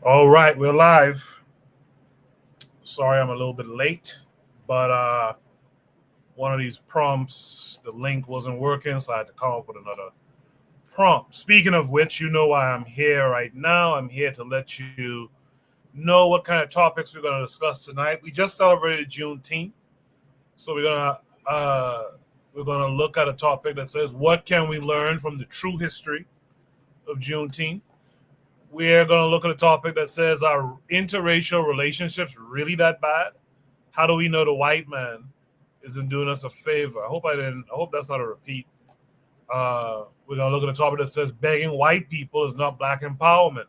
All right, we're live. Sorry I'm a little bit late, but one of these prompts, the link wasn't working, so I had to come up with another prompt. Speaking of which, you know why I'm here right now. I'm here to let you know what kind of topics we're going to discuss tonight. We just celebrated Juneteenth, so we're gonna look at a topic that says what can we learn from the true history of Juneteenth. We're going to look at a topic that says, are interracial relationships really that bad? How do we know the white man isn't doing us a favor? I hope that's not a repeat. We're going to look at a topic that says begging white people is not black empowerment.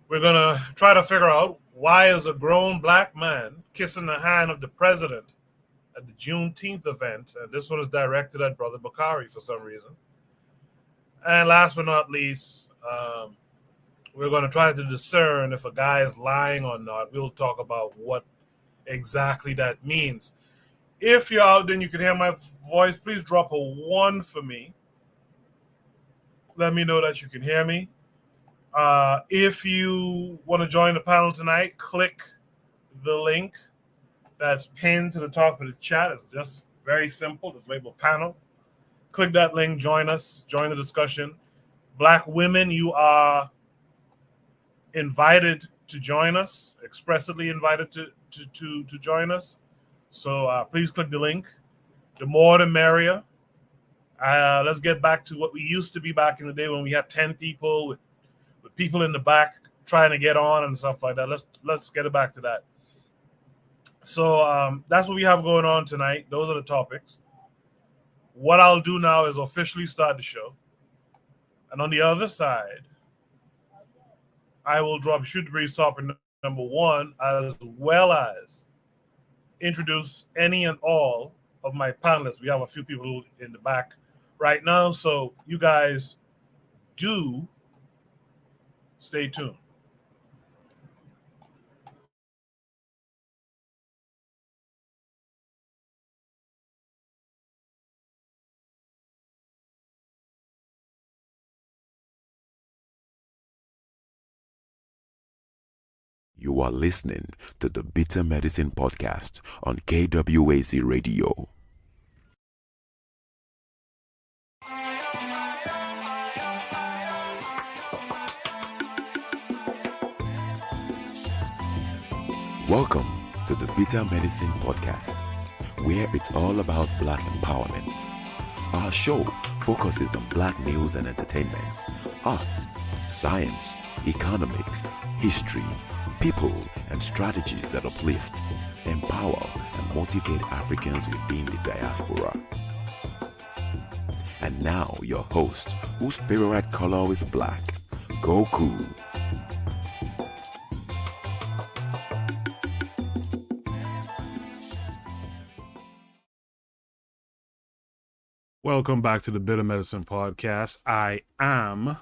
We're going to try to figure out why is a grown black man kissing the hand of the president at the Juneteenth event. And this one is directed at Brother Bakari for some reason. And last but not least, we're going to try to discern if a guy is lying or not. We'll talk about what exactly that means. If you're out there and you can hear my voice, please drop a 1 for me. Let me know that you can hear me. If you want to join the panel tonight, click the link that's pinned to the top of the chat. It's just very simple. It's labeled panel. Click that link, join us, join the discussion. Black women, you are invited to join us, expressly invited to join us. So please click the link. The more the merrier. Let's get back to what we used to be back in the day when we had 10 people with people in the back trying to get on and stuff like that. Let's get it back to that. So that's what we have going on tonight. Those are the topics. What I'll do now is officially start the show. And on the other side, I will drop Shoot the Breeze topic number 1, as well as introduce any and all of my panelists. We have a few people in the back right now, so you guys do stay tuned. You are listening to the Bitter Medicine Podcast on KWAZ Radio. Welcome to the Bitter Medicine Podcast, where it's all about black empowerment. Our show focuses on black news and entertainment, arts, science, economics, history, people, and strategies that uplift, empower, and motivate Africans within the diaspora. And now your host, whose favorite color is black, Goku. Welcome back to the Bitter Medicine Podcast. I am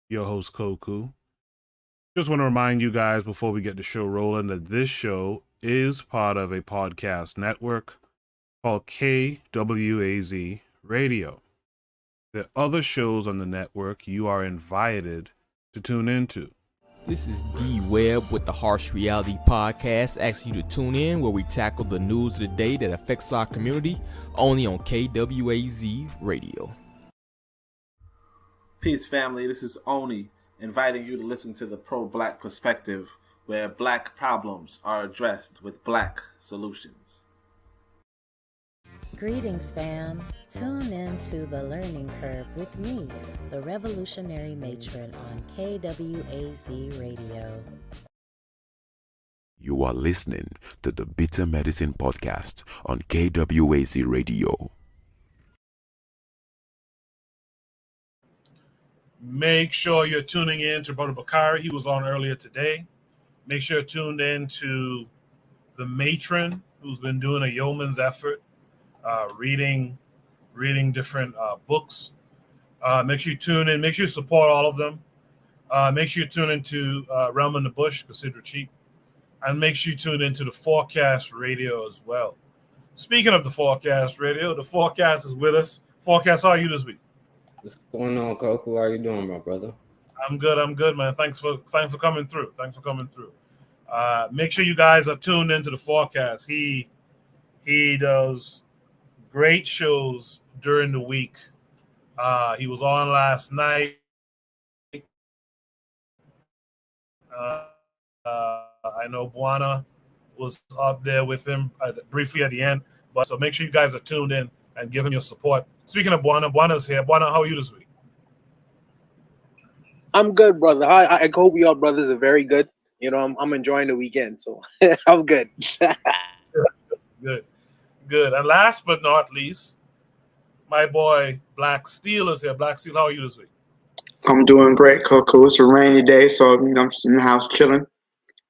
your host, Koku. Just want to remind you guys before we get the show rolling that this show is part of a podcast network called KWAZ Radio. There are other shows on the network you are invited to tune into. This is D Webb with the Harsh Reality Podcast, asking you to tune in where we tackle the news of the day that affects our community, only on KWAZ Radio. Peace, family. This is Oni, inviting you to listen to the Pro-Black Perspective, where black problems are addressed with black solutions. Greetings, fam. Tune in to The Learning Curve with me, the Revolutionary Matron on KWAZ Radio. You are listening to the Bitter Medicine Podcast on KWAZ Radio. Make sure you're tuning in to Brother Bakari. He was on earlier today. Make sure you're tuned in to the matron, who's been doing a yeoman's effort, reading different books. Make sure you tune in. Make sure you support all of them. Make sure you tune into Realm in the Bush, Consider Cheap. And make sure you tune into the Forecast Radio as well. Speaking of the Forecast Radio, the Forecast is with us. Forecast, how are you this week? What's going on, Coco? How you doing, my brother? I'm good, man. Thanks for coming through. Make sure you guys are tuned into the forecast. He does great shows during the week. He was on last night. I know Buana was up there with him briefly at the end. But so make sure you guys are tuned in and give him your support. Speaking of Buana's here. Buana, how are you this week? I'm good, brother. I hope you all brothers are very good. You know, I'm enjoying the weekend, so I'm good. Good. And last but not least, my boy Black Steel is here. Black Steel, how are you this week? I'm doing great, Coco. It's a rainy day, so I'm just in the house chilling.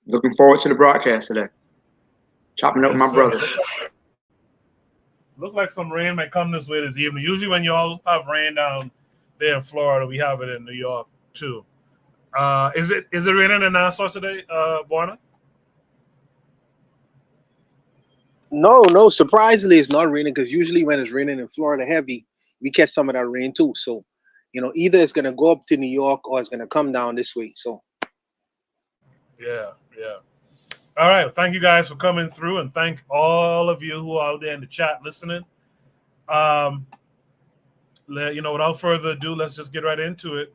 Looking forward to the broadcast today. Chopping up with my brother. Look like some rain might come this way this evening. Usually when y'all have rain down there in Florida, we have it in New York too. Is it raining in Nassau today, Buana? No. Surprisingly, it's not raining because usually when it's raining in Florida heavy, we catch some of that rain too. So, you know, either it's gonna go up to New York or it's gonna come down this way. So, yeah. All right. Thank you guys for coming through, and thank all of you who are out there in the chat listening. Without further ado, let's just get right into it.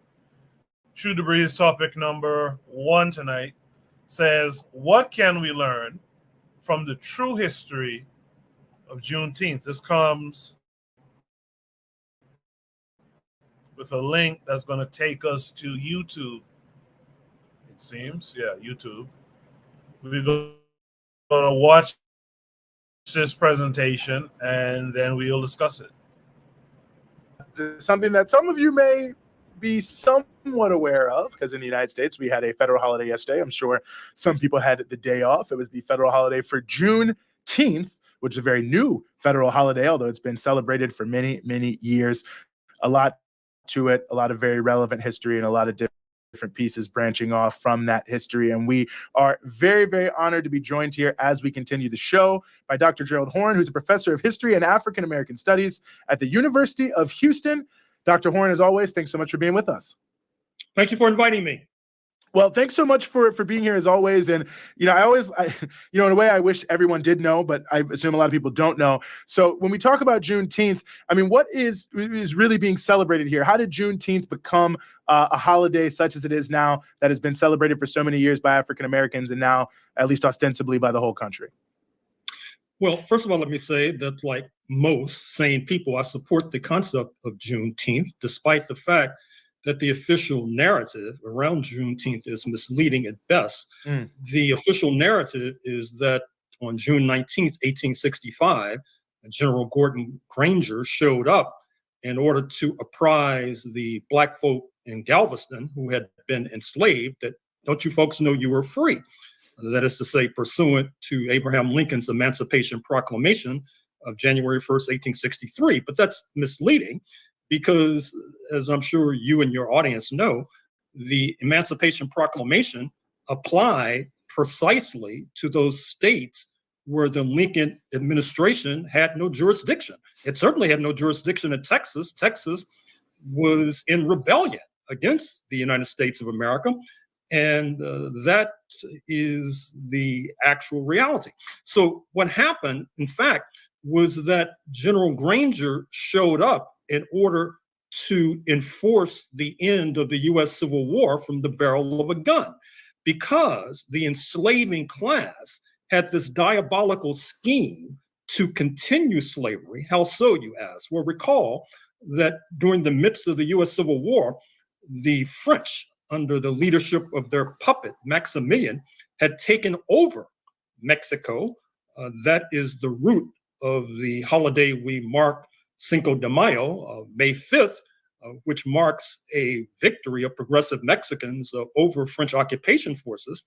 Shoot the Breeze topic number 1 tonight says, what can we learn from the true history of Juneteenth? This comes with a link that's going to take us to YouTube. It seems. Yeah, YouTube. We're going to watch this presentation, and then we'll discuss it. Something that some of you may be somewhat aware of, because in the United States, we had a federal holiday yesterday. I'm sure some people had the day off. It was the federal holiday for Juneteenth, which is a very new federal holiday, although it's been celebrated for many, many years. A lot to it, a lot of very relevant history, and a lot of different pieces branching off from that history. And we are very, very honored to be joined here as we continue the show by Dr. Gerald Horne, who's a professor of history and African American studies at the University of Houston. Dr. Horne, as always, thanks so much for being with us. Thank you for inviting me. Well, thanks so much for being here as always. And, you know, in a way I wish everyone did know, but I assume a lot of people don't know. So when we talk about Juneteenth, I mean, what is really being celebrated here? How did Juneteenth become a holiday such as it is now that has been celebrated for so many years by African Americans and now at least ostensibly by the whole country? Well, first of all, let me say that like most sane people, I support the concept of Juneteenth, despite the fact that the official narrative around Juneteenth is misleading at best. The official narrative is that on June 19th, 1865, General Gordon Granger showed up in order to apprise the Black folk in Galveston who had been enslaved that, don't you folks know you were free? That is to say, pursuant to Abraham Lincoln's Emancipation Proclamation of January 1st, 1863. But that's misleading because, as I'm sure you and your audience know, the Emancipation Proclamation applied precisely to those states where the Lincoln administration had no jurisdiction. It certainly had no jurisdiction in Texas. Texas was in rebellion against the United States of America. And that is the actual reality. So what happened, in fact, was that General Granger showed up in order to enforce the end of the U.S. Civil War from the barrel of a gun, because the enslaving class had this diabolical scheme to continue slavery. How so, you ask? Well, recall that during the midst of the U.S. Civil War, the French, under the leadership of their puppet, Maximilian, had taken over Mexico. That is the root of the holiday we mark Cinco de Mayo, May 5th, which marks a victory of progressive Mexicans over French occupation forces.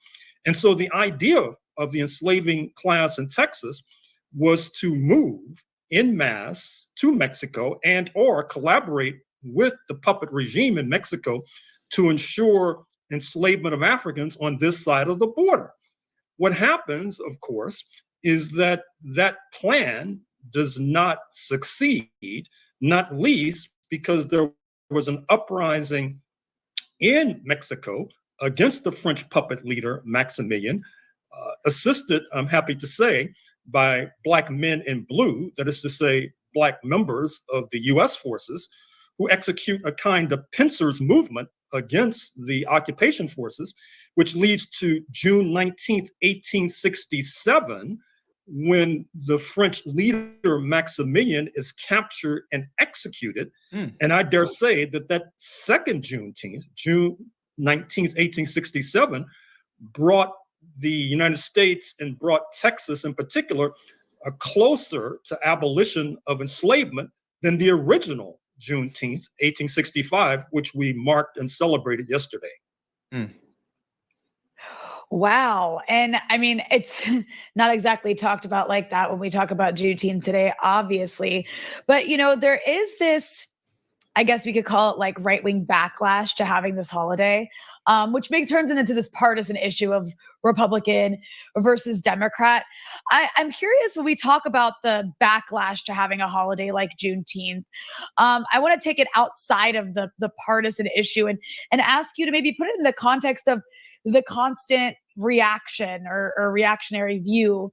And so the idea of the enslaving class in Texas was to move en masse to Mexico and or collaborate with the puppet regime in Mexico to ensure enslavement of Africans on this side of the border. What happens, of course, is that that plan does not succeed, not least because there was an uprising in Mexico against the French puppet leader Maximilian, assisted, I'm happy to say, by Black men in blue, that is to say, Black members of the US forces, who execute a kind of pincers movement against the occupation forces, which leads to June 19th, 1867, when the French leader Maximilian is captured and executed. And I dare say that that second Juneteenth, June 19th, 1867, brought the United States and brought Texas in particular closer to abolition of enslavement than the original Juneteenth, 1865, which we marked and celebrated yesterday. Wow. And I mean, it's not exactly talked about like that when we talk about Juneteenth today, obviously. But, you know, there is this, I guess we could call it like right-wing backlash to having this holiday, which turns it into this partisan issue of Republican versus Democrat. I'm curious, when we talk about the backlash to having a holiday like Juneteenth, I want to take it outside of the partisan issue and ask you to maybe put it in the context of the constant reaction or reactionary view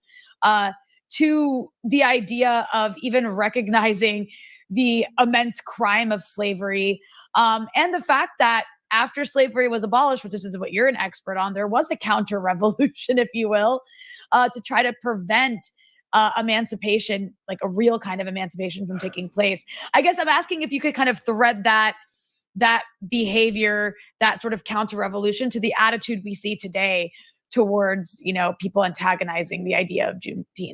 to the idea of even recognizing the immense crime of slavery, and the fact that after slavery was abolished, which is what you're an expert on, there was a counter-revolution, if you will, to try to prevent emancipation, like a real kind of emancipation, from taking place. I guess I'm asking if you could kind of thread that behavior, that sort of counter-revolution, to the attitude we see today towards, you know, people antagonizing the idea of Juneteenth.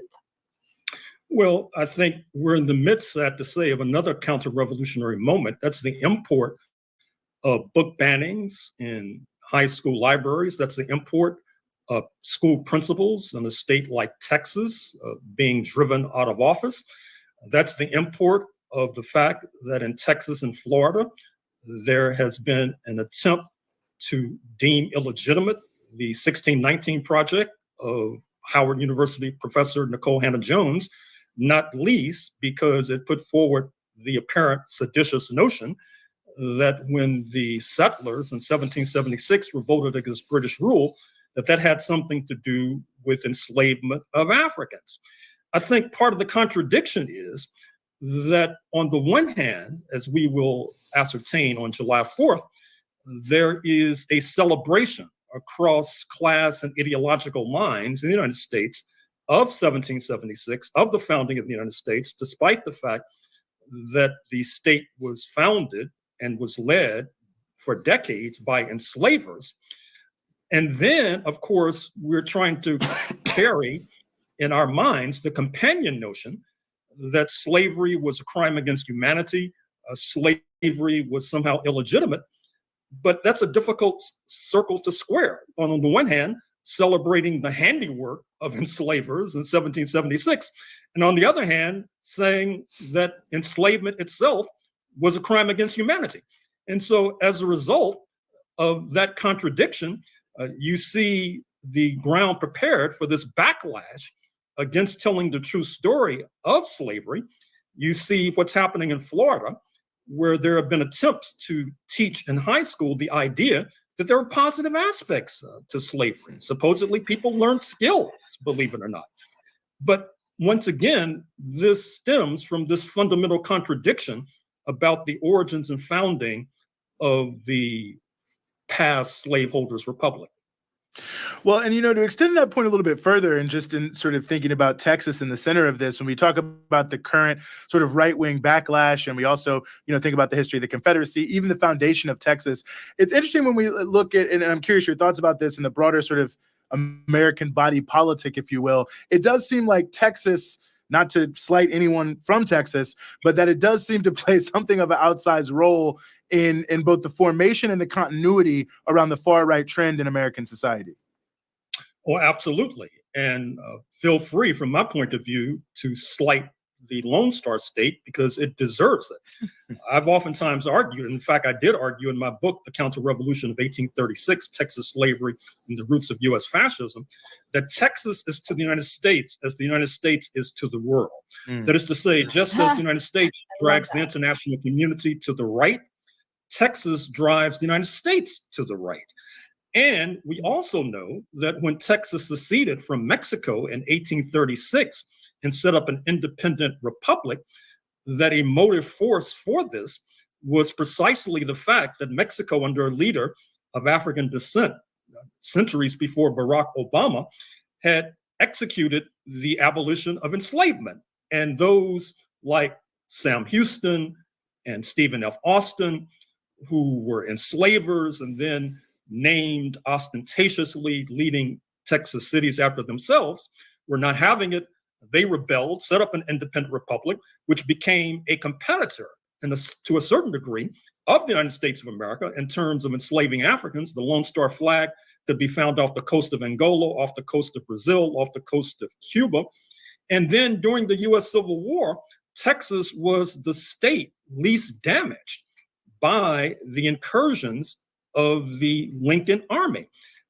Well, I think we're in the midst, sad to say, of another counter-revolutionary moment. That's the import of book bannings in high school libraries. That's the import of school principals in a state like Texas being driven out of office. That's the import of the fact that in Texas and Florida, there has been an attempt to deem illegitimate the 1619 Project of Howard University professor Nicole Hannah-Jones, not least because it put forward the apparent seditious notion that when the settlers in 1776 revolted against British rule, that had something to do with enslavement of Africans. I think part of the contradiction is that on the one hand, as we will ascertain on July 4th, there is a celebration across class and ideological lines in the United States of 1776, of the founding of the United States, despite the fact that the state was founded and was led for decades by enslavers. And then, of course, we're trying to carry in our minds the companion notion that slavery was a crime against humanity, slavery was somehow illegitimate. But that's a difficult circle to square. On the one hand, celebrating the handiwork of enslavers in 1776, and on the other hand, saying that enslavement itself was a crime against humanity. And so as a result of that contradiction, you see the ground prepared for this backlash against telling the true story of slavery. You see what's happening in Florida, where there have been attempts to teach in high school the idea that there are positive aspects to slavery. Supposedly people learned skills, believe it or not. But once again, this stems from this fundamental contradiction about the origins and founding of the past slaveholders' republic. Well, and, you know, to extend that point a little bit further, and just in sort of thinking about Texas in the center of this, when we talk about the current sort of right-wing backlash, and we also, you know, think about the history of the Confederacy, even the foundation of Texas, it's interesting when we look at, and I'm curious your thoughts about this in the broader sort of American body politic, if you will. It does seem like Texas, not to slight anyone from Texas, but that it does seem to play something of an outsized role in both the formation and the continuity around the far-right trend in American society. Oh, absolutely. And feel free, from my point of view, to slight the Lone Star State because it deserves it. I've oftentimes argued, in fact, I did argue in my book, The Counter-Revolution of 1836, Texas Slavery and the Roots of U.S. Fascism, that Texas is to the United States as the United States is to the world. That is to say, just as the United States drags the international community to the right, Texas drives the United States to the right. And we also know that when Texas seceded from Mexico in 1836 and set up an independent republic, that a motive force for this was precisely the fact that Mexico, under a leader of African descent, centuries before Barack Obama, had executed the abolition of enslavement. And those like Sam Houston and Stephen F. Austin, who were enslavers and then named ostentatiously leading Texas cities after themselves, were not having it. They rebelled, set up an independent republic, which became a competitor to a certain degree of the United States of America in terms of enslaving Africans. The Lone Star flag could be found off the coast of Angola, off the coast of Brazil, off the coast of Cuba. And then during the US Civil War, Texas was the state least damaged by the incursions of the Lincoln Army,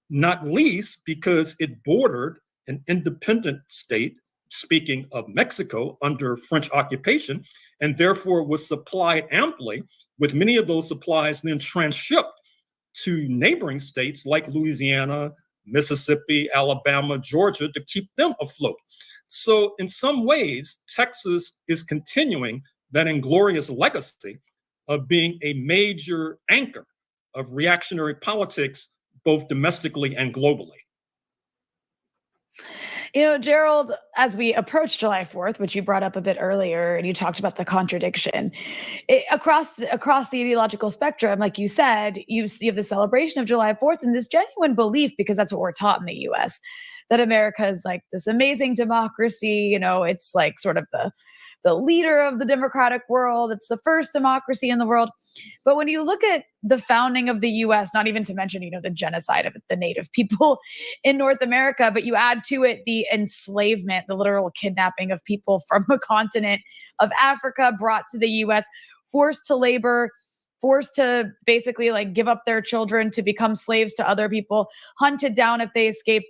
not least because it bordered an independent state, speaking of Mexico, under French occupation, and therefore was supplied amply with many of those supplies then transshipped to neighboring states like Louisiana, Mississippi, Alabama, Georgia, to keep them afloat. So in some ways, Texas is continuing that inglorious legacy of being a major anchor of reactionary politics, both domestically and globally. You know, Gerald, as we approach July 4th, which you brought up a bit earlier, and you talked about the contradiction across the ideological spectrum, like you said, you have the celebration of July 4th and this genuine belief, because that's what we're taught in the U.S., that America is like this amazing democracy. You know, it's like sort of the leader of the democratic world. It's the first democracy in the world. But when you look at the founding of the US, not even to mention, you know, the genocide of the native people in North America, but you add to it the enslavement, the literal kidnapping of people from a continent of Africa brought to the US, forced to labor, forced to basically like give up their children to become slaves to other people, hunted down if they escaped.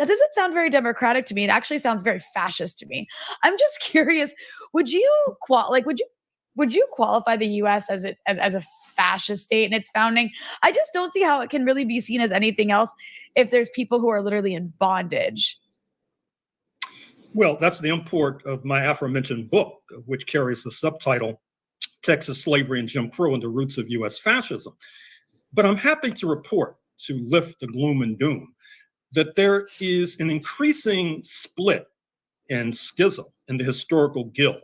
That doesn't sound very democratic to me. It actually sounds very fascist to me. I'm just curious, would you qualify the U.S. as a fascist state in its founding? I just don't see how it can really be seen as anything else if there's people who are literally in bondage. Well, that's the import of my aforementioned book, which carries the subtitle, Texas Slavery and Jim Crow and the Roots of U.S. Fascism. But I'm happy to report, to lift the gloom and doom, that there is an increasing split and schism in the historical guild.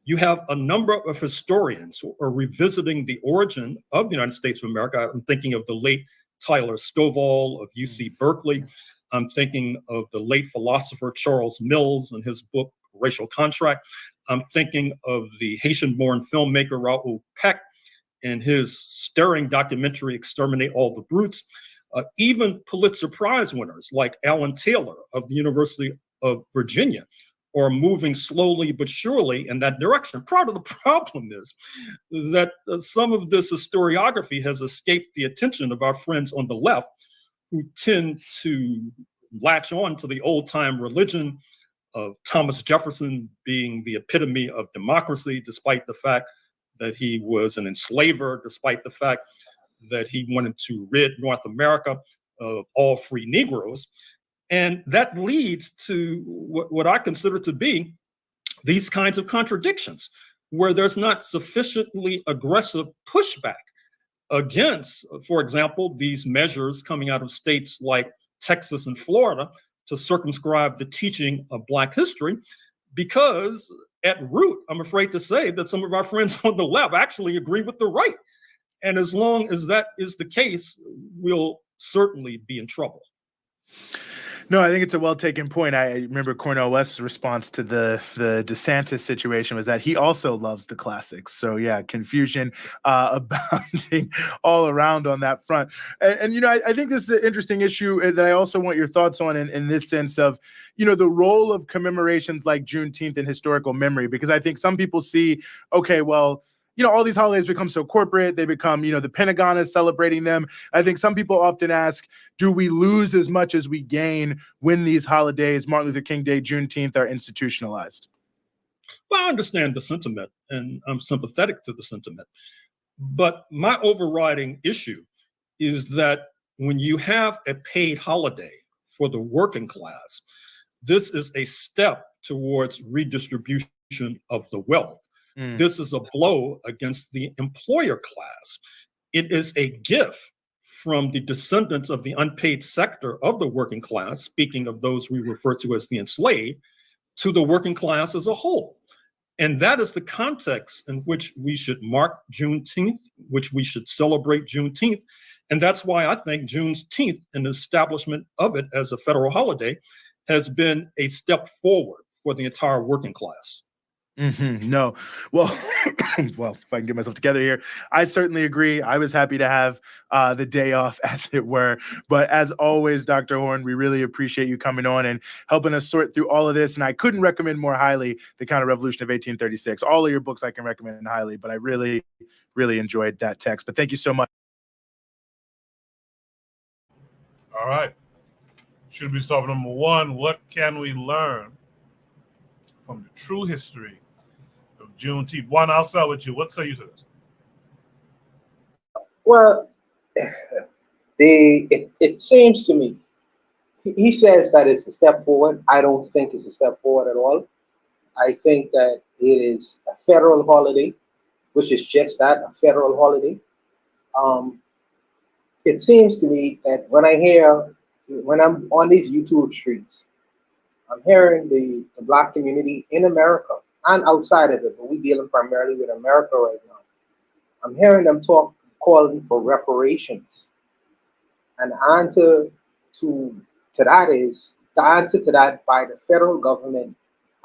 You have a number of historians who are revisiting the origin of the United States of America. I'm thinking of the late Tyler Stovall of UC Berkeley. I'm thinking of the late philosopher Charles Mills and his book, Racial Contract. I'm thinking of the Haitian-born filmmaker Raoul Peck and his stirring documentary, Exterminate All the Brutes. Even Pulitzer Prize winners like Alan Taylor of the University of Virginia are moving slowly but surely in that direction. Part of the problem is that some of this historiography has escaped the attention of our friends on the left, who tend to latch on to the old-time religion of Thomas Jefferson being the epitome of democracy, despite the fact that he was an enslaver, despite the fact that he wanted to rid North America of all free Negroes. And that leads to what I consider to be these kinds of contradictions, where there's not sufficiently aggressive pushback against, for example, these measures coming out of states like Texas and Florida to circumscribe the teaching of Black history, because at root, I'm afraid to say that some of our friends on the left actually agree with the right. And as long as that is the case, we'll certainly be in trouble. No, I think it's a well-taken point. I remember Cornel West's response to the DeSantis situation was that he also loves the classics. So yeah, confusion abounding all around on that front. And you know, I think this is an interesting issue that I also want your thoughts on in this sense of, you know, the role of commemorations like Juneteenth in historical memory, because I think some people see, okay, well, you know, all these holidays become so corporate. They become, you know, the Pentagon is celebrating them. I think some people often ask, do we lose as much as we gain when these holidays, Martin Luther King Day, Juneteenth, are institutionalized? Well, I understand the sentiment, and I'm sympathetic to the sentiment. But my overriding issue is that when you have a paid holiday for the working class, this is a step towards redistribution of the wealth. This is a blow against the employer class. It is a gift from the descendants of the unpaid sector of the working class, speaking of those we refer to as the enslaved, to the working class as a whole. And that is the context in which we should mark Juneteenth, which we should celebrate Juneteenth. And that's why I think Juneteenth and the establishment of it as a federal holiday has been a step forward for the entire working class. No. Well, well, if I can get myself together here, I certainly agree. I was happy to have the day off, as it were. But as always, Dr. Horn, we really appreciate you coming on and helping us sort through all of this. And I couldn't recommend more highly The Counter-Revolution of 1836. All of your books I can recommend highly, but I really, really enjoyed that text. But thank you so much. All right. Should we start with number one? What can we learn from the true history of Juneteenth? One, I'll start with you. What say you to this? Well, it seems to me, he says that it's a step forward. I don't think it's a step forward at all. I think that it is a federal holiday, which is just that, a federal holiday. It seems to me that when I'm on these YouTube streets, I'm hearing the Black community in America and outside of it, but we're dealing primarily with America right now. I'm hearing them calling for reparations. And the answer to that by the federal government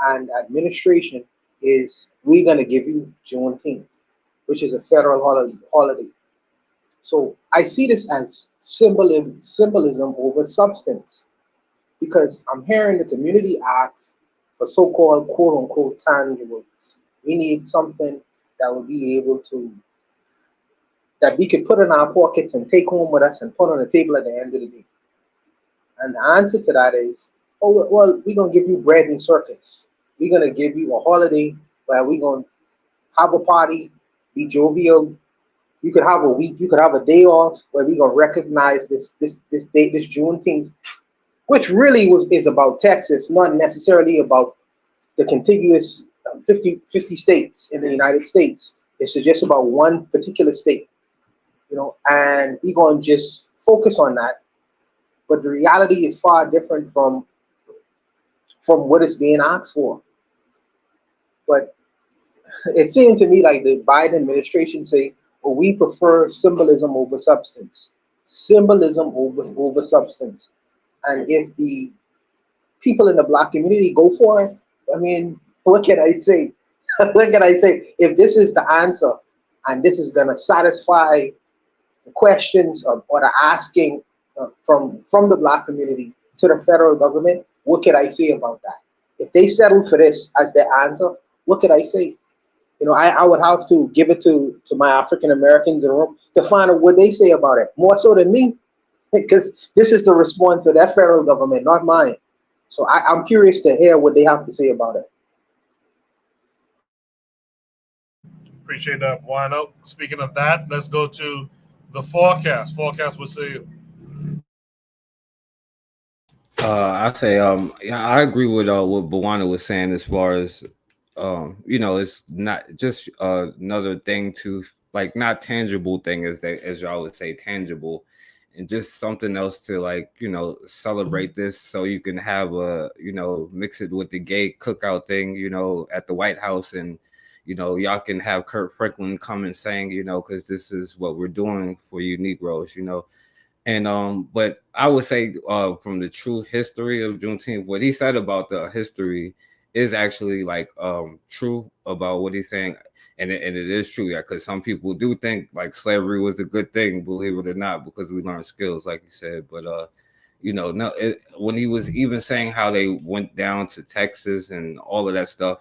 and administration is, we're going to give you Juneteenth, which is a federal holiday. So I see this as symbolism over substance, because I'm hearing the community ask for so-called quote-unquote tangibles. We need something that will be able to, that we could put in our pockets and take home with us and put on the table at the end of the day. And the answer to that is, oh, well, we're going to give you bread and circus. We're going to give you a holiday where we're going to have a party, be jovial. You could have a week, you could have a day off where we're going to recognize this date, this Juneteenth, which really is about Texas, not necessarily about the contiguous 50 states in the United States. It's just about one particular state, and we're going to just focus on that. But the reality is far different from what is being asked for. But it seemed to me like the Biden administration say, well, we prefer symbolism over substance. Symbolism over substance. And if the people in the Black community go for it, I mean, what can I say? What can I say? If this is the answer and this is going to satisfy the questions or the asking from the Black community to the federal government, what could I say about that? If they settle for this as their answer, what could I say? I would have to give it to my African Americans in the room to find out what they say about it, more so than me, because this is the response of that federal government, not mine. So I'm curious to hear what they have to say about it. Appreciate that, Wino. Speaking of that, let's go to the forecast. Forecast would say. I say, yeah, I agree with what Bwana was saying as far as, it's not just another thing to, like, not tangible thing as y'all would say, tangible, and just something else to celebrate this, so you can have mix it with the gay cookout thing, at the White House, and y'all can have Kurt Franklin come and saying, because this is what we're doing for you Negroes, And but I would say from the true history of Juneteenth, what he said about the history is actually true about what he's saying, and it is true, yeah, because some people do think like slavery was a good thing, believe it or not, because we learned skills, like you said. But when he was even saying how they went down to Texas and all of that stuff,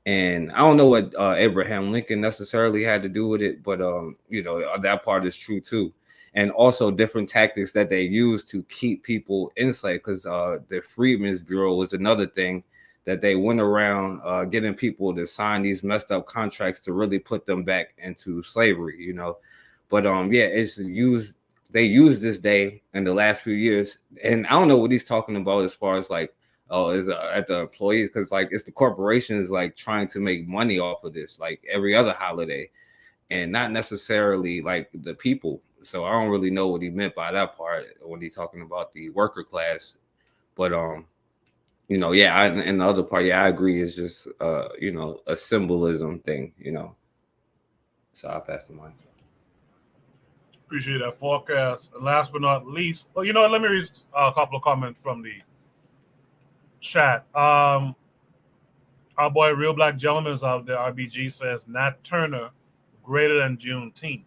and I don't know what Abraham Lincoln necessarily had to do with it, but that part is true too. And also different tactics that they use to keep people enslaved, because the Freedmen's Bureau was another thing that they went around getting people to sign these messed up contracts to really put them back into slavery, you know. But yeah, it's used. They used this day in the last few years, and I don't know what he's talking about as far as like, is at the employees, because like it's the corporations like trying to make money off of this, like every other holiday, and not necessarily like the people. So I don't really know what he meant by that part when he's talking about the worker class. But you know, yeah, and the other part, yeah, I agree. It's just you know, a symbolism thing, you know. So I'll pass the mic. Appreciate that forecast. And last but not least, well, you know what? Let me read a couple of comments from the chat. Our boy Real Black Gentleman's out there, RBG, says Nat Turner greater than Juneteenth.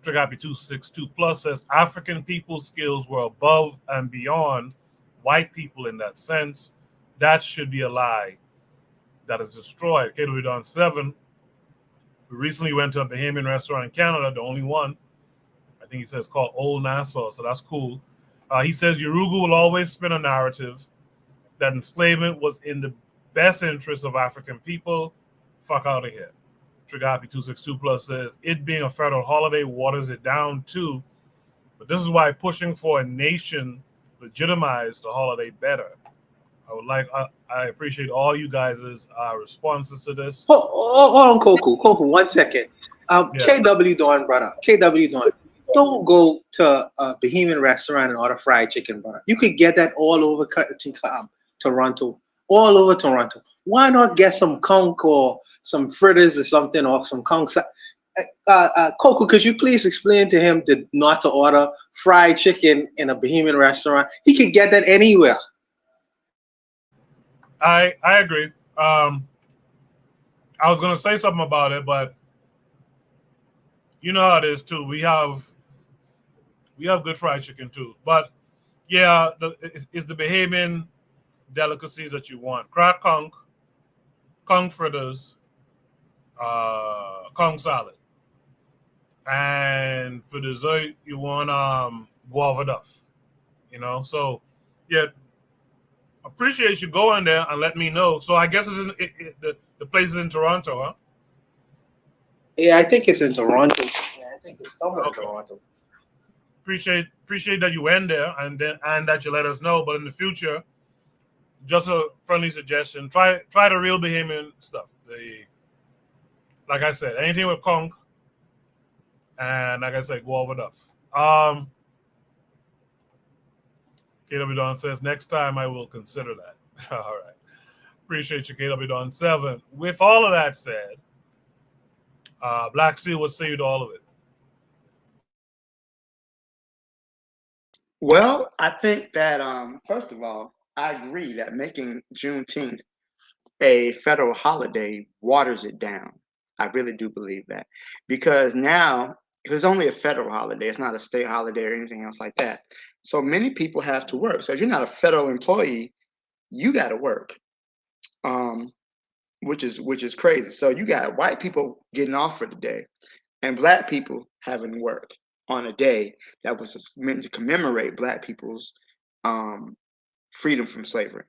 Trigapi 262 Plus says African people's skills were above and beyond white people in that sense. That should be a lie that is destroyed. KW Don 7. We recently went to a Bahamian restaurant in Canada, the only one. I think he says called Old Nassau, so that's cool. He says Urugu will always spin a narrative that enslavement was in the best interest of African people. Fuck out of here. Trigapi 262 Plus says it being a federal holiday waters it down too. But this is why pushing for a nation legitimized the holiday better. I appreciate all you guys' responses to this. Hold on, Koku, 1 second. KW Dawn, brother. KW Dawn. Don't go to a Bahamian restaurant and order fried chicken, brother. You could get that all over Toronto. All over Toronto. Why not get some conch or some fritters or something, or some conch? Coco, could you please explain to him not to order fried chicken in a Bahamian restaurant? He could get that anywhere. I agree. I was gonna say something about it, but you know how it is too. We have good fried chicken too, but yeah, it's the Bahamian delicacies that you want: crack conch fritters, conch salad, and for dessert you want guava duff. You know, so yeah. Appreciate you going there and let me know. So I guess the place is in Toronto, huh? Yeah, I think it's in Toronto. Yeah, I think it's somewhere in Toronto. Appreciate that you went there and that you let us know. But in the future, just a friendly suggestion: try the real Bahamian stuff. Like I said, anything with conch, and like I said, go over duff. KW Don says, next time I will consider that. All right. Appreciate you, KW Don 7. With all of that said, Black Steel, what say you to all of it? Well, I think that first of all, I agree that making Juneteenth a federal holiday waters it down. I really do believe that, because now it's only a federal holiday. It's not a state holiday or anything else like that. So many people have to work. So if you're not a federal employee, you got to work, which is crazy. So you got white people getting off for the day, and black people having to work on a day that was meant to commemorate black people's freedom from slavery.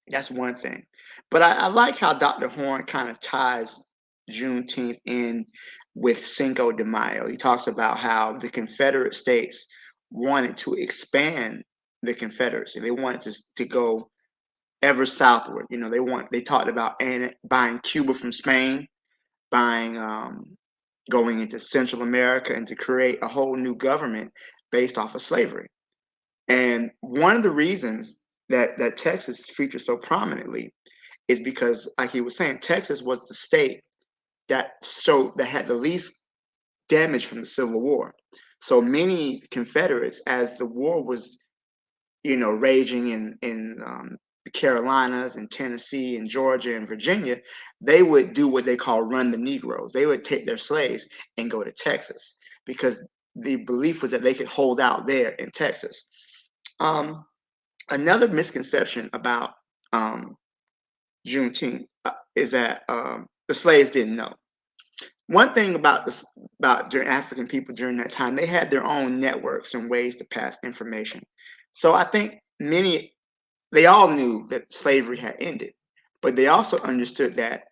That's one thing. But I like how Dr. Horn kind of ties Juneteenth in with Cinco de Mayo. He talks about how the Confederate States wanted to expand the Confederacy. They wanted to go ever southward. You know, they talked about buying Cuba from Spain, buying going into Central America, and to create a whole new government based off of slavery. And one of the reasons that Texas features so prominently is because, like he was saying, Texas was the state that had the least damage from the Civil War. So many Confederates, as the war was, raging in the Carolinas and Tennessee and Georgia and Virginia, they would do what they call run the Negroes. They would take their slaves and go to Texas because the belief was that they could hold out there in Texas. Another misconception about Juneteenth is that the slaves didn't know. One thing about African people during that time, they had their own networks and ways to pass information. So I think they all knew that slavery had ended, but they also understood that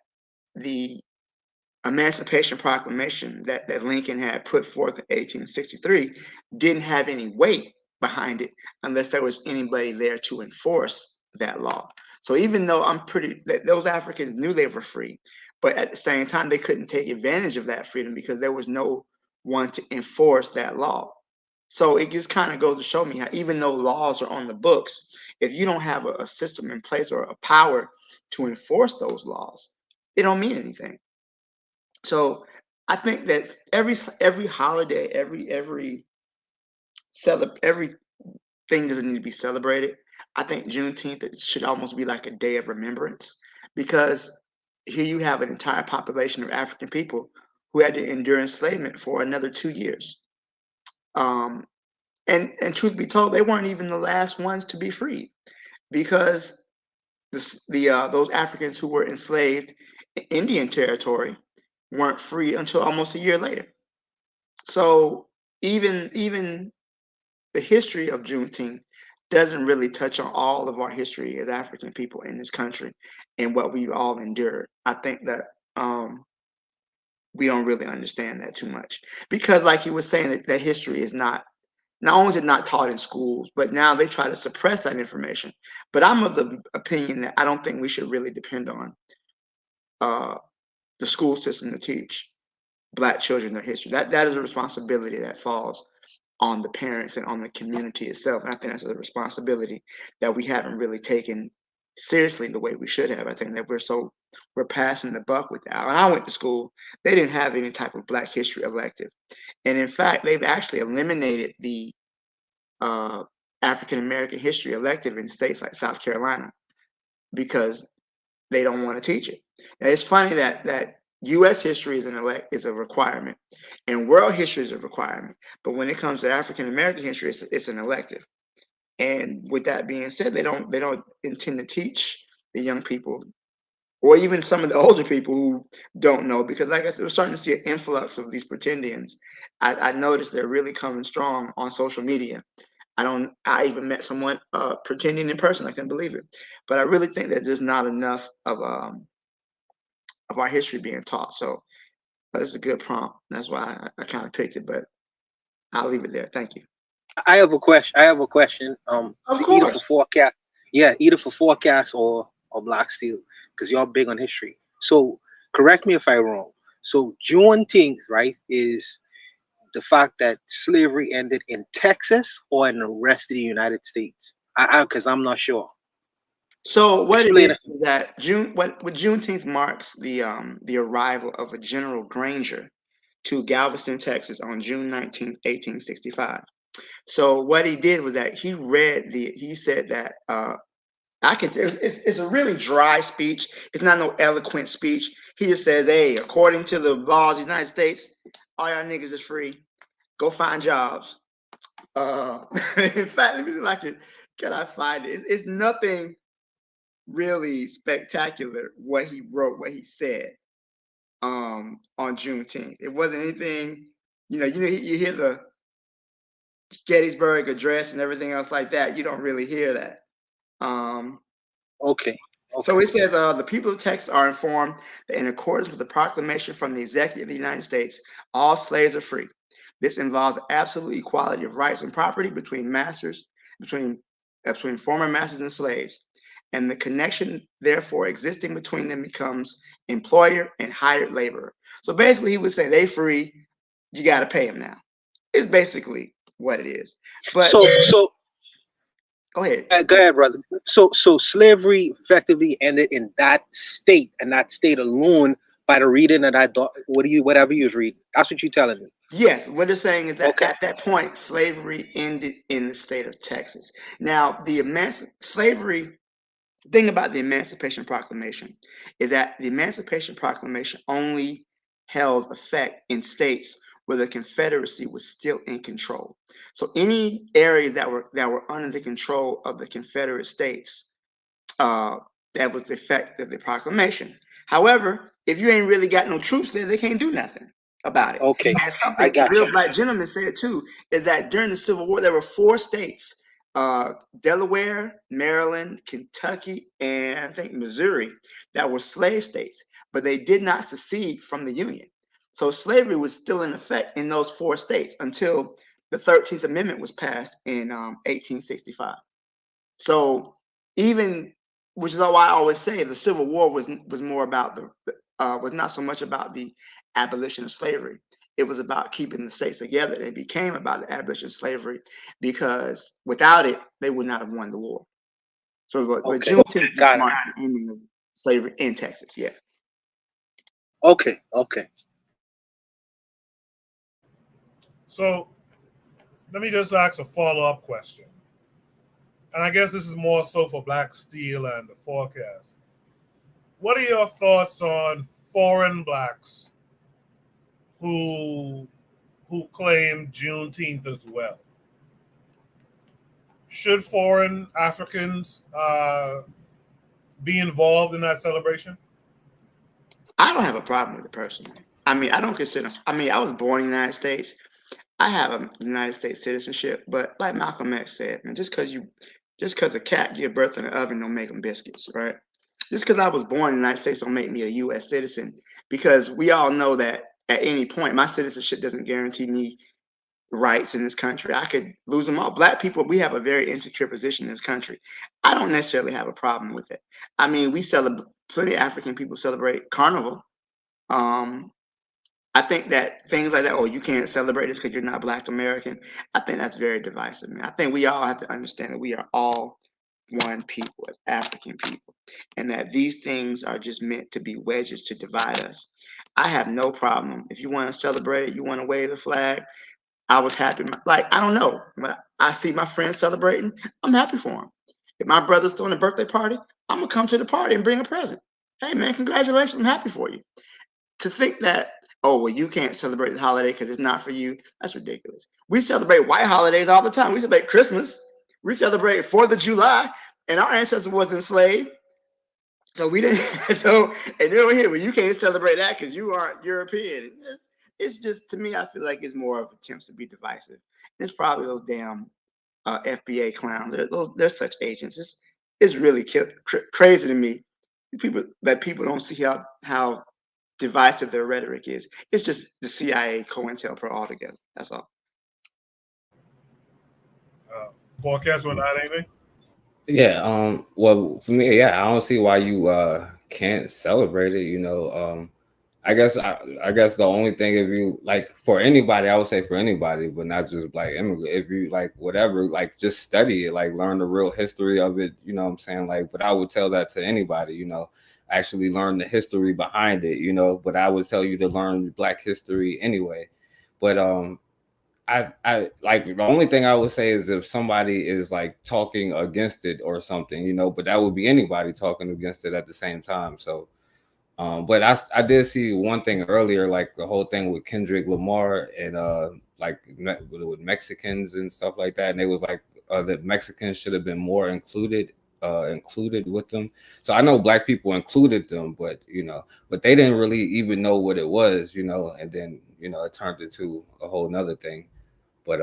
the Emancipation Proclamation that Lincoln had put forth in 1863 didn't have any weight behind it unless there was anybody there to enforce that law. So even though those Africans knew they were free, but at the same time they couldn't take advantage of that freedom because there was no one to enforce that law. So it just kind of goes to show me how even though laws are on the books, if you don't have a system in place or a power to enforce those laws, it don't mean anything. So I think that every holiday, everything doesn't need to be celebrated. I think Juneteenth should almost be like a day of remembrance, because here you have an entire population of African people who had to endure enslavement for another 2 years. And truth be told, they weren't even the last ones to be freed, because those Africans who were enslaved in Indian territory weren't free until almost a year later. So even the history of Juneteenth doesn't really touch on all of our history as African people in this country and what we've all endured. I think that we don't really understand that too much, because like he was saying, that history is not only is it not taught in schools, but now they try to suppress that information. But I'm of the opinion that I don't think we should really depend on the school system to teach Black children their history. That is a responsibility that falls on the parents and on the community itself. And I think that's a responsibility that we haven't really taken seriously the way we should have. I think that we're passing the buck with that. When I went to school, they didn't have any type of Black history elective. And in fact, they've actually eliminated the African American history elective in states like South Carolina because they don't want to teach it. Now, it's funny that U.S. history is a requirement, and world history is a requirement. But when it comes to African American history, it's an elective. And with that being said, they don't intend to teach the young people, or even some of the older people who don't know, because like I said, we're starting to see an influx of these pretendians. I noticed they're really coming strong on social media. I even met someone pretending in person. I couldn't believe it. But I really think that there's not enough of our history being taught. So it's a good prompt. That's why I kind of picked it, but I'll leave it there. Thank you. I have a question. Of Either course. for forecast, either for forecast or Black Steel, because y'all big on history. So correct me if I'm wrong. So Juneteenth, right, is the fact that slavery ended in Texas or in the rest of the United States? Because I'm not sure. So what Explain it is that Juneteenth marks the arrival of a General Granger to Galveston, Texas on June 19th, 1865. So what he did was that he said that it's a really dry speech. It's not no eloquent speech. He just says, hey, according to the laws of the United States, all y'all niggas is free. Go find jobs. In fact, let me see if can I find it. It's nothing really spectacular what he wrote, what he said on Juneteenth. It wasn't anything, you hear the Gettysburg Address and everything else like that. You don't really hear that. Okay. So it says, the people of Texas are informed that in accordance with the proclamation from the Executive of the United States, all slaves are free. This involves absolute equality of rights and property between former masters and slaves. And the connection, therefore, existing between them becomes employer and hired laborer. So basically, he would say, they free, you got to pay them now. It's basically what it is. But so go ahead. Go ahead, brother. So slavery effectively ended in that state, and that state alone, by the reading of that whatever you was reading. That's what you're telling me. Yes, what they're saying is that at that point, slavery ended in the state of Texas. Now, slavery. The thing about the Emancipation Proclamation is that the Emancipation Proclamation only held effect in states where the Confederacy was still in control. So any areas that were under the control of the Confederate states, that was the effect of the proclamation. However, if you ain't really got no troops there, they can't do nothing about it. Okay, And something Black gentleman said too is that during the Civil War, there were 4 states Delaware, Maryland, Kentucky, and I think Missouri that were slave states, but they did not secede from the Union. So slavery was still in effect in those 4 states until the 13th Amendment was passed in 1865. So even, which is why I always say the Civil War was more about was not so much about the abolition of slavery. It was about keeping the states together. It became about the abolition of slavery because without it, they would not have won the war. So, but Juneteenth just marks the ending of slavery in Texas. Yeah. Okay. So let me just ask a follow-up question. And I guess this is more so for Black Steel and the forecast. What are your thoughts on foreign blacks who claim Juneteenth as well? Should foreign Africans be involved in that celebration? I don't have a problem with it personally. I mean, I don't consider. I mean, I was born in the United States. I have a United States citizenship, but like Malcolm X said, man, just because a cat give birth in the oven don't make them biscuits, right? Just because I was born in the United States don't make me a U.S. citizen. Because we all know that at any point, my citizenship doesn't guarantee me rights in this country. I could lose them all. Black people, we have a very insecure position in this country. I don't necessarily have a problem with it. I mean, we celebrate, plenty of African people celebrate Carnival. I think that things like that, oh, you can't celebrate this because you're not Black American. I think that's very divisive, man. I think we all have to understand that we are all one people as African people, and that these things are just meant to be wedges to divide us. I have no problem. If you want to celebrate it, you want to wave the flag, I was happy. Like, I don't know. When I see my friends celebrating, I'm happy for them. If my brother's throwing a birthday party, I'm going to come to the party and bring a present. Hey, man, congratulations. I'm happy for you. To think that, oh, well, you can't celebrate this holiday because it's not for you, that's ridiculous. We celebrate white holidays all the time. We celebrate Christmas. We celebrate 4th of July, and our ancestors was enslaved. So we didn't. So, and then over here, well, you can't celebrate that because you aren't European. It's just, to me, I feel like it's more of attempts to be divisive. It's probably those damn FBA clowns. They're such agents. It's really crazy to me. People don't see how divisive their rhetoric is. It's just the CIA, COINTELPRO altogether. That's all. Forecast on that, anything? Yeah. Well, for me, yeah, I don't see why you can't celebrate it. I guess the only thing, if you like, for anybody, I would say for anybody, but not just Black immigrant. If you like whatever, like just study it, like learn the real history of it. You know what I'm saying? Like, but I would tell that to anybody. Actually learn the history behind it. But I would tell you to learn Black history anyway. But I like, the only thing I would say is if somebody is like talking against it or something, but that would be anybody talking against it at the same time. So. But I did see one thing earlier, like the whole thing with Kendrick Lamar and with Mexicans and stuff like that, and they was like that Mexicans should have been more included with them. So I know Black people included them, but they didn't really even know what it was, and then it turned into a whole nother thing. But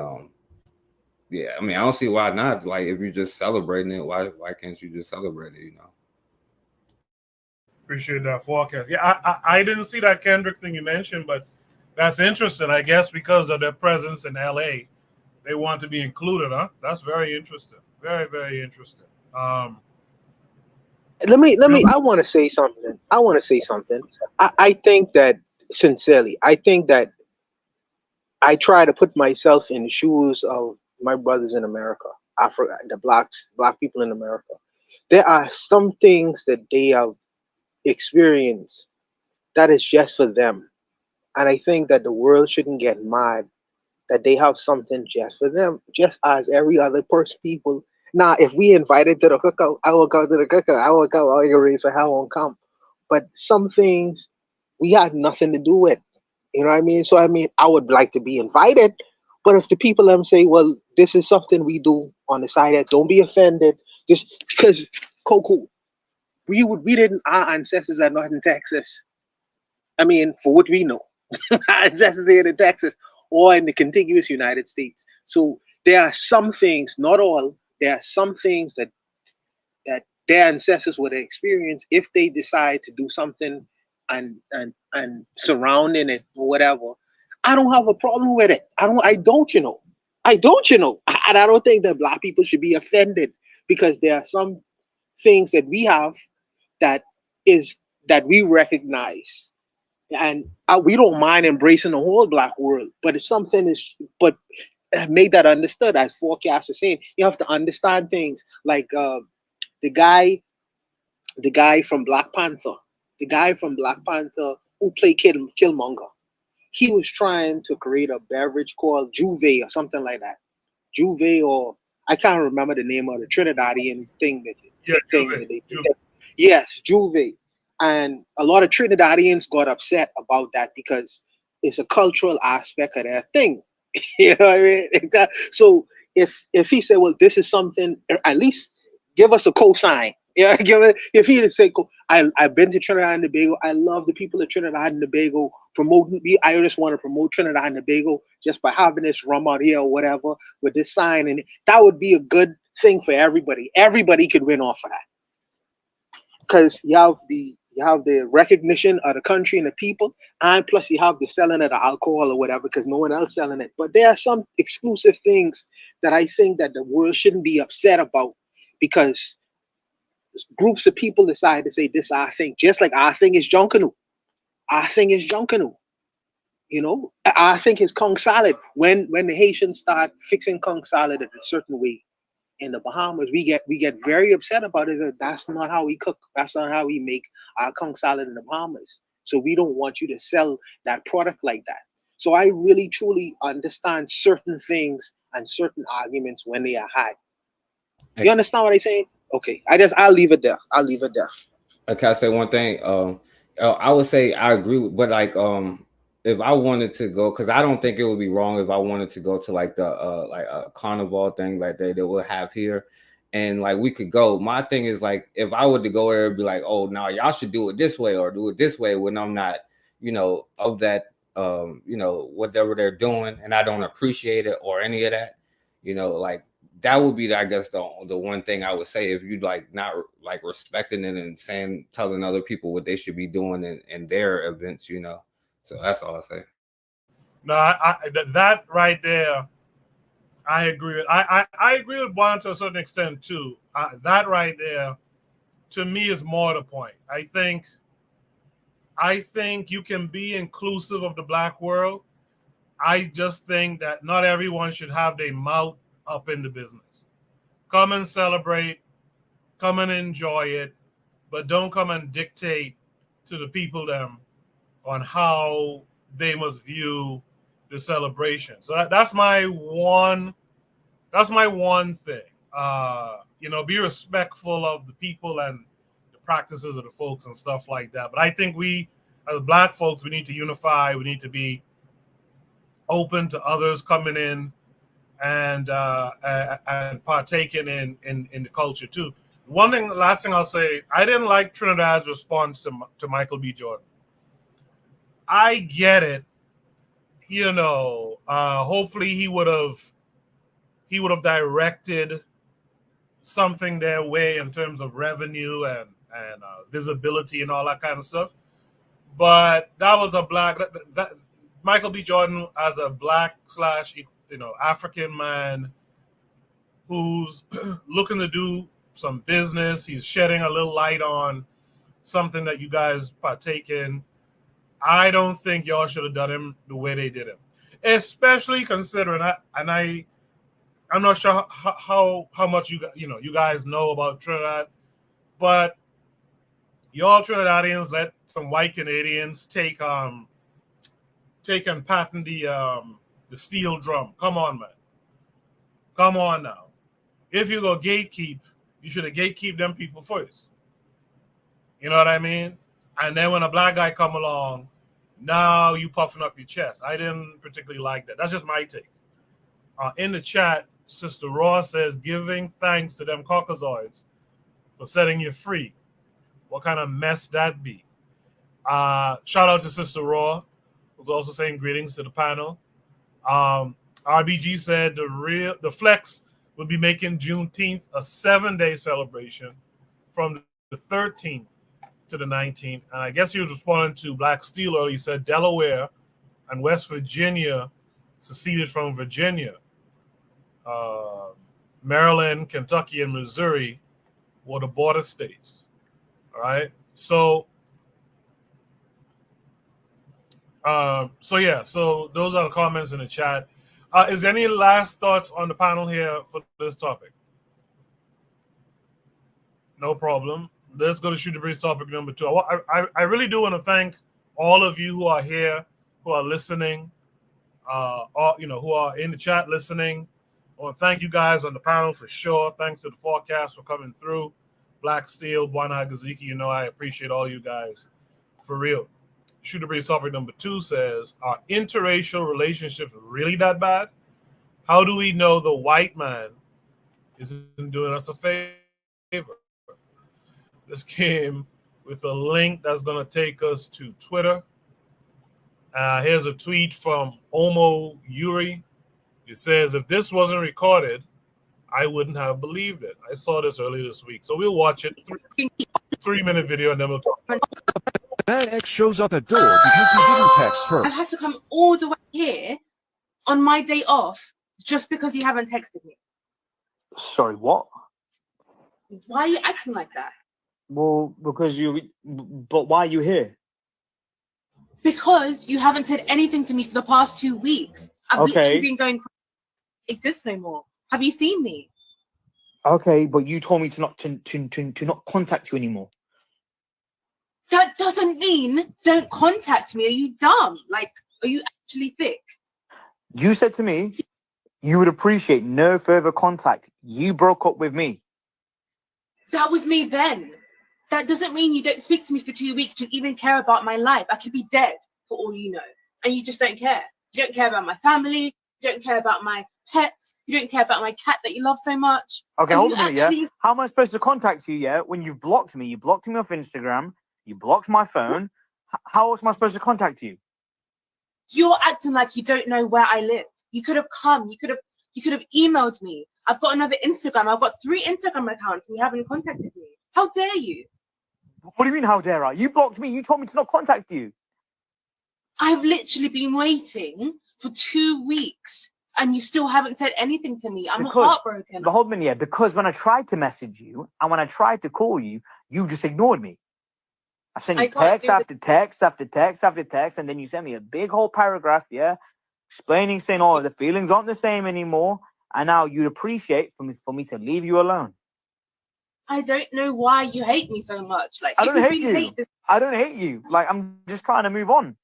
yeah, I mean, I don't see why not. Like, if you're just celebrating it, why can't you just celebrate it? Appreciate that forecast. Yeah, I didn't see that Kendrick thing you mentioned, but that's interesting. I guess because of their presence in LA, they want to be included, huh? That's very interesting. Very, very interesting. Let me. I want to say something. I think that, sincerely, I think that I try to put myself in the shoes of my brothers in America, the black people in America. There are some things that they have experienced that is just for them, and I think that the world shouldn't get mad that they have something just for them, just as every other person, people. Now, if we invited to the cookout, I will go to the cookout. I will go. I will raise my hand, I won't come. But some things we had nothing to do with. You know what I mean? So I mean, I would like to be invited, but if the people say, "Well, this is something we do on the side," don't be offended. Just because, Coco, we didn't. Our ancestors are not in Texas. I mean, for what we know, our ancestors are in Texas or in the contiguous United States. So there are some things, not all, there are some things that their ancestors would experience if they decide to do something and surrounding it or whatever. I don't have a problem with it. I don't, you know. I don't, you know. And I don't think that black people should be offended because there are some things that we have that is that we recognize, and we don't mind embracing the whole black world. But it's something is, but make that understood. As Forecast was saying, you have to understand things like the guy, the guy from Black Panther, the guy from Black Panther who played Killmonger. He was trying to create a beverage called Juve or something like that. Juve, or I can't remember the name of the Trinidadian thing that they Juve. yes, Juve. And a lot of Trinidadians got upset about that because it's a cultural aspect of their thing. You know what I mean? Exactly. So if he said, well, this is something, at least give us a cosign. Yeah, give it. If he would say, I've been to Trinidad and Tobago. I love the people of Trinidad and Tobago promoting me. I just want to promote Trinidad and Tobago just by having this rum out here or whatever with this sign, and that would be a good thing for everybody. Everybody could win off of that because you have the recognition of the country and the people, and plus you have the selling of the alcohol or whatever because no one else selling it. But there are some exclusive things that I think that the world shouldn't be upset about because groups of people decide to say this our thing, just like our thing is Junkanoo. Our thing is Junkanoo. You know, our thing is Kong salad. When the Haitians start fixing Kong salad in a certain way in the Bahamas, we get very upset about it. That's not how we cook. That's not how we make our Kong salad in the Bahamas. So we don't want you to sell that product like that. So I really truly understand certain things and certain arguments when they are had. You understand what I'm saying? Okay, I'll leave it there. I'll leave it there. Okay, I say one thing. I would say I agree with, but like if I wanted to go, because I don't think it would be wrong if I wanted to go to like the like a carnival thing like they would have here, and like we could go. My thing is like if I were to go there, it'd be like, oh no, y'all should do it this way or do it this way when I'm not, you know, of that you know, whatever they're doing, and I don't appreciate it or any of that, you know, like. That would be, I guess, the one thing I would say if you like not like respecting it and saying, telling other people what they should be doing in their events, you know. So that's all I say. No, that right there, I agree with. I agree with Juan to a certain extent too. That right there, to me, is more the point. I think you can be inclusive of the black world. I just think that not everyone should have their mouth up in the business. Come and celebrate, come and enjoy it, but don't come and dictate to the people them on how they must view the celebration. So that's my one thing. You know, be respectful of the people and the practices of the folks and stuff like that. But I think we, as black folks, we need to unify. We need to be open to others coming in and partaking in the culture too. Last thing I'll say, I didn't like Trinidad's response to Michael B. Jordan. I get it, you know. Hopefully he would have directed something their way in terms of revenue and visibility and all that kind of stuff. But that was a black that Michael B. Jordan as a black / African man who's looking to do some business. He's shedding a little light on something that you guys partake in. I don't think y'all should have done him the way they did him, especially considering I'm not sure how much you guys know about Trinidad, but y'all Trinidadians let some white Canadians take and patent the steel drum. Come on, man. Come on now. If you go gatekeep, you should have gatekeep them people first. You know what I mean? And then when a black guy come along, now you puffing up your chest. I didn't particularly like that. That's just my take. In the chat, Sister Raw says, giving thanks to them Caucasoids for setting you free. What kind of mess that be? Shout out to Sister Raw, who's also saying greetings to the panel. RBG said the flex will be making Juneteenth a 7-day celebration from the 13th to the 19th. And I guess he was responding to Black Steel earlier. He said Delaware and West Virginia seceded from Virginia. Maryland, Kentucky, and Missouri were the border states. All right. So those are the comments in the chat. Is there any last thoughts on the panel here for this topic? No problem. Let's go to Shoot the Breeze topic number 2. I really do want to thank all of you who are here, who are listening, who are in the chat listening. I want to thank you guys on the panel for sure. Thanks to the forecast for coming through. Black Steel, Bwana Gaziki, I appreciate all you guys for real. Shoot the Breeze topic number 2 says, are interracial relationships really that bad? How do we know the white man isn't doing us a favor? This came with a link that's going to take us to Twitter. Here's a tweet from Omo Yuri. It says, if this wasn't recorded, I wouldn't have believed it. I saw this earlier this week. So we'll watch it. 3-minute video, and then we'll talk. That X shows up at door because you didn't text her. I've had to come all the way here on my day off just because you haven't texted me. Sorry, what? Why are you acting like that? Well, but why are you here? Because you haven't said anything to me for the past 2 weeks. I've literally been going, exist no more. Have you seen me? Okay, but you told me to not contact you anymore. That doesn't mean don't contact me. Are you dumb? Like, are you actually thick? You said to me you would appreciate no further contact. You broke up with me. That was me then. That doesn't mean you don't speak to me for 2 weeks to even care about my life. I could be dead for all you know. And you just don't care. You don't care about my family. You don't care about my pets. You don't care about my cat that you love so much. Okay, hold on a minute, yeah? How am I supposed to contact you, yeah, when you've blocked me? You blocked me off Instagram. You blocked my phone. How else am I supposed to contact you? You're acting like you don't know where I live. You could have come. You could have emailed me. I've got another Instagram. I've got 3 Instagram accounts and you haven't contacted me. How dare you? What do you mean, how dare I? You blocked me. You told me to not contact you. I've literally been waiting for 2 weeks and you still haven't said anything to me. I'm heartbroken. But hold on, yeah, because when I tried to message you and when I tried to call you, you just ignored me. I sent you text after text after text after text, and then you sent me a big whole paragraph, yeah, explaining, saying, oh, the feelings aren't the same anymore, and now you'd appreciate for me to leave you alone. I don't know why you hate me so much. Like, I don't hate you. I don't hate you. Like, I'm just trying to move on.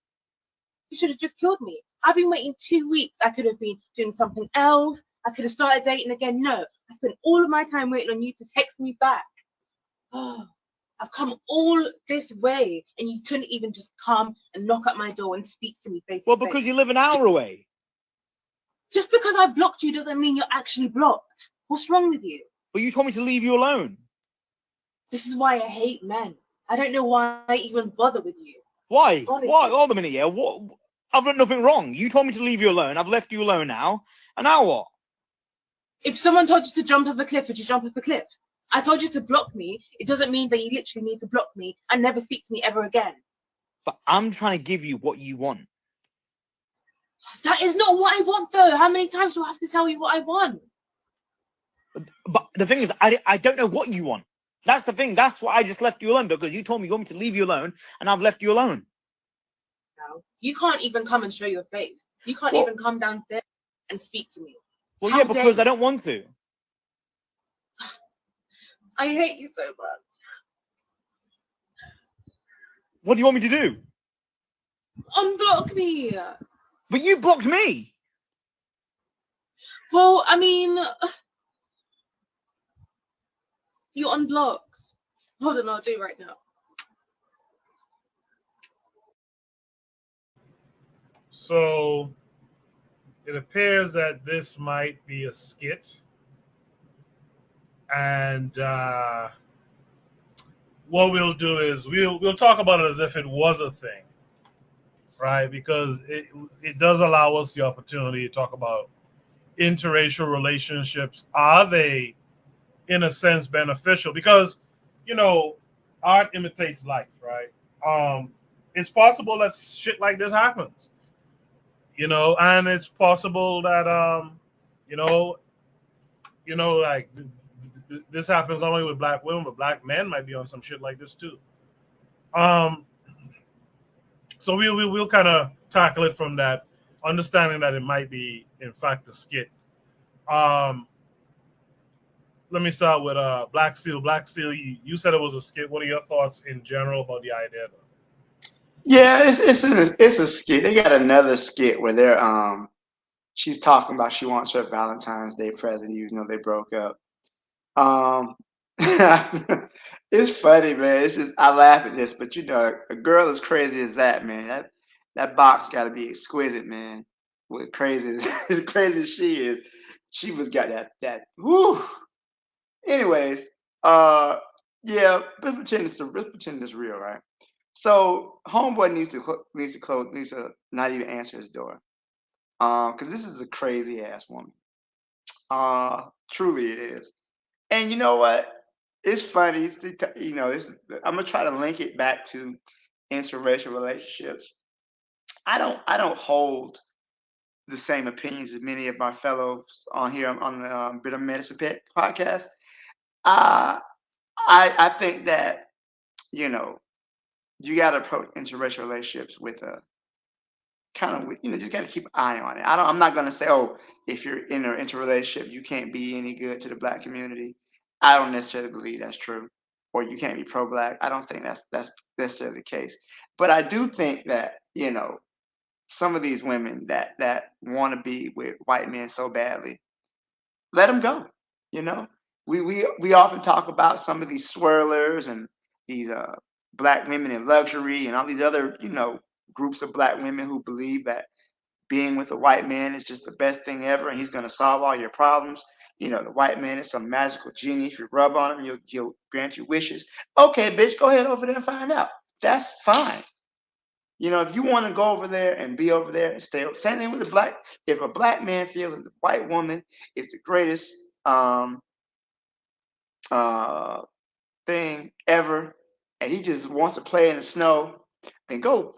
You should have just killed me. I've been waiting 2 weeks. I could have been doing something else. I could have started dating again. No, I spent all of my time waiting on you to text me back. Oh, I've come all this way and you couldn't even just come and knock at my door and speak to me face to face. Well, because you live an hour away. Just because I blocked you doesn't mean you're actually blocked. What's wrong with you? But you told me to leave you alone. This is why I hate men. I don't know why I even bother with you. Why? Honestly. Why? Hold a minute, yeah. What? I've done nothing wrong. You told me to leave you alone. I've left you alone now. And now what? If someone told you to jump off a cliff, would you jump off a cliff? I told you to block me. It doesn't mean that you literally need to block me and never speak to me ever again. But I'm trying to give you what you want. That is not what I want, though. How many times do I have to tell you what I want? But the thing is, I don't know what you want. That's the thing. That's why I just left you alone, because you told me you want me to leave you alone, and I've left you alone. No, you can't even come and show your face. You can't even come downstairs and speak to me. Well, yeah, because I don't want to. I hate you so much. What do you want me to do? Unblock me. But you blocked me. Well, I mean, you unblocked. Hold on, I'll do it right now. So it appears that this might be a skit. And what we'll do is we'll talk about it as if it was a thing, right? Because it does allow us the opportunity to talk about interracial relationships, are they in a sense beneficial? Because, you know, art imitates life, right? It's possible that shit like this happens, you know, and it's possible that you know, like this happens not only with black women, but black men might be on some shit like this too. Um, so we'll kind of tackle it from that, understanding that it might be in fact a skit. Um, Let me start with Black Steel. Black Steel, you said it was a skit. What are your thoughts in general about the idea? Yeah, it's a skit. They got another skit where she's talking about she wants her Valentine's Day present, even though they broke up. Um, it's funny, man. It's just I laugh at this, but you know, a girl as crazy as that, man, that box got to be exquisite, man. What crazy as crazy as she is, she was got that. Woo. Anyways, yeah, let's pretend it's real, right? So homeboy needs to not even answer his door, because this is a crazy ass woman. Truly it is. And you know what? It's funny. You know, I'm gonna try to link it back to interracial relationships. I don't hold the same opinions as many of my fellows on here on the Bitter Medicine podcast. Uh, I think that you know you got to approach interracial relationships with a kind of just got to keep an eye on it. I'm not gonna say, oh, if you're in an interrelationship, you can't be any good to the black community. I don't necessarily believe that's true, or you can't be pro-black. I don't think that's necessarily the case. But I do think that some of these women that want to be with white men so badly, let them go. You know, we often talk about some of these swirlers and these black women in luxury and all these other groups of black women who believe that being with a white man is just the best thing ever and he's going to solve all your problems. The white man is some magical genie. If you rub on him, he'll grant you wishes. Okay, bitch, go ahead over there and find out. That's fine. If you want to go over there and be over there and stay over. Same thing with the black. If a black man feels that the white woman is the greatest uh, thing ever and he just wants to play in the snow, then go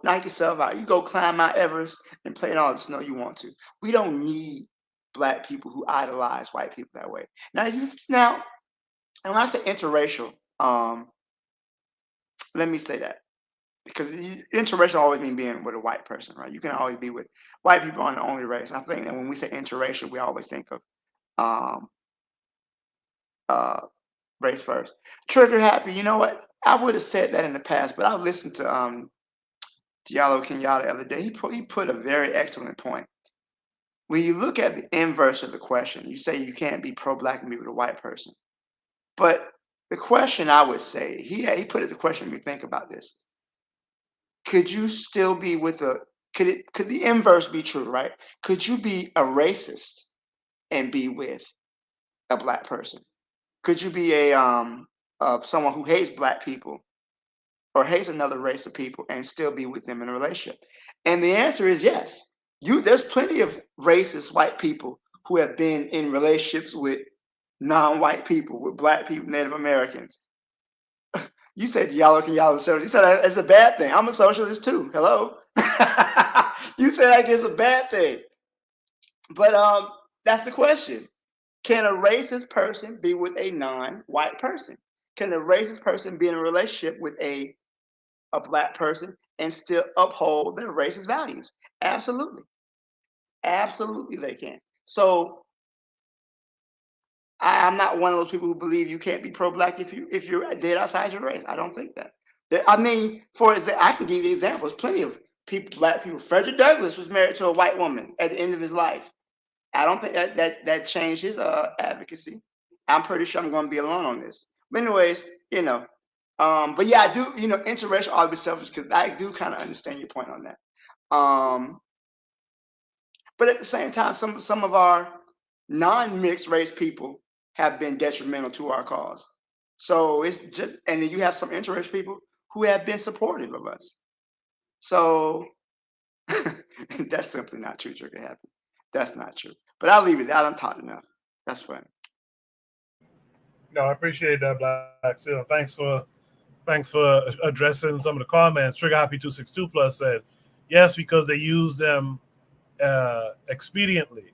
knock yourself out. You go climb Mount Everest and play in all the snow you want to. We don't need black people who idolize white people that way. Now, and when I say interracial, let me say that because interracial always means being with a white person, right? You can always be with white people on the only race. I think that when we say interracial, we always think of um, uh, race first. Trigger happy. You know what? I would have said that in the past, but I listened to Diallo Kenyatta the other day. He put a very excellent point. When you look at the inverse of the question, you say you can't be pro-black and be with a white person. But the question I would say, he put it the question, we think about this. Could you still be with could the inverse be true, right? Could you be a racist and be with a black person? Could you be someone who hates black people or hates another race of people and still be with them in a relationship? And the answer is yes. There's plenty of racist white people who have been in relationships with non-white people, with black people, Native Americans. You said y'all socialist. You said it's a bad thing. I'm a socialist too. Hello. You said like it's a bad thing. But that's the question. Can a racist person be with a non-white person? Can a racist person be in a relationship with a black person and still uphold their racist values? Absolutely. Absolutely they can. So I'm not one of those people who believe you can't be pro-black if you're dead outside your race. I don't think that. I mean, for example, I can give you examples. Plenty of people, black people. Frederick Douglass was married to a white woman at the end of his life. I don't think that changed his advocacy. I'm pretty sure I'm going to be alone on this. But anyways, but yeah, I do. Interracial ought to be selfish because I do kind of understand your point on that. But at the same time, some of our non-mixed race people have been detrimental to our cause. So it's just, and then you have some interracial people who have been supportive of us. So that's simply not true. Trigger happy. That's not true. But I'll leave it. I don't talk enough. That's fine. No, I appreciate that, Black Seal. Thanks for addressing some of the comments. Trigger Happy 262 Plus said, yes, because they use them expediently.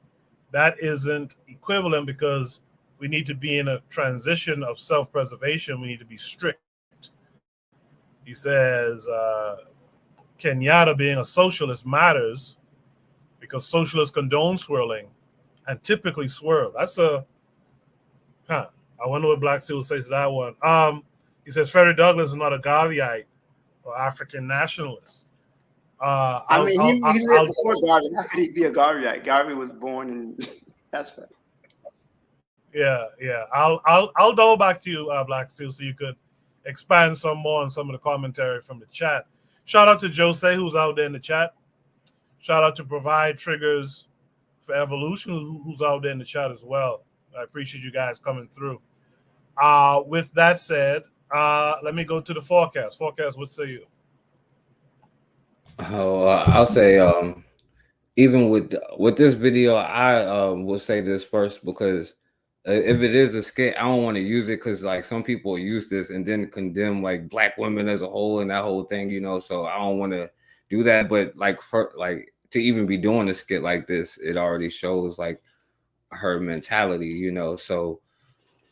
That isn't equivalent because we need to be in a transition of self-preservation. We need to be strict. He says Kenyatta being a socialist matters because socialists condone swirling and typically swirl. That's I wonder what Black Seal says to that one. He says Frederick Douglass is not a Garveyite or African nationalist. He lived before Garvey. How could he be a Garveyite? Garvey was born in. That's fair. Yeah. I'll double back to you, Black Seal, so you could expand some more on some of the commentary from the chat. Shout out to Jose, who's out there in the chat. Shout out to Provide Triggers for Evolution, who's out there in the chat as well. I appreciate you guys coming through. With that said, let me go to the forecast. Forecast, what say you? Oh, I'll say even with this video, I will say this first because if it is a skit, I don't want to use it because like some people use this and then condemn like Black women as a whole and that whole thing, you know. So I don't want to do that. But like to even be doing a skit like this, it already shows like her mentality, you know. So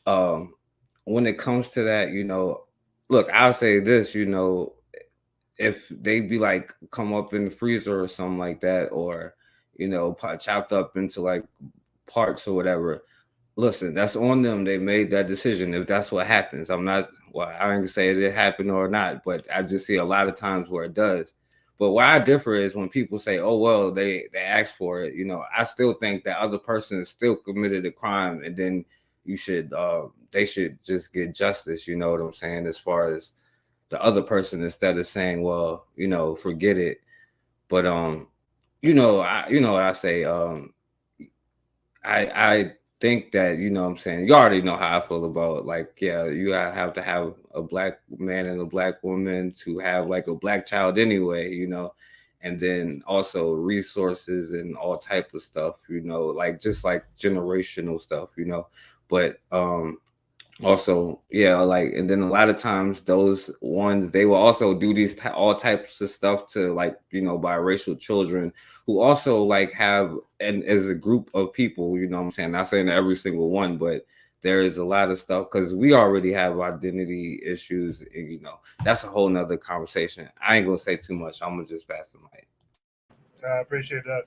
when it comes to that, you know, look, I'll say this, you know, if they be like come up in the freezer or something like that, or you know, chopped up into like parts or whatever, listen, that's on them. They made that decision. If that's what happens, I ain't gonna say it happened or not, but I just see a lot of times where it does. But where I differ is when people say, oh well, they asked for it, you know, I still think that other person still committed a crime, and then you should they should just get justice, you know what I'm saying, as far as the other person, instead of saying, well, you know, forget it. But you know, I say I think that, you know what I'm saying, you already know how I feel about like, yeah, you have to have a Black man and a Black woman to have like a Black child anyway, you know, and then also resources and all type of stuff, you know, like just like generational stuff, you know. But also, yeah, like, and then a lot of times those ones, they will also do these all types of stuff to like, you know, biracial children who also like have, and as a group of people, you know what I'm saying, not saying every single one, but there is a lot of stuff because we already have identity issues, and you know, that's a whole nother conversation. I ain't gonna say too much. I'm gonna just pass the mic. I appreciate that.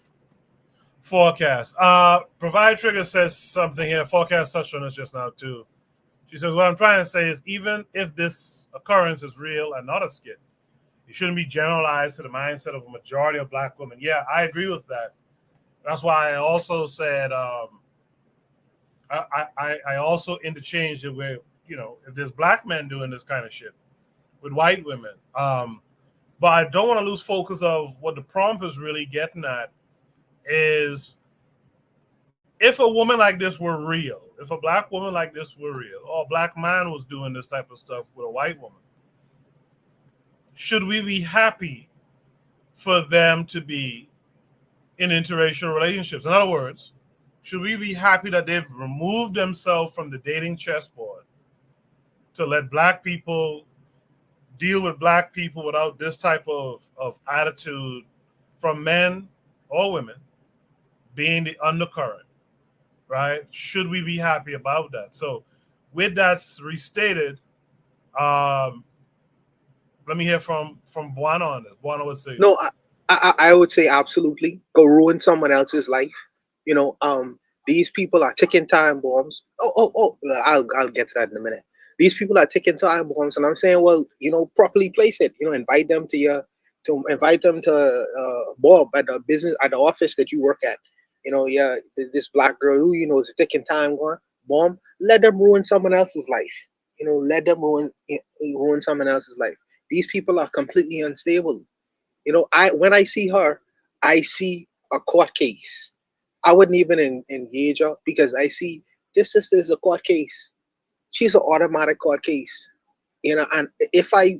Forecast. Provide Trigger says something here. Forecast touched on this just now too. She says, what I'm trying to say is even if this occurrence is real and not a skit, it shouldn't be generalized to the mindset of a majority of Black women. Yeah, I agree with that. That's why I also said I also interchanged it with, you know, if there's Black men doing this kind of shit with white women. But I don't want to lose focus of what the prompt is really getting at is if a woman like this were real, if a Black woman like this were real, or a Black man was doing this type of stuff with a white woman, should we be happy for them to be in interracial relationships? In other words, should we be happy that they've removed themselves from the dating chessboard to let Black people deal with Black people without this type of attitude from men or women being the undercurrent? Right? Should we be happy about that? So with that restated, let me hear from Buana on this. Buana would say, no, I would say absolutely. Go ruin someone else's life. You know, these people are ticking time bombs. I'll get to that in a minute. These people are ticking time bombs, and I'm saying, well, you know, properly place it. You know, invite them to Bob at the business, at the office that you work at. You know, yeah, this Black girl who, you know, is a ticking time bomb. Let them ruin someone else's life. You know, let them ruin someone else's life. These people are completely unstable. You know, when I see her, I see a court case. I wouldn't even engage her because I see this sister is a court case. She's an automatic court case. You know, and if I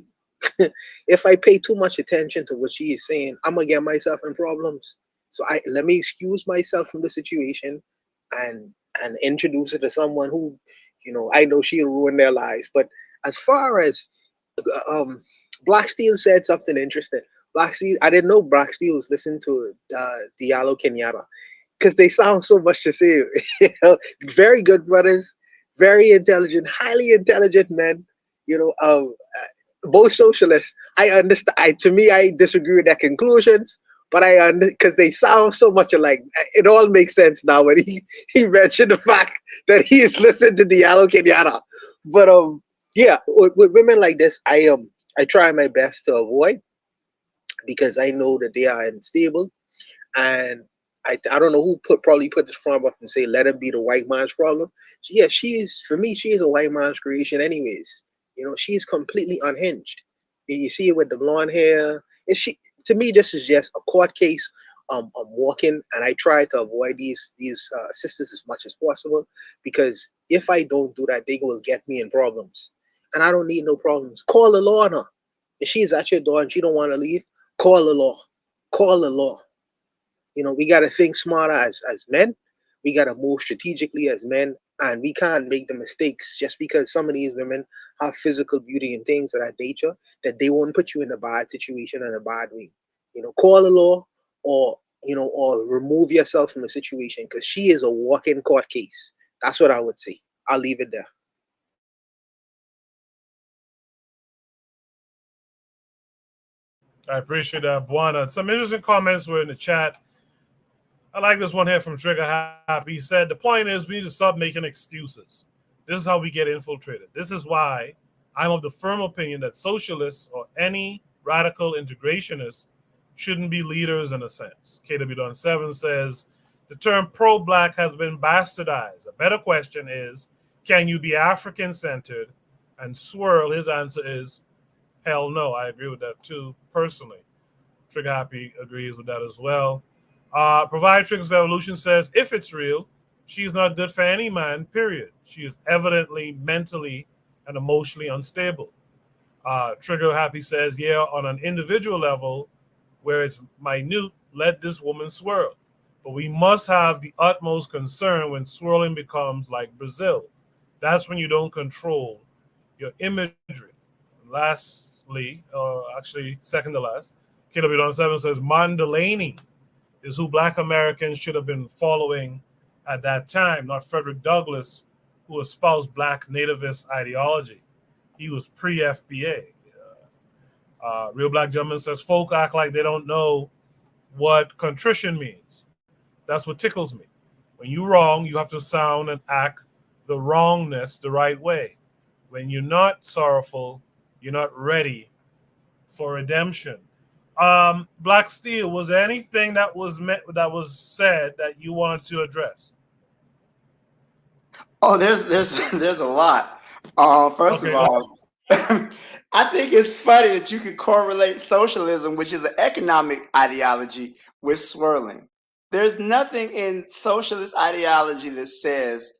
if I pay too much attention to what she is saying, I'm gonna get myself in problems. So I let me excuse myself from the situation and introduce her to someone who, I know she'll ruin their lives. But as far as um, Black Steel said something interesting. Black Steel, I didn't know Black Steel was listening to Diallo Kenyatta because they sound so much the same. Very good brothers, very intelligent, highly intelligent men. Both socialists. I understand. To me, I disagree with their conclusions, but because they sound so much alike. It all makes sense now when he mentioned the fact that he is listening to Diallo Kenyatta. But yeah, with women like this, I try my best to avoid because I know that they are unstable, and I don't know who probably put this problem up and say let it be the white man's problem. Yeah, she is, for me, she is a white man's creation anyways. She is completely unhinged. You see it with the blonde hair. If she, to me, this is just a court case. I'm walking, and I try to avoid these sisters as much as possible because if I don't do that, they will get me in problems, and I don't need no problems. Call the law on her. If she's at your door and she don't want to leave, call the law. Call the law. We got to think smarter as men. We got to move strategically as men, and we can't make the mistakes just because some of these women have physical beauty and things of that nature that they won't put you in a bad situation in a bad way. Call the law, or remove yourself from the situation because she is a walk-in court case. That's what I would say. I'll leave it there. I appreciate that, Buana. Some interesting comments were in the chat. I like this one here from Trigger Happy. He said, the point is we need to stop making excuses. This is how we get infiltrated. This is why I'm of the firm opinion that socialists or any radical integrationists shouldn't be leaders in a sense. KW7 says, the term pro-black has been bastardized. A better question is, can you be African-centered? And Swirl, his answer is, hell no. I agree with that too, personally. Trigger Happy agrees with that as well. Provide Triggers Revolution says, if it's real, she is not good for any man, period. She is evidently mentally and emotionally unstable. Trigger Happy says, yeah, on an individual level where it's minute, let this woman swirl. But we must have the utmost concern when swirling becomes like Brazil. That's when you don't control your imagery. Lastly, actually second to last, KW7 says, Delaney is who Black Americans should have been following at that time, not Frederick Douglass, who espoused Black nativist ideology. He was pre-FBA. Real Black Gentleman says, folk act like they don't know what contrition means. That's what tickles me. When you're wrong, you have to sound and act the wrongness the right way. When you're not sorrowful, you're not ready for redemption. Black Steel, was there anything that was said that you wanted to address? Oh, there's a lot. First of all, I think it's funny that you could correlate socialism, which is an economic ideology, with swirling. There's nothing in socialist ideology that says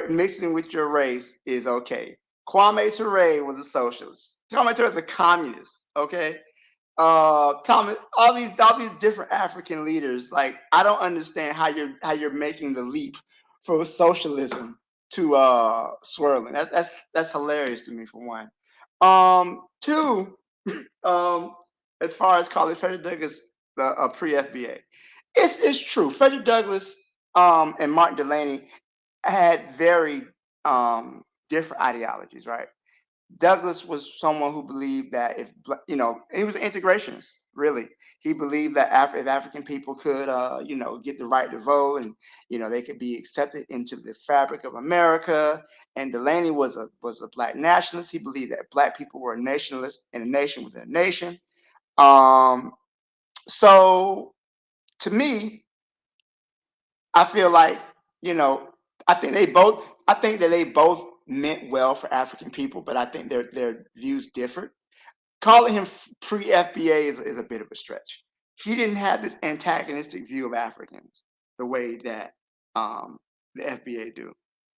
mixing with your race is okay. Kwame Ture was a socialist. Kwame Ture is a communist. Okay. Thomas, all these different African leaders. Like, I don't understand how you're making the leap from socialism to swirling. That's hilarious to me, for one. Two, as far as calling Frederick Douglass a pre-FBA, it's true. Frederick Douglass and Martin Delany had very different ideologies, right? Douglass was someone who believed that he was an integrationist, really. He believed that if African people could, get the right to vote and, they could be accepted into the fabric of America. And Delany was a Black nationalist. He believed that Black people were a nationalist and a nation within a nation. So to me, I feel like, I think that they both meant well for African people, but I think their views differed. Calling him pre-FBA is a bit of a stretch. He didn't have this antagonistic view of Africans the way that the FBA do.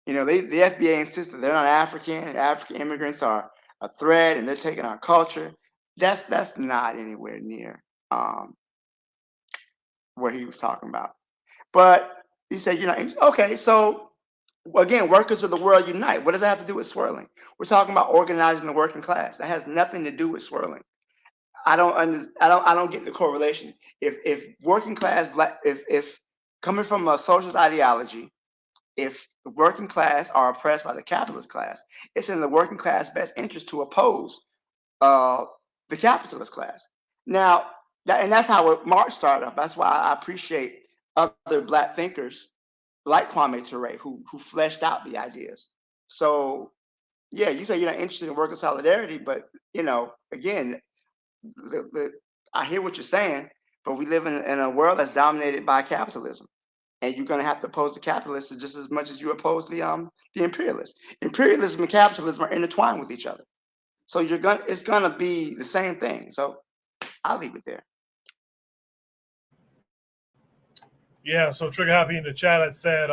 The FBA insists that they're not African, and African immigrants are a threat, and they're taking our culture. That's not anywhere near what he was talking about. But he said, okay, so again, workers of the world unite. What does that have to do with swirling? We're talking about organizing the working class. That has nothing to do with swirling. I don't get the correlation. If working class black, if coming from a socialist ideology, if the working class are oppressed by the capitalist class, it's in the working class best interest to oppose the capitalist class. Now, that's how Marx started up. That's why I appreciate other black thinkers like Kwame Ture who fleshed out the ideas. So, yeah, you say you're not interested in worker solidarity, but again, I hear what you're saying, but we live in a world that's dominated by capitalism, and you're going to have to oppose the capitalists just as much as you oppose the imperialists. Imperialism and capitalism are intertwined with each other, so it's gonna be the same thing. So I'll leave it there. Yeah, so Trigger Happy in the chat had said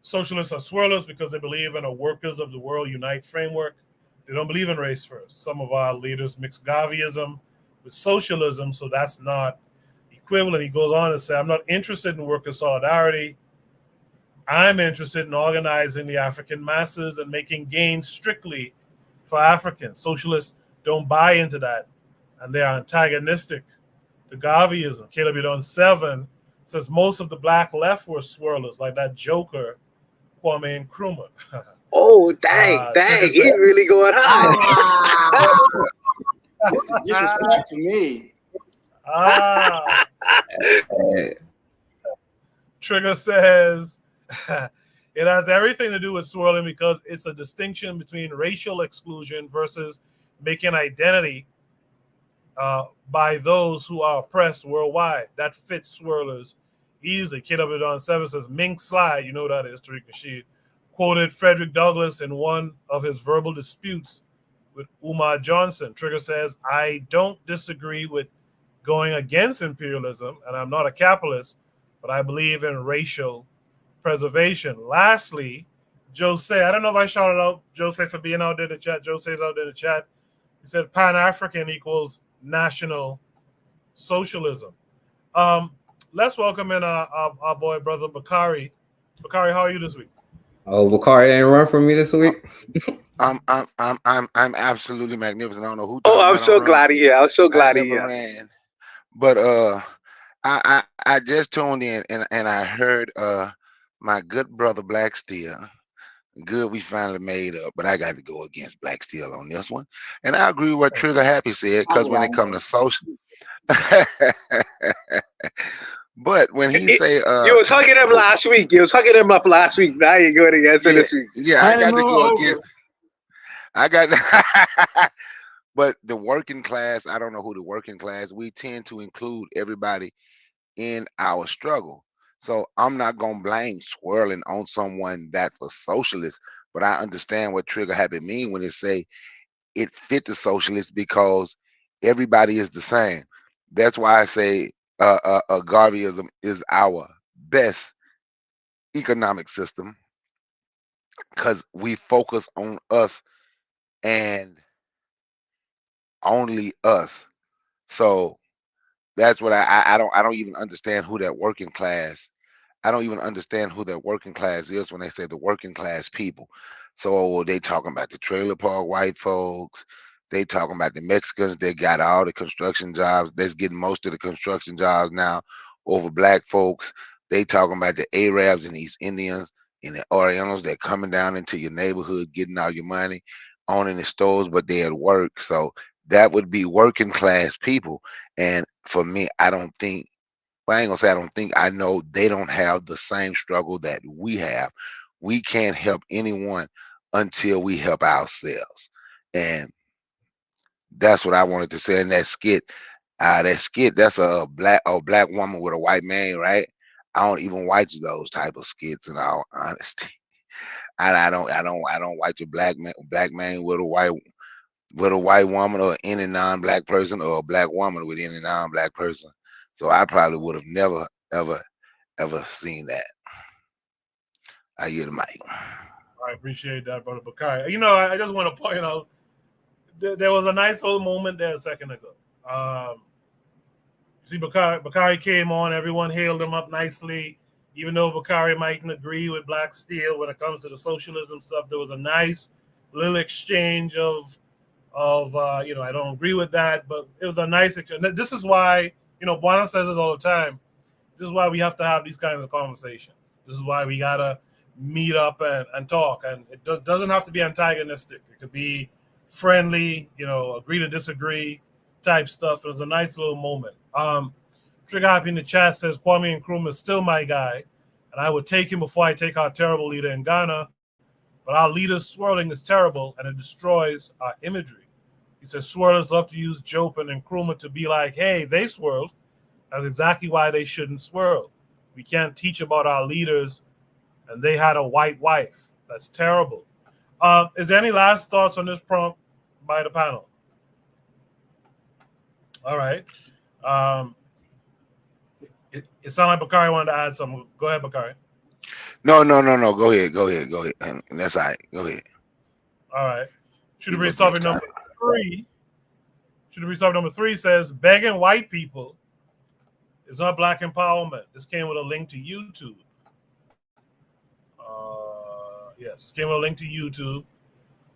socialists are swirlers because they believe in a workers of the world unite framework. They don't believe in race first. Some of our leaders mix Garveyism with socialism, so that's not equivalent. He goes on to say, I'm not interested in worker solidarity. I'm interested in organizing the African masses and making gains strictly for Africans. Socialists don't buy into that, and they are antagonistic to Garveyism. KW7 says most of the black left were swirlers, like that Joker, Kwame Nkrumah. Oh, dang, he's really going high. Disrespect to me. Trigger says it has everything to do with swirling because it's a distinction between racial exclusion versus making identity by those who are oppressed worldwide. That fits swirlers easily. KW7 says Mink Slide, you know that is Tariq Nasheed, quoted Frederick Douglass in one of his verbal disputes with Umar Johnson. Trigger says, I don't disagree with going against imperialism, and I'm not a capitalist, but I believe in racial preservation. Lastly, Jose, I don't know if I shouted out Jose for being out there in the chat. Jose's out there in the chat. He said Pan-African equals national socialism. Let's welcome in our boy, brother Bakari. Bakari, how are you this week? Oh, Bakari ain't run for me this week. I'm absolutely magnificent. I don't know who. Oh, I'm so glad he. I'm so glad he ran. But I just tuned in and I heard my good brother Black Steel. Good, we finally made up, but I got to go against Black Steel on this one. And I agree with what Trigger Happy said, because when it comes to social, but when he say you was hugging him last week. You was hugging him up last week. Now you're going against him this week. Yeah, I got to go against. I got, but the working class. I don't know who the working class. We tend to include everybody in our struggle. So I'm not gonna blame swirling on someone that's a socialist, but I understand what Trigger Happy mean when they say it fit the socialist because everybody is the same. That's why I say Garveyism is our best economic system because we focus on us and only us. So that's what I don't even understand who that working class. I don't even understand who that working class is when they say the working class people. So they talking about the trailer park white folks. They talking about the Mexicans that got all the construction jobs. That's getting most of the construction jobs now over black folks. They talking about the Arabs and East Indians and the Orientals that coming down into your neighborhood, getting all your money, owning the stores, but they at work. So that would be working class people. And for me, I don't think, well, I ain't gonna say I don't think, I know they don't have the same struggle that we have. We can't help anyone until we help ourselves. And that's what I wanted to say in that skit. That's a black woman with a white man, right? I don't even watch those type of skits in all honesty. I don't watch a black man with a white woman or any non-black person or a black woman with any non-black person. So I probably would have never, ever seen that. I hear the mic. I appreciate that, brother Bakari. I just want to point out there was a nice little moment there a second ago. See, Bakari came on, everyone hailed him up nicely. Even though Bakari mightn't agree with Black Steel when it comes to the socialism stuff, there was a nice little exchange of I don't agree with that, but it was a nice exchange. This is why, Buana says this all the time. This is why we have to have these kinds of conversations. This is why we gotta meet up and talk. And it doesn't have to be antagonistic. It could be friendly, agree to disagree type stuff. It was a nice little moment. Trigger Happy in the chat says Kwame Nkrumah is still my guy, and I would take him before I take our terrible leader in Ghana. But our leader's swirling is terrible, and it destroys our imagery. He says swirlers love to use Jope and Nkrumah to be like, hey, they swirled. That's exactly why they shouldn't swirl. We can't teach about our leaders, and they had a white wife. That's terrible. Is there any last thoughts on this prompt by the panel? All right. It sounded like Bakari wanted to add something. Go ahead, Bakari. No. Go ahead. That's all right. Go ahead. All right. Should be topic number 3. Should be topic number 3 says begging white people is not Black empowerment. This came with a link to YouTube. Yes, this came with a link to YouTube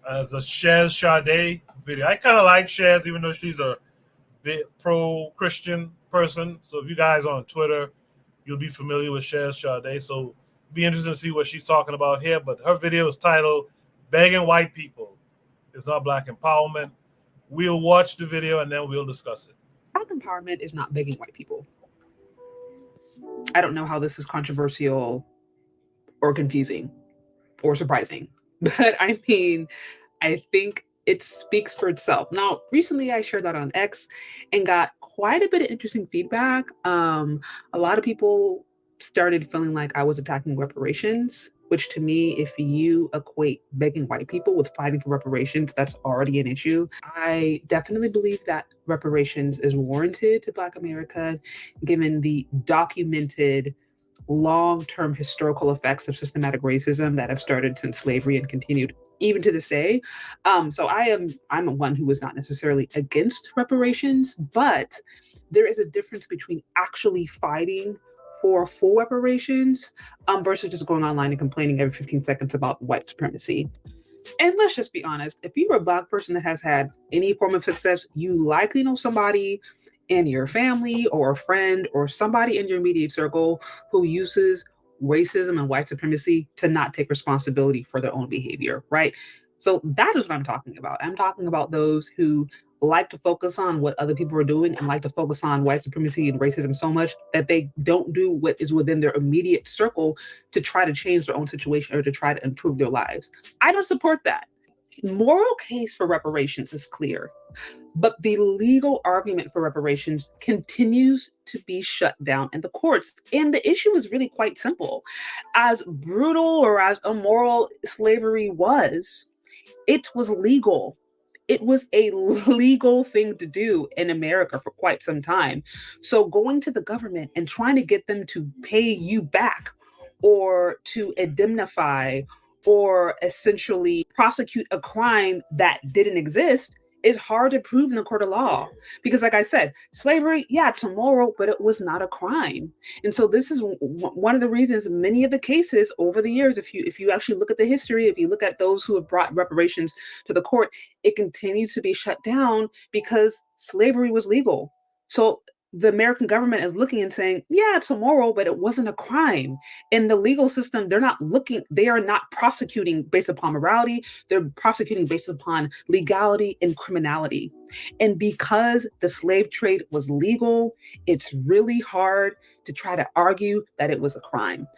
as a Shez Sade video. I kind of like Shez, even though she's a bit pro-Christian person. So if you guys are on Twitter, you'll be familiar with Shez Sade. So be interested to see what she's talking about here. But her video is titled "Begging White People is Not Black Empowerment." We'll watch the video and then we'll discuss it. Black empowerment is not begging white people. I don't know how this is controversial or confusing or surprising, but I mean, I think it speaks for itself. Now, recently I shared that on X and got quite a bit of interesting feedback. A lot of people started feeling like I was attacking reparations, which to me, if you equate begging white people with fighting for reparations, that's already an issue. I definitely believe that reparations is warranted to Black America, given the documented long-term historical effects of systematic racism that have started since slavery and continued even to this day. So I'm one who is not necessarily against reparations, but there is a difference between actually fighting for full reparations versus just going online and complaining every 15 seconds about white supremacy. And let's just be honest, if you're a Black person that has had any form of success, you likely know somebody in your family or a friend or somebody in your immediate circle who uses racism and white supremacy to not take responsibility for their own behavior, right? So that is what I'm talking about. I'm talking about those who like to focus on what other people are doing and like to focus on white supremacy and racism so much that they don't do what is within their immediate circle to try to change their own situation or to try to improve their lives. I don't support that. Moral case for reparations is clear, but the legal argument for reparations continues to be shut down in the courts. And the issue is really quite simple. As brutal or as immoral slavery was, it was legal. It was a legal thing to do in America for quite some time. So going to the government and trying to get them to pay you back or to indemnify or essentially prosecute a crime that didn't exist is hard to prove in the court of law. Because like I said, slavery, yeah, it's immoral, but it was not a crime. And so this is one of the reasons many of the cases over the years, if you actually look at the history, if you look at those who have brought reparations to the court, it continues to be shut down because slavery was legal. So the American government is looking and saying, yeah, it's immoral, but it wasn't a crime. In the legal system, they are not prosecuting based upon morality. They're prosecuting based upon legality and criminality. And because the slave trade was legal, it's really hard to try to argue that it was a crime.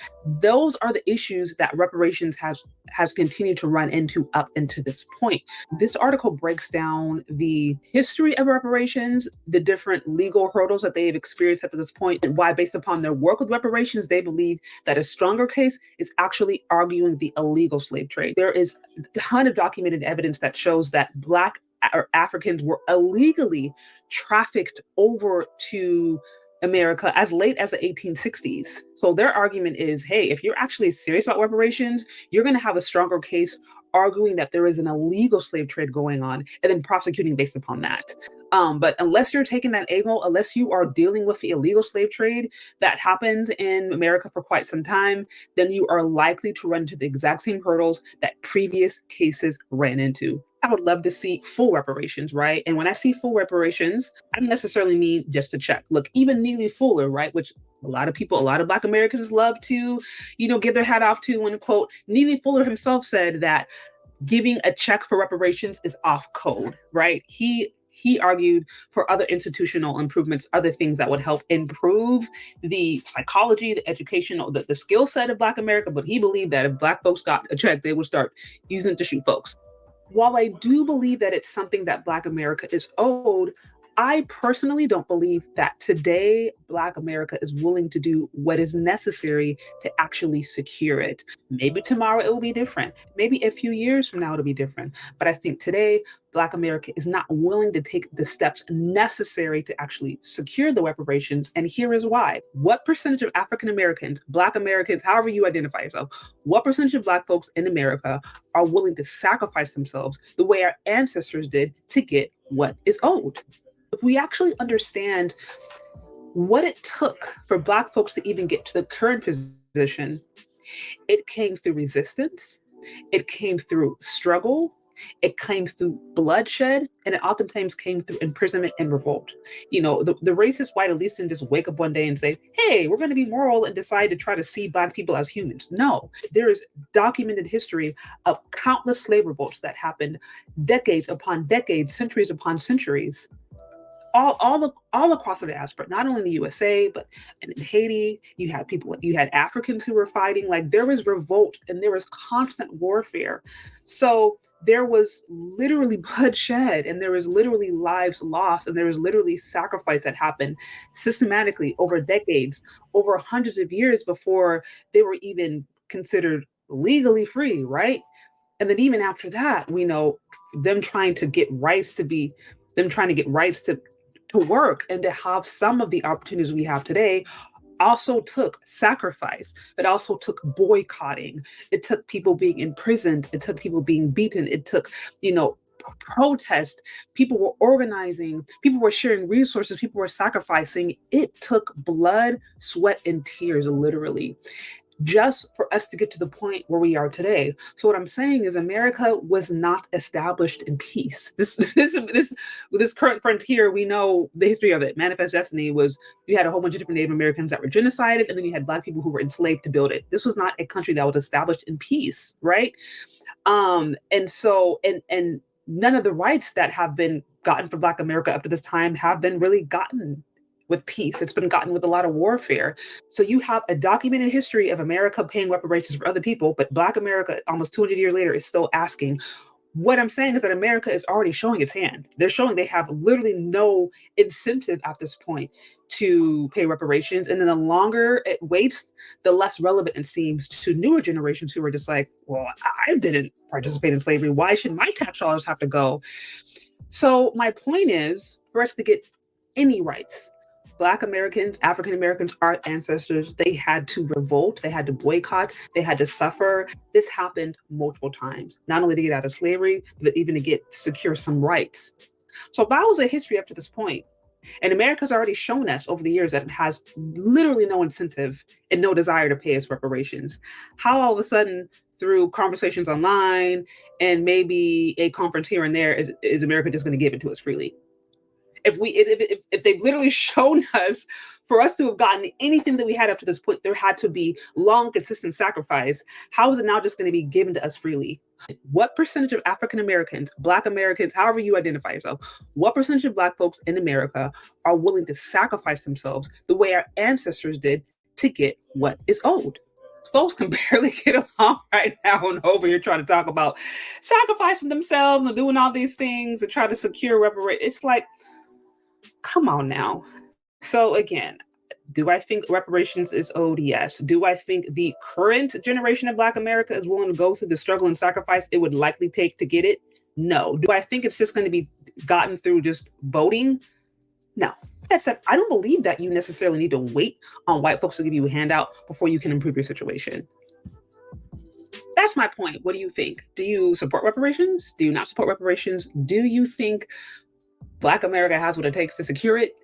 Those are the issues that reparations has continued to run into up into this point. This article breaks down the history of reparations, the different legal hurdles that they've experienced up to this point, and why, based upon their work with reparations, they believe that a stronger case is actually arguing the illegal slave trade. There is a ton of documented evidence that shows that Black or Africans were illegally trafficked over to America as late as the 1860s. So their argument is, hey, if you're actually serious about reparations, you're going to have a stronger case arguing that there is an illegal slave trade going on and then prosecuting based upon that. But unless you're taking that angle, unless you are dealing with the illegal slave trade that happened in America for quite some time, then you are likely to run into the exact same hurdles that previous cases ran into. I would love to see full reparations, right? And when I see full reparations, I don't necessarily mean just a check. Look, even Neely Fuller, right, which a lot of Black Americans love to, give their hat off to, when, quote, Neely Fuller himself said that giving a check for reparations is off code, right? He argued for other institutional improvements, other things that would help improve the psychology, the education, the skill set of Black America. But he believed that if Black folks got a check, they would start using it to shoot folks. While I do believe that it's something that Black America is owed, I personally don't believe that today Black America is willing to do what is necessary to actually secure it. Maybe tomorrow it will be different. Maybe a few years from now it'll be different. But I think today Black America is not willing to take the steps necessary to actually secure the reparations. And here is why. What percentage of African Americans, Black Americans, however you identify yourself, what percentage of Black folks in America are willing to sacrifice themselves the way our ancestors did to get what is owed? If we actually understand what it took for Black folks to even get to the current position, it came through resistance, it came through struggle, it came through bloodshed, and it oftentimes came through imprisonment and revolt. The racist white elites didn't just wake up one day and say, hey, we're going to be moral and decide to try to see Black people as humans. No, there is documented history of countless slave revolts that happened decades upon decades, centuries upon centuries. All across the diaspora, not only in the USA, but in Haiti, you had Africans who were fighting. Like, there was revolt and there was constant warfare. So there was literally bloodshed, and there was literally lives lost, and there was literally sacrifice that happened systematically over decades, over hundreds of years before they were even considered legally free, right? And then even after that, we know them trying to get rights to work and to have some of the opportunities we have today also took sacrifice. It also took boycotting. It took people being imprisoned. It took people being beaten. It took, protest. People were organizing. People were sharing resources. People were sacrificing. It took blood, sweat, and tears, literally, just for us to get to the point where we are today. So what I'm saying is America was not established in peace. This current frontier, we know the history of it. Manifest Destiny was, you had a whole bunch of different Native Americans that were genocided, and then you had Black people who were enslaved to build it. This was not a country that was established in peace, right? And none of the rights that have been gotten for Black America up to this time have been really gotten with peace. It's been gotten with a lot of warfare. So you have a documented history of America paying reparations for other people, but Black America, almost 200 years later, is still asking. What I'm saying is that America is already showing its hand. They're showing they have literally no incentive at this point to pay reparations. And then the longer it waits, the less relevant it seems to newer generations who are just like, well, I didn't participate in slavery. Why should my tax dollars have to go? So my point is, for us to get any rights, Black Americans, African Americans, our ancestors, they had to revolt, they had to boycott, they had to suffer. This happened multiple times, not only to get out of slavery, but even to secure some rights. So that was a history up to this point. And America's already shown us over the years that it has literally no incentive and no desire to pay us reparations. How all of a sudden, through conversations online and maybe a conference here and there, is America just going to give it to us freely? If they've literally shown us, for us to have gotten anything that we had up to this point, there had to be long, consistent sacrifice. How is it now just going to be given to us freely? What percentage of African Americans, Black Americans, however you identify yourself, what percentage of Black folks in America are willing to sacrifice themselves the way our ancestors did to get what is owed? Folks can barely get along right now and over here trying to talk about sacrificing themselves and doing all these things and try to secure reparations. It's like, come on now. So again, do I think reparations is owed? Yes. Do I think the current generation of Black America is willing to go through the struggle and sacrifice it would likely take to get it? No. Do I think it's just going to be gotten through just voting? No. That said, I don't believe that you necessarily need to wait on white folks to give you a handout before you can improve your situation. That's my point. What do you think? Do you support reparations? Do you not support reparations? Do you think Black America has what it takes to secure it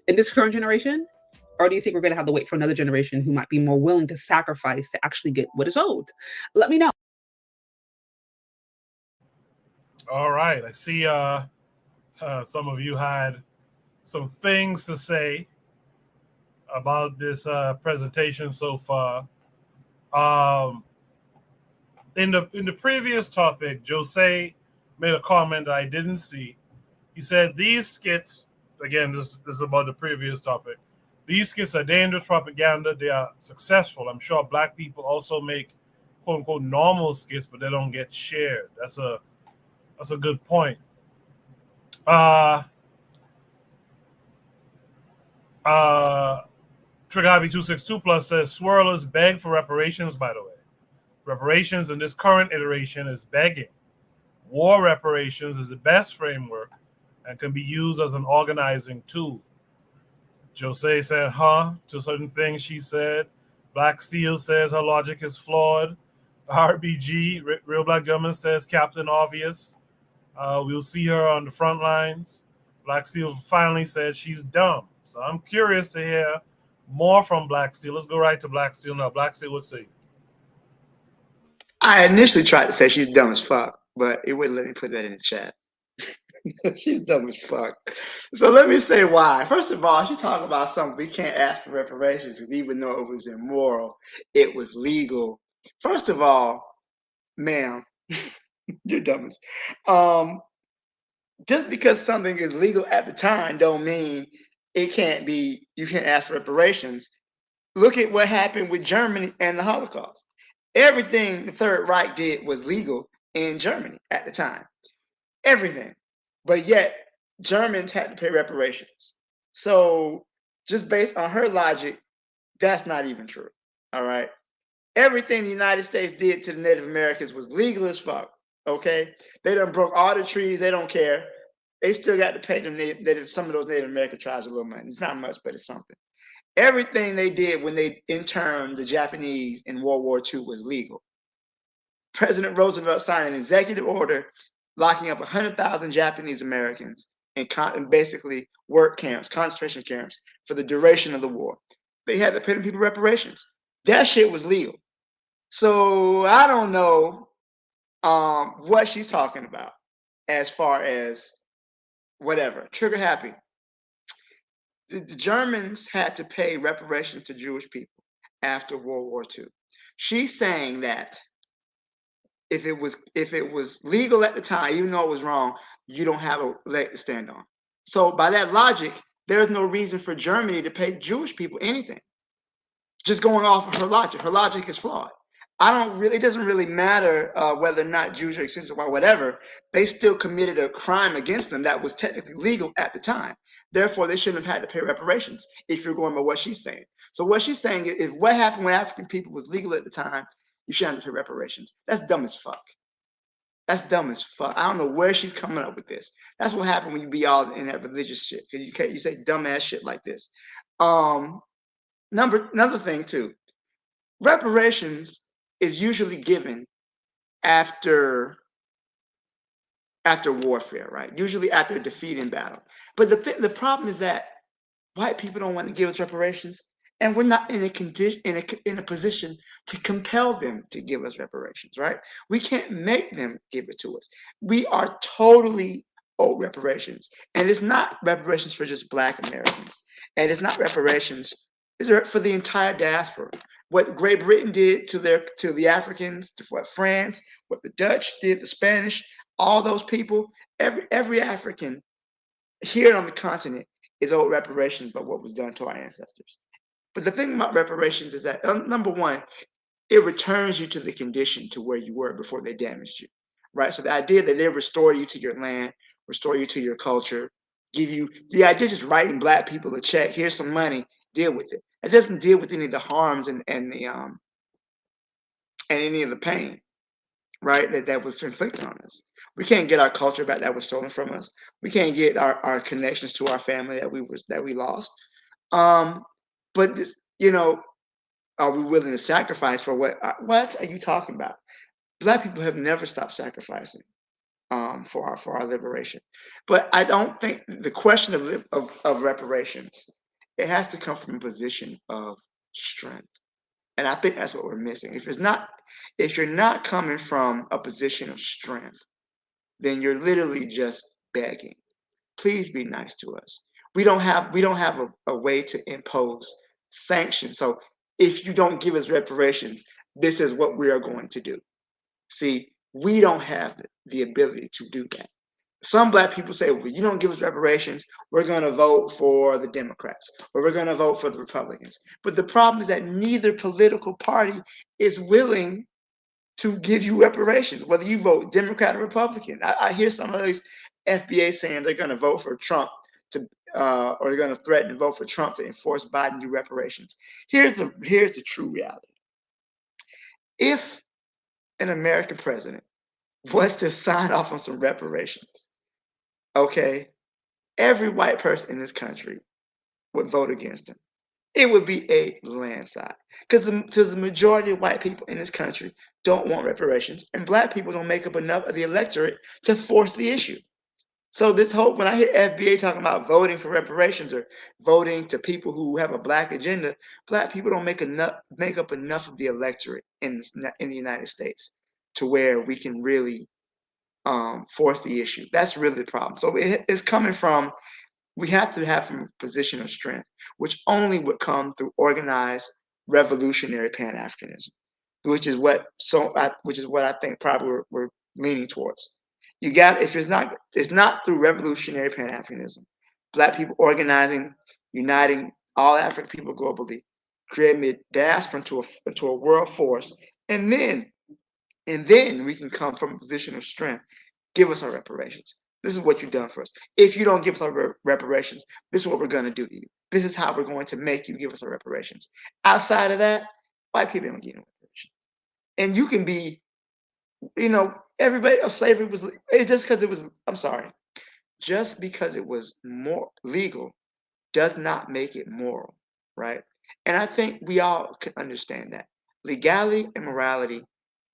in this current generation? Or do you think we're going to have to wait for another generation who might be more willing to sacrifice to actually get what is owed? Let me know. All right. I see some of you had some things to say about this presentation so far. In the previous topic, Jose made a comment that I didn't see. He said these skits, again, this is about the previous topic. These skits are dangerous propaganda. They are successful. I'm sure Black people also make quote unquote normal skits, but they don't get shared. That's a good point. Trigabi 262 Plus says swirlers beg for reparations, by the way. Reparations in this current iteration is begging. War reparations is the best framework and can be used as an organizing tool. Jose said, to certain things she said. Black Steel says her logic is flawed. RBG, Real Black Gentleman, says Captain Obvious. We'll see her on the front lines. Black Steel finally said she's dumb. So I'm curious to hear more from Black Steel. Let's go right to Black Steel now. Black Steel, what's say? I initially tried to say she's dumb as fuck, but it wouldn't let me put that in the chat. She's dumb as fuck. So let me say why. First of all, she talking about something we can't ask for reparations, even though it was immoral, it was legal. First of all, ma'am, you're dumb as. Just because something is legal at the time don't mean it can't be. You can't ask for reparations. Look at what happened with Germany and the Holocaust. Everything the Third Reich did was legal in Germany at the time. Everything. But yet, Germans had to pay reparations. So, just based on her logic, that's not even true. All right. Everything the United States did to the Native Americans was legal as fuck. Okay. They done broke all the trees. They don't care. They still got to pay some of those Native American tribes a little money. It's not much, but it's something. Everything they did when they interned the Japanese in World War II was legal. President Roosevelt signed an executive order locking up 100,000 Japanese Americans in basically work camps, concentration camps, for the duration of the war. They had to pay them people reparations. That shit was legal. So I don't know what she's talking about as far as whatever. Trigger happy. The Germans had to pay reparations to Jewish people after World War II. She's saying that if it was legal at the time, even though it was wrong, you don't have a leg to stand on. So by that logic, there's no reason for Germany to pay Jewish people anything. Just going off of her logic is flawed. It doesn't really matter whether or not Jews are exempt or whatever. They still committed a crime against them that was technically legal at the time. Therefore, they shouldn't have had to pay reparations if you're going by what she's saying. So what she's saying is what happened when African people was legal at the time, you shouldn't have to pay reparations. That's dumb as fuck. That's dumb as fuck. I don't know where she's coming up with this. That's what happened when you be all in that religious shit. Because you say dumbass shit like this. Another thing too. Reparations is usually given after warfare, right? Usually after a defeat in battle. But the problem is that white people don't want to give us reparations, and we're not in a position to compel them to give us reparations, right? We can't make them give it to us. We are totally owed reparations, and it's not reparations for just Black Americans, and it's not reparations for the entire diaspora. What Great Britain did to the Africans, to what France, what the Dutch did, the Spanish, all those people, every African here on the continent is owed reparations by what was done to our ancestors. But the thing about reparations is that, number one, it returns you to the condition to where you were before they damaged you, right? So the idea that they restore you to your land, restore you to your culture, give you the idea of just writing Black people a check, here's some money, deal with it. It doesn't deal with any of the harms and any of the pain. right? That was inflicted on us. We can't get our culture back that was stolen from us. We can't get our connections to our family that we lost. But this, are we willing to sacrifice for what? What are you talking about? Black people have never stopped sacrificing for our liberation. But I don't think the question of reparations, it has to come from a position of strength. And I think that's what we're missing. If you're not coming from a position of strength, then you're literally just begging. Please be nice to us. We don't have a way to impose sanctions. So if you don't give us reparations, this is what we are going to do. See, we don't have the ability to do that. Some Black people say, well, you don't give us reparations, we're going to vote for the Democrats or we're going to vote for the Republicans. But the problem is that neither political party is willing to give you reparations, whether you vote Democrat or Republican. I hear some of these FBA saying they're going to vote for Trump or they're going to threaten to vote for Trump to enforce Biden new reparations. Here's the true reality. If an American president was to sign off on some reparations, okay, every white person in this country would vote against him. It would be a landslide because the majority of white people in this country don't want reparations, and Black people don't make up enough of the electorate to force the issue. So when I hear FBA talking about voting for reparations or voting to people who have a Black agenda, Black people don't make up enough of the electorate in the United States to where we can really force the issue. That's really the problem. So it's coming from, we have to have a position of strength, which only would come through organized revolutionary Pan-Africanism, which is what I think probably we're leaning towards. It's not through revolutionary Pan-Africanism, Black people organizing, uniting all African people globally, creating a diaspora into a world force, and then we can come from a position of strength. Give us our reparations. This is what you've done for us. If you don't give us our reparations, this is what we're going to do to you. This is how we're going to make you give us our reparations. Outside of that, white people don't get no reparations. And you can be, everybody, slavery was, just because it was, I'm sorry, just because it was more legal does not make it moral, right? And I think we all can understand that. Legality and morality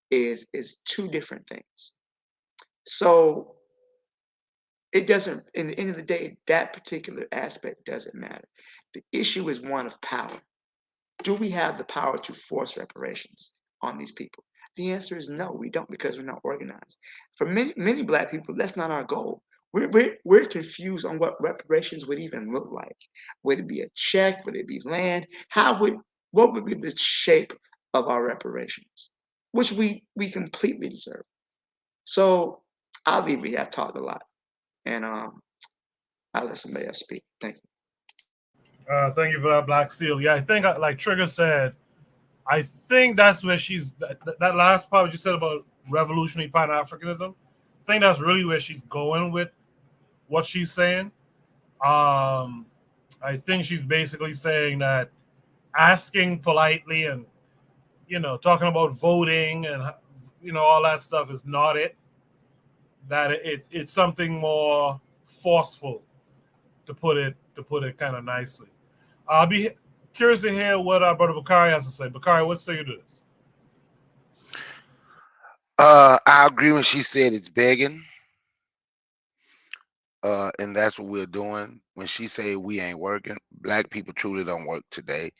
is two different things. So it doesn't, in the end of the day, that particular aspect doesn't matter. The issue is one of power. Do we have the power to force reparations on these people? The answer is no, we don't, because we're not organized. For many Black people, that's not our goal. We're confused on what reparations would even look like. Would it be a check? Would it be land? What would be the shape of our reparations? Which we completely deserve. So I'll leave it here. I've talked a lot. And I'll let somebody else speak. Thank you. Thank you for that, Black Steel. Yeah, I think, like Trigger said, I think that's where that last part you said about revolutionary Pan-Africanism, I think that's really where she's going with what she's saying. I think she's basically saying that asking politely and, talking about voting and, all that stuff is not it. That it's something more forceful, to put it kind of nicely. I'll be curious to hear what our brother Bakari has to say. Bakari, what say you to this? I agree when she said it's begging. And that's what we're doing. When she say we ain't working, Black people truly don't work today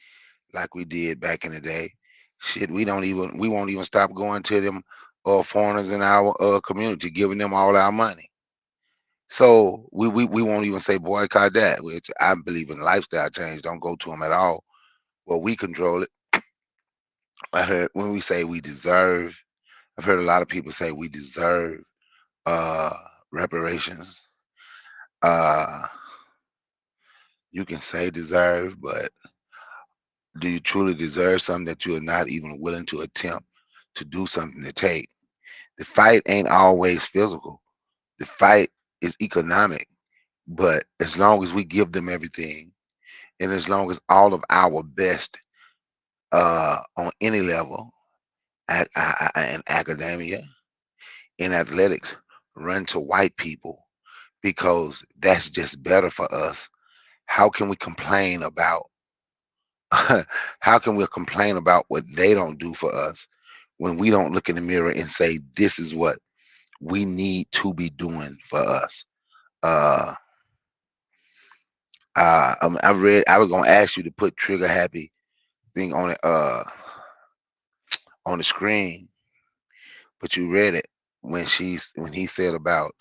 like we did back in the day. Shit, we won't even stop going to them foreigners in our community, giving them all our money. So we won't even say boycott that, which I believe in lifestyle change. Don't go to them at all. Well, we control it. I heard when we say we deserve, I've heard a lot of people say we deserve reparations. You can say deserve, but do you truly deserve something that you are not even willing to attempt to do something to take? The fight ain't always physical. The fight is economic. But as long as we give them everything, and as long as all of our best on any level in academia, in athletics run to white people because that's just better for us, how can we complain about how can we complain about what they don't do for us when we don't look in the mirror and say this is what we need to be doing for us? Uh, I was gonna ask you to put trigger happy thing on it on the screen, but you read it when he said about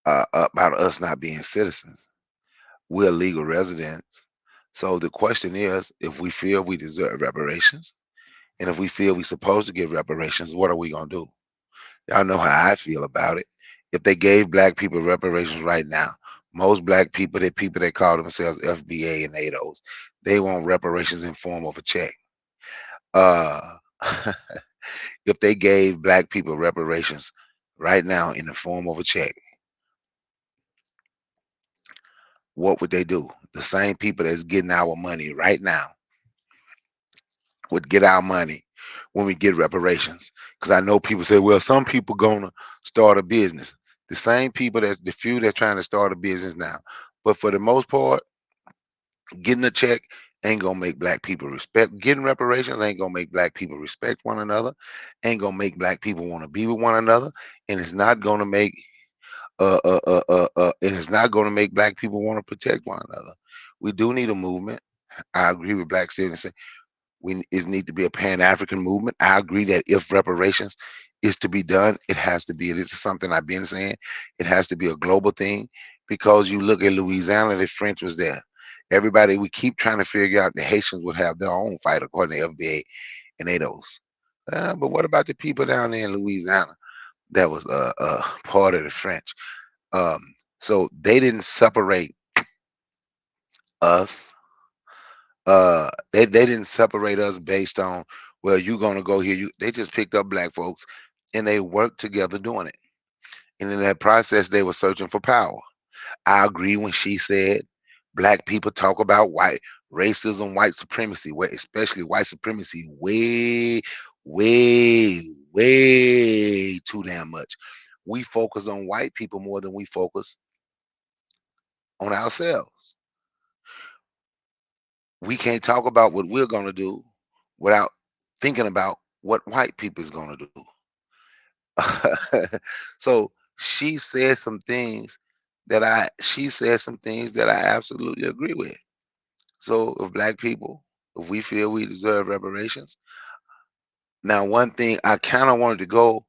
us not being citizens. We're legal residents. So the question is, if we feel we deserve reparations, and if we feel we're supposed to give reparations, what are we gonna do? Y'all know how I feel about it. If they gave black people reparations right now, most black people, the people that call themselves FBA and ADOs, they want reparations in form of a check. Uh, if they gave black people reparations right now in the form of a check, what would they do? The same people that's getting our money right now would get our money when we get reparations. Because I know people say, well, some people gonna start a business. The same people the few that's trying to start a business now. But for the most part, getting a check ain't gonna make black people respect. Getting reparations ain't gonna make black people respect one another. Ain't gonna make black people want to be with one another, and it's not gonna make and it's not gonna make black people want to protect one another. We do need a movement. I agree with Black Citizen. It need to be a Pan-African movement. I agree that if reparations is to be done, it has to be. This is something I've been saying. It has to be a global thing because you look at Louisiana, the French was there. Everybody, we keep trying to figure out the Haitians would have their own fight according to FBA and ADOS. But what about the people down there in Louisiana that was part of the French? So they didn't separate us. They didn't separate us based on, well, you're gonna go here. They just picked up black folks and they worked together doing it. And in that process, they were searching for power. I agree when she said black people talk about white racism, white supremacy, especially white supremacy, way too damn much. We focus on white people more than we focus on ourselves. We can't talk about what we're going to do without thinking about what white people is going to do. So she said some things that I absolutely agree with. So if black people, if we feel we deserve reparations, now one thing I kind of wanted to go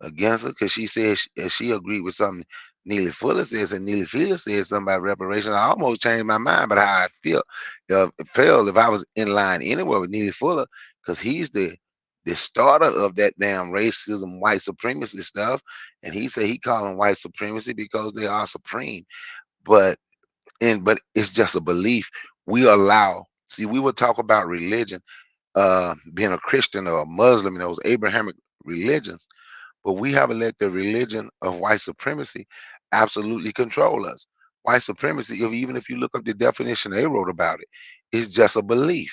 against her because she said she agreed with something Neely Fuller says, and Neely Fuller said something about reparations. I almost changed my mind about how I feel. If I was in line anywhere with Neely Fuller, because he's the starter of that damn racism, white supremacy stuff, and he said he calling white supremacy because they are supreme. But it's just a belief. We would talk about religion, being a Christian or a Muslim, those Abrahamic religions. But we haven't let the religion of white supremacy absolutely control us. White supremacy, even if you look up the definition they wrote about it, is just a belief.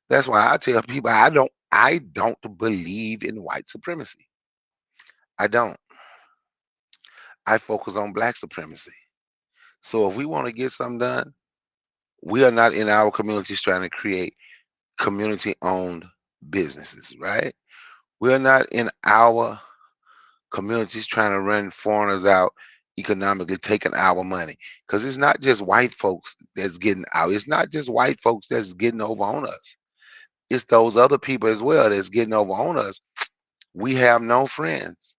That's why I tell people I don't believe in white supremacy. I don't. I focus on black supremacy. So if we want to get something done, we are not in our communities trying to create community-owned businesses, right? We're not in our communities trying to run foreigners out economically, taking our money. Because it's not just white folks that's getting out. It's not just white folks that's getting over on us. It's those other people as well that's getting over on us. We have no friends.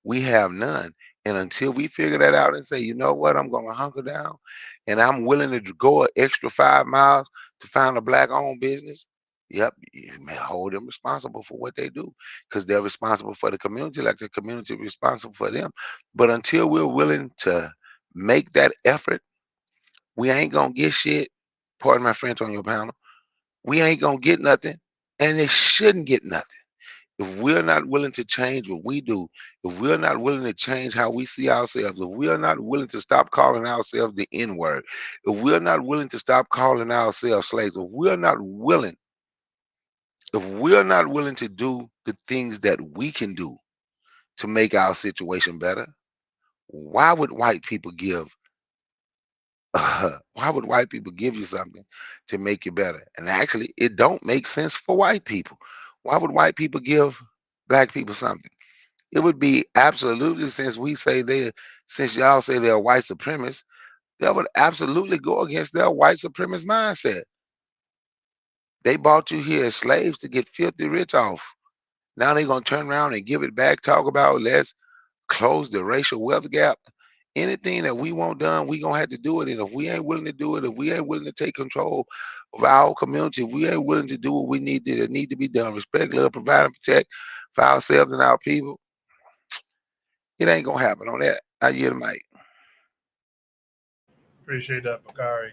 We have none. And until we figure that out and say, you know what, I'm going to hunker down and I'm willing to go an extra 5 miles to find a black-owned business, yep, you may hold them responsible for what they do because they're responsible for the community like the community is responsible for them. But until we're willing to make that effort, we ain't going to get shit. Pardon my French on your panel. We ain't going to get nothing, and they shouldn't get nothing. If we're not willing to change what we do, if we're not willing to change how we see ourselves, if we are not willing to stop calling ourselves the N-word, if we're not willing to stop calling ourselves slaves, if we're not willing to do the things that we can do to make our situation better, why would white people give? Why would white people give you something to make you better? And actually, it don't make sense for white people. Why would white people give black people something? It would be absolutely, since y'all say they're white supremacists, that would absolutely go against their white supremacist mindset. They bought you here as slaves to get filthy rich off. Now they're gonna turn around and give it back, talk about let's close the racial wealth gap. Anything that we want done, we gonna have to do it. And if we ain't willing to do it, if we ain't willing to take control of our community, if we ain't willing to do what we need to be done, respect, love, provide, and protect for ourselves and our people, it ain't gonna happen. On that, I yield the mic. Appreciate that, Bakari.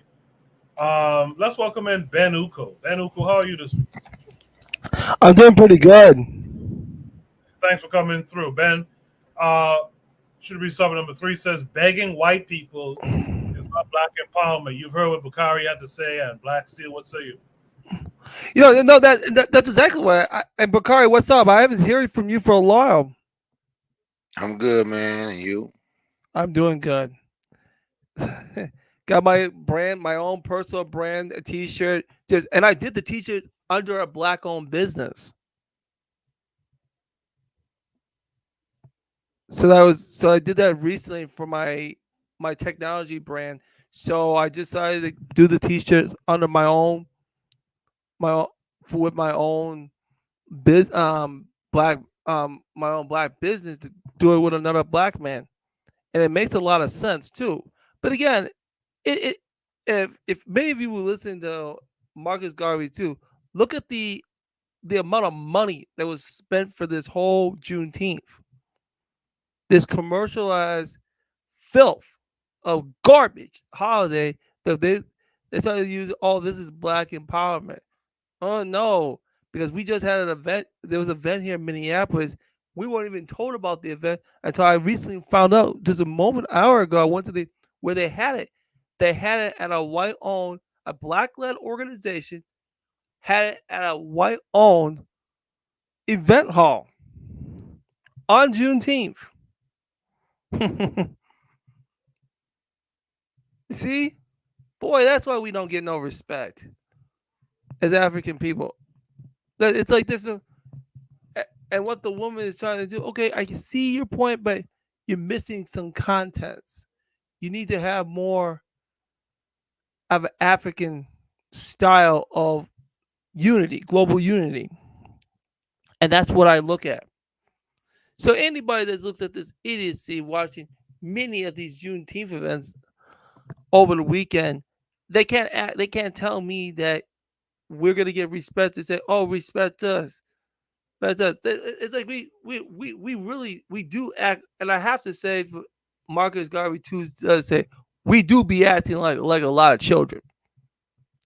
Let's welcome in Ben Uko. Ben Uko, how are you this week? I'm doing pretty good. Thanks for coming through, Ben. Should be sub number 3 says begging white people is not black empowerment. You've heard what Bakari had to say, and Black Steel, what say you? No, that's exactly what. And Bakari, what's up? I haven't heard from you for a while. I'm good, man. And you? I'm doing good. Got my brand, my own personal brand, a T-shirt. And I did the T-shirt under a black-owned business. So I did that recently for my technology brand. So I decided to do the T-shirts under my own black my own black business to do it with another black man, and it makes a lot of sense too. But again, if many of you were listening to Marcus Garvey too, look at the amount of money that was spent for this whole Juneteenth, this commercialized filth of garbage holiday that they try to use. Oh, this is black empowerment. Oh no, because we just had an event. There was an event here in Minneapolis. We weren't even told about the event until I recently found out just an hour ago. I went to where they had it. They had it at a white-owned, a black-led organization. Had it at a white-owned event hall on Juneteenth. See, boy, that's why we don't get no respect as African people. It's like this, and what the woman is trying to do. Okay, I can see your point, but you're missing some contents. You need to have more of an African style of unity, global unity, and that's what I look at. So anybody that looks at this idiocy, watching many of these Juneteenth events over the weekend, they can't tell me that we're gonna get respect and say, "Oh, respect us." But it's like we really do act, and I have to say, for Marcus Garvey too does say we do be acting like a lot of children.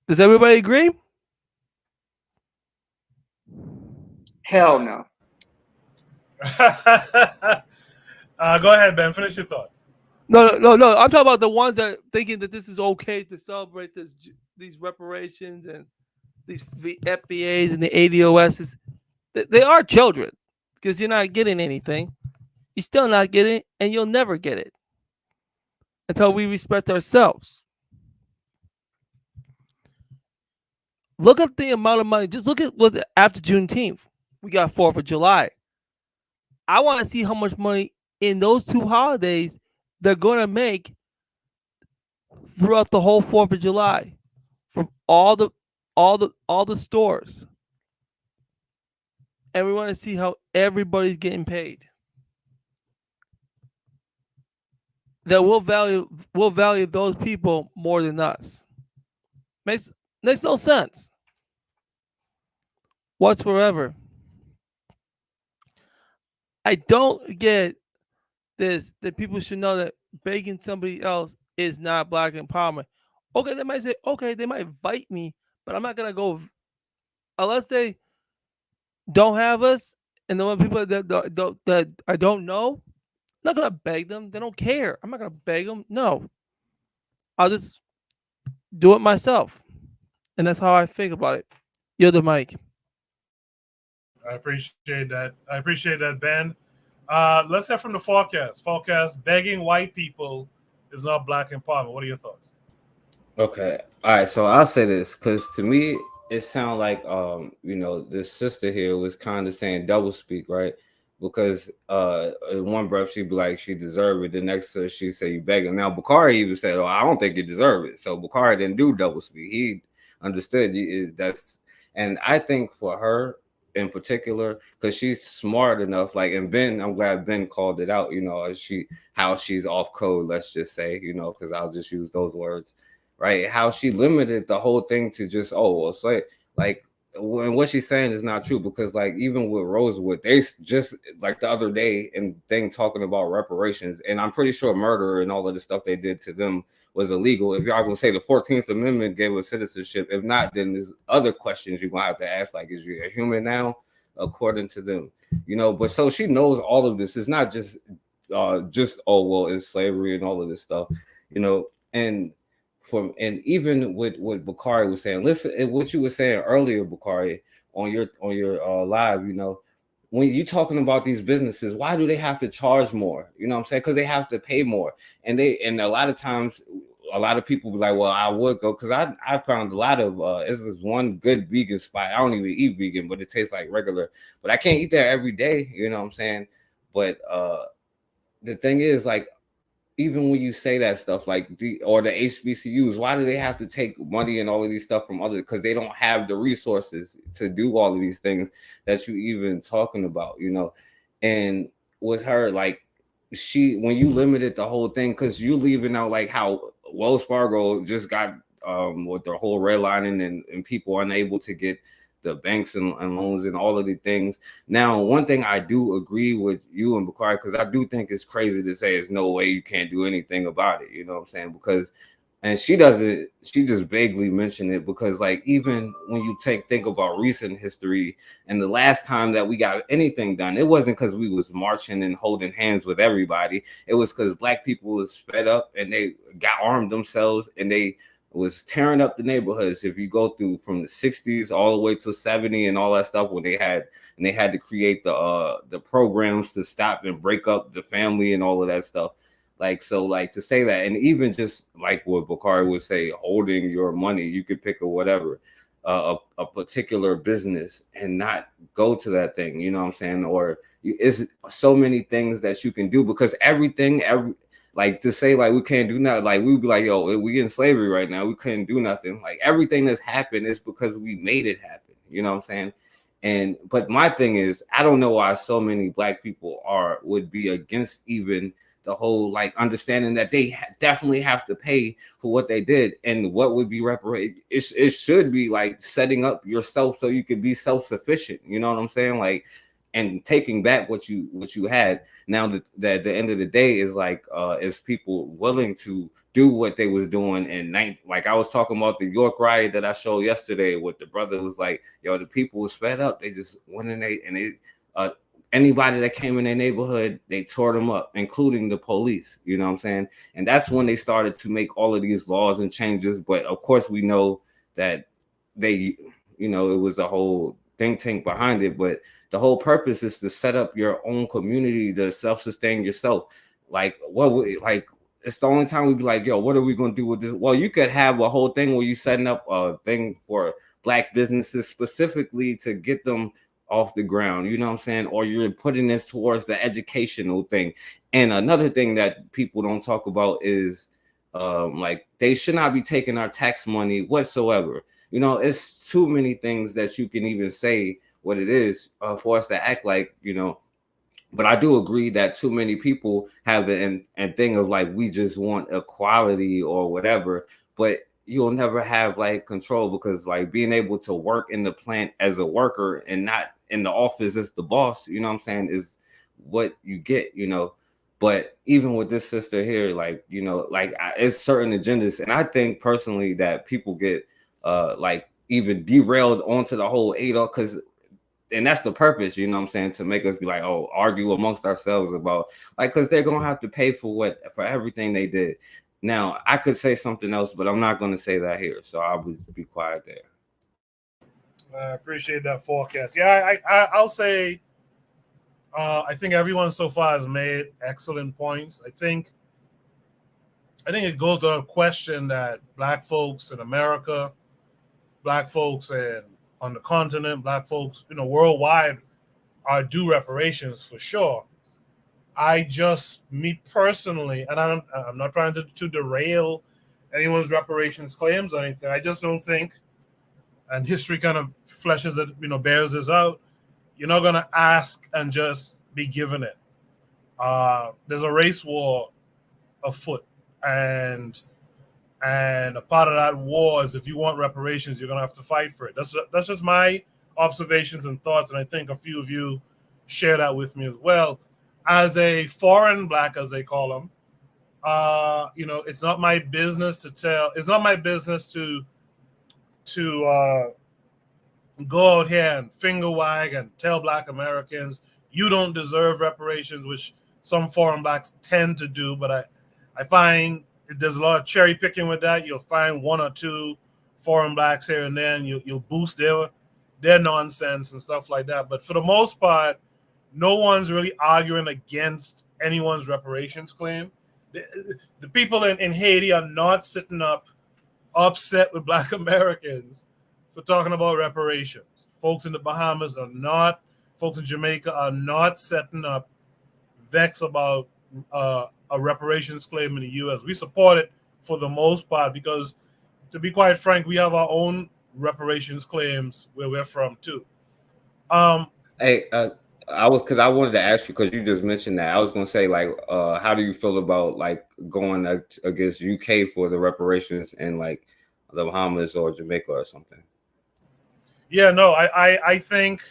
Does everybody agree? Hell no. Go ahead, Ben. Finish your thought. No. I'm talking about the ones that thinking that this is okay to celebrate these reparations and these FBAs and the ADOSs. They are children because you're not getting anything. You're still not getting it, and you'll never get it until we respect ourselves. Look at the amount of money. Just look at what after Juneteenth, we got 4th of July. I want to see how much money in those two holidays they're going to make throughout the whole 4th of July from all the stores. And we want to see how everybody's getting paid. That will value those people more than us. Makes no sense. What's forever? I don't get this that people should know that begging somebody else is not black empowerment. Okay, they might say, okay, they might invite me, but I'm not gonna go unless they don't have us, and the one people that I don't know. I'm not gonna beg them. They don't care. I'm not gonna beg them. No, I'll just do it myself, and that's how I think about it. You're the mic. I appreciate that. Ben. Let's hear from the forecast. Forecast, begging white people is not black empowerment. What are your thoughts? Okay. All right. So I'll say this because to me, it sounded like this sister here was kind of saying double speak, right? Because in one breath she'd be like she deserved it, the next she'd say you begging. Now Bakari even said, "Oh, I don't think you deserve it." So Bakari didn't do double speak. He understood and I think for her in particular, because she's smart enough, like, and Ben, I'm glad Ben called it out. How she's off code. Let's just say, because I'll just use those words, right? How she limited the whole thing to just it's like when what she's saying is not true, because like even with Rosewood, they just like the other day and thing talking about reparations, and I'm pretty sure murder and all of the stuff they did to them was illegal. If y'all gonna say the 14th Amendment gave us citizenship, if not, then there's other questions you're gonna have to ask, like, is you a human now according to them? But so she knows all of this. It's not just it's slavery and all of this stuff, and even with what Bakari was saying, listen, what you were saying earlier, Bakari, on your live, when you're talking about these businesses, why do they have to charge more? You know what I'm saying? Because they have to pay more, and a lot of times, a lot of people be like, well, I would go, because I found a lot of this is one good vegan spot. I don't even eat vegan, but it tastes like regular, but I can't eat there every day. You know what I'm saying? But the thing is, like, even when you say that stuff, like the HBCUs, why do they have to take money and all of these stuff from others? Because they don't have the resources to do all of these things that you even talking about, And with her, like, when you limited the whole thing, because you leaving out like how Wells Fargo just got with their whole redlining and people unable to get the banks and loans and all of the things. Now, one thing I do agree with you and Bakari, because I do think it's crazy to say there's no way you can't do anything about it. You know what I'm saying? Because, and she just vaguely mentioned it, because like even when you think about recent history and the last time that we got anything done, it wasn't because we was marching and holding hands with everybody. It was because black people was fed up and they got armed themselves and they was tearing up the neighborhoods. If you go through from the 60s all the way to 70 and all that stuff, when they had to create the programs to stop and break up the family and all of that stuff. Like, so like to say that, and even just like what Bakari would say, holding your money, you could pick a whatever, a particular business and not go to that thing, you know what I'm saying? Or it's so many things that you can do, because like to say like we can't do nothing, like we'd be like, yo, we in slavery right now, we couldn't do nothing. Like everything that's happened is because we made it happen. You know what I'm saying? But my thing is, I don't know why so many black people would be against even the whole like understanding that they definitely have to pay for what they did, and what would be reparated. It should be like setting up yourself so you can be self-sufficient. You know what I'm saying? Like, and taking back what you had. Now that at the end of the day is like is people willing to do what they was doing like I was talking about the York riot that I showed yesterday, with the brother was like, yo, the people was fed up, they just went in anybody that came in their neighborhood, they tore them up, including the police. You know what I'm saying? And that's when they started to make all of these laws and changes. But of course we know that it was a whole think tank behind it, but the whole purpose is to set up your own community to self-sustain yourself. Like, it's the only time we'd be like, yo, what are we going to do with this? Well, you could have a whole thing where you're setting up a thing for black businesses specifically to get them off the ground, you know what I'm saying? Or you're putting this towards the educational thing. And another thing that people don't talk about is like they should not be taking our tax money whatsoever. It's too many things that you can even say what it is for us to act like, but I do agree that too many people have the and thing of like, we just want equality or whatever, but you'll never have like control, because like being able to work in the plant as a worker and not in the office as the boss, you know what I'm saying, is what you get, But even with this sister here, like, it's certain agendas. And I think personally that people get like even derailed onto the whole ADOS, and that's the purpose, you know what I'm saying, to make us be like, oh, argue amongst ourselves about like, because they're gonna have to pay for everything they did. Now I could say something else, but I'm not going to say that here, so I would be quiet there. I appreciate that forecast. Yeah, I'll say I think everyone so far has made excellent points. I think it goes to a question that Black folks in America, Black folks on the continent, Black folks, worldwide are due reparations for sure. Me personally, and I'm not trying to derail anyone's reparations claims or anything. I just don't think, and history kind of fleshes it, bears this out. You're not gonna ask and just be given it. There's a race war afoot, and a part of that war is if you want reparations, you're gonna have to fight for it. That's just my observations and thoughts, and I think a few of you share that with me as well. As a foreign Black, as they call them, it's not my business to tell. It's not my business to go out here and finger wag and tell Black Americans you don't deserve reparations, which some foreign Blacks tend to do. But I find there's a lot of cherry picking with that. You'll find one or two foreign Blacks here and then. You'll boost their nonsense and stuff like that. But for the most part, no one's really arguing against anyone's reparations claim. The people in Haiti are not sitting up upset with Black Americans for talking about reparations. Folks in the Bahamas are not, folks in Jamaica are not setting up vexed about a reparations claim in the U.S. We support it for the most part because, to be quite frank, we have our own reparations claims where we're from too. Hey, I wanted to ask you because you just mentioned that. I was going to say, like, how do you feel about like going against UK for the reparations in like the Bahamas or Jamaica or something? Yeah, no, I think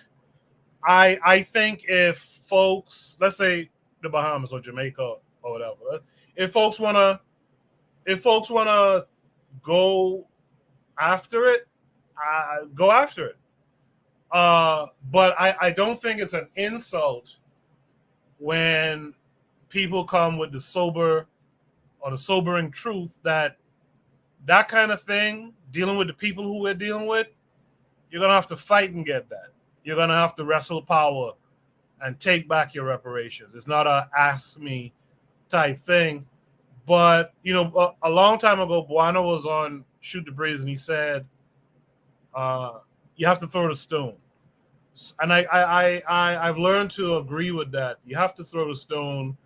if folks, let's say the Bahamas or Jamaica or whatever, if folks wanna go after it, go after it. But I don't think it's an insult when people come with the sobering truth that kind of thing, dealing with the people who we're dealing with, you're going to have to fight and get that. You're going to have to wrestle power and take back your reparations. It's not a ask me type thing. But, a long time ago, Buana was on Shoot the Breeze and he said, you have to throw the stone. And I've learned to agree with that. You have to throw the stone.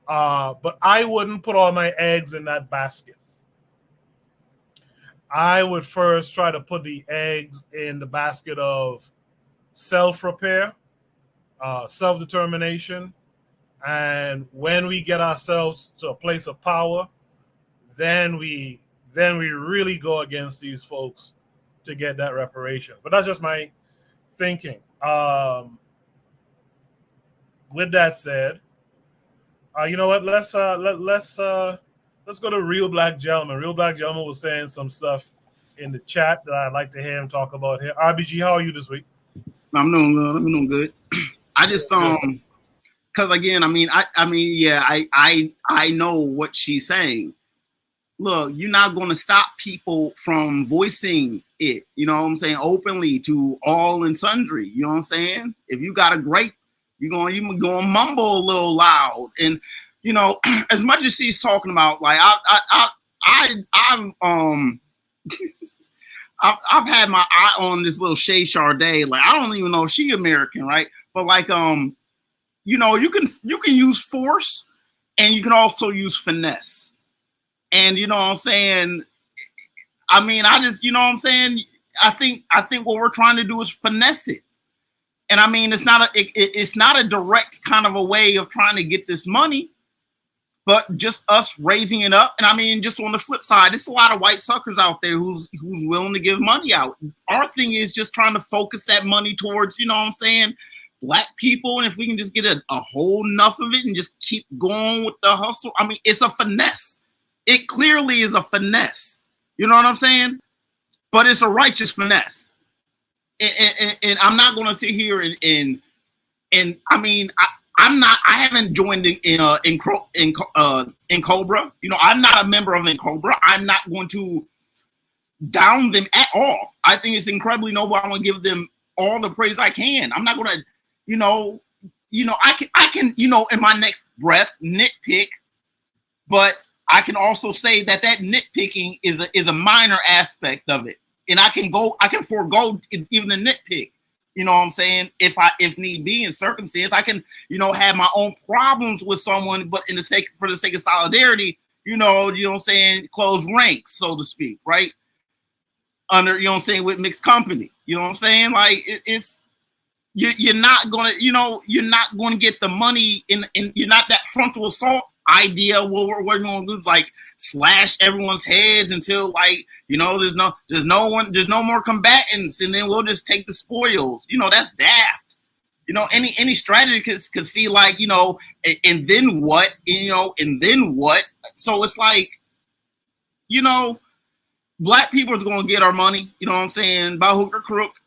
But I wouldn't put all my eggs in that basket. I would first try to put the eggs in the basket of self-repair, self-determination. And when we get ourselves to a place of power, then we really go against these folks to get that reparation. But that's just my thinking. With that said, you know what? Let's go to Real Black Gentleman. Real Black Gentleman was saying some stuff in the chat that I'd like to hear him talk about here. RBG, how are you this week? I'm doing good. I'm doing good. I just because again, I know what she's saying. Look, you're not going to stop people from voicing it, you know what I'm saying, openly to all and sundry, you know what I'm saying? If you got a great, you're going to mumble a little loud. And, as much as she's talking about, like, I've had my eye on this little Shay Sharday. Like, I don't even know if she's American, right? But like, you can use force and you can also use finesse. And you know what I'm saying? I just, you know what I'm saying? I think what we're trying to do is finesse it. And it's not a direct kind of a way of trying to get this money, but just us raising it up. And just on the flip side, there's a lot of white suckers out there who's willing to give money out. Our thing is just trying to focus that money towards, you know what I'm saying, Black people. And if we can just get a whole enough of it and just keep going with the hustle, it's a finesse. It clearly is a finesse. You know what I'm saying? But it's a righteous finesse. And I'm not going to sit here I haven't joined in Cobra. I'm not a member of Cobra. I'm not going to down them at all. I think it's incredibly noble. I want to give them all the praise I can. I'm not going to, I can, in my next breath nitpick, but I can also say that nitpicking is a minor aspect of it, and I can forego even the nitpick. You know what I'm saying? If need be in circumstance, I can, have my own problems with someone, but for the sake of solidarity, you know what I'm saying, close ranks, so to speak, right? Under, with mixed company. You know what I'm saying? Like you're not gonna, you're not gonna get the money in you're not that frontal assault idea where we're gonna do like slash everyone's heads until like, there's no more combatants, and then we'll just take the spoils. That's daft. Any strategist could see like, and then what, and then what? So it's like, Black people is going to get our money, you know what I'm saying, by hook or crook.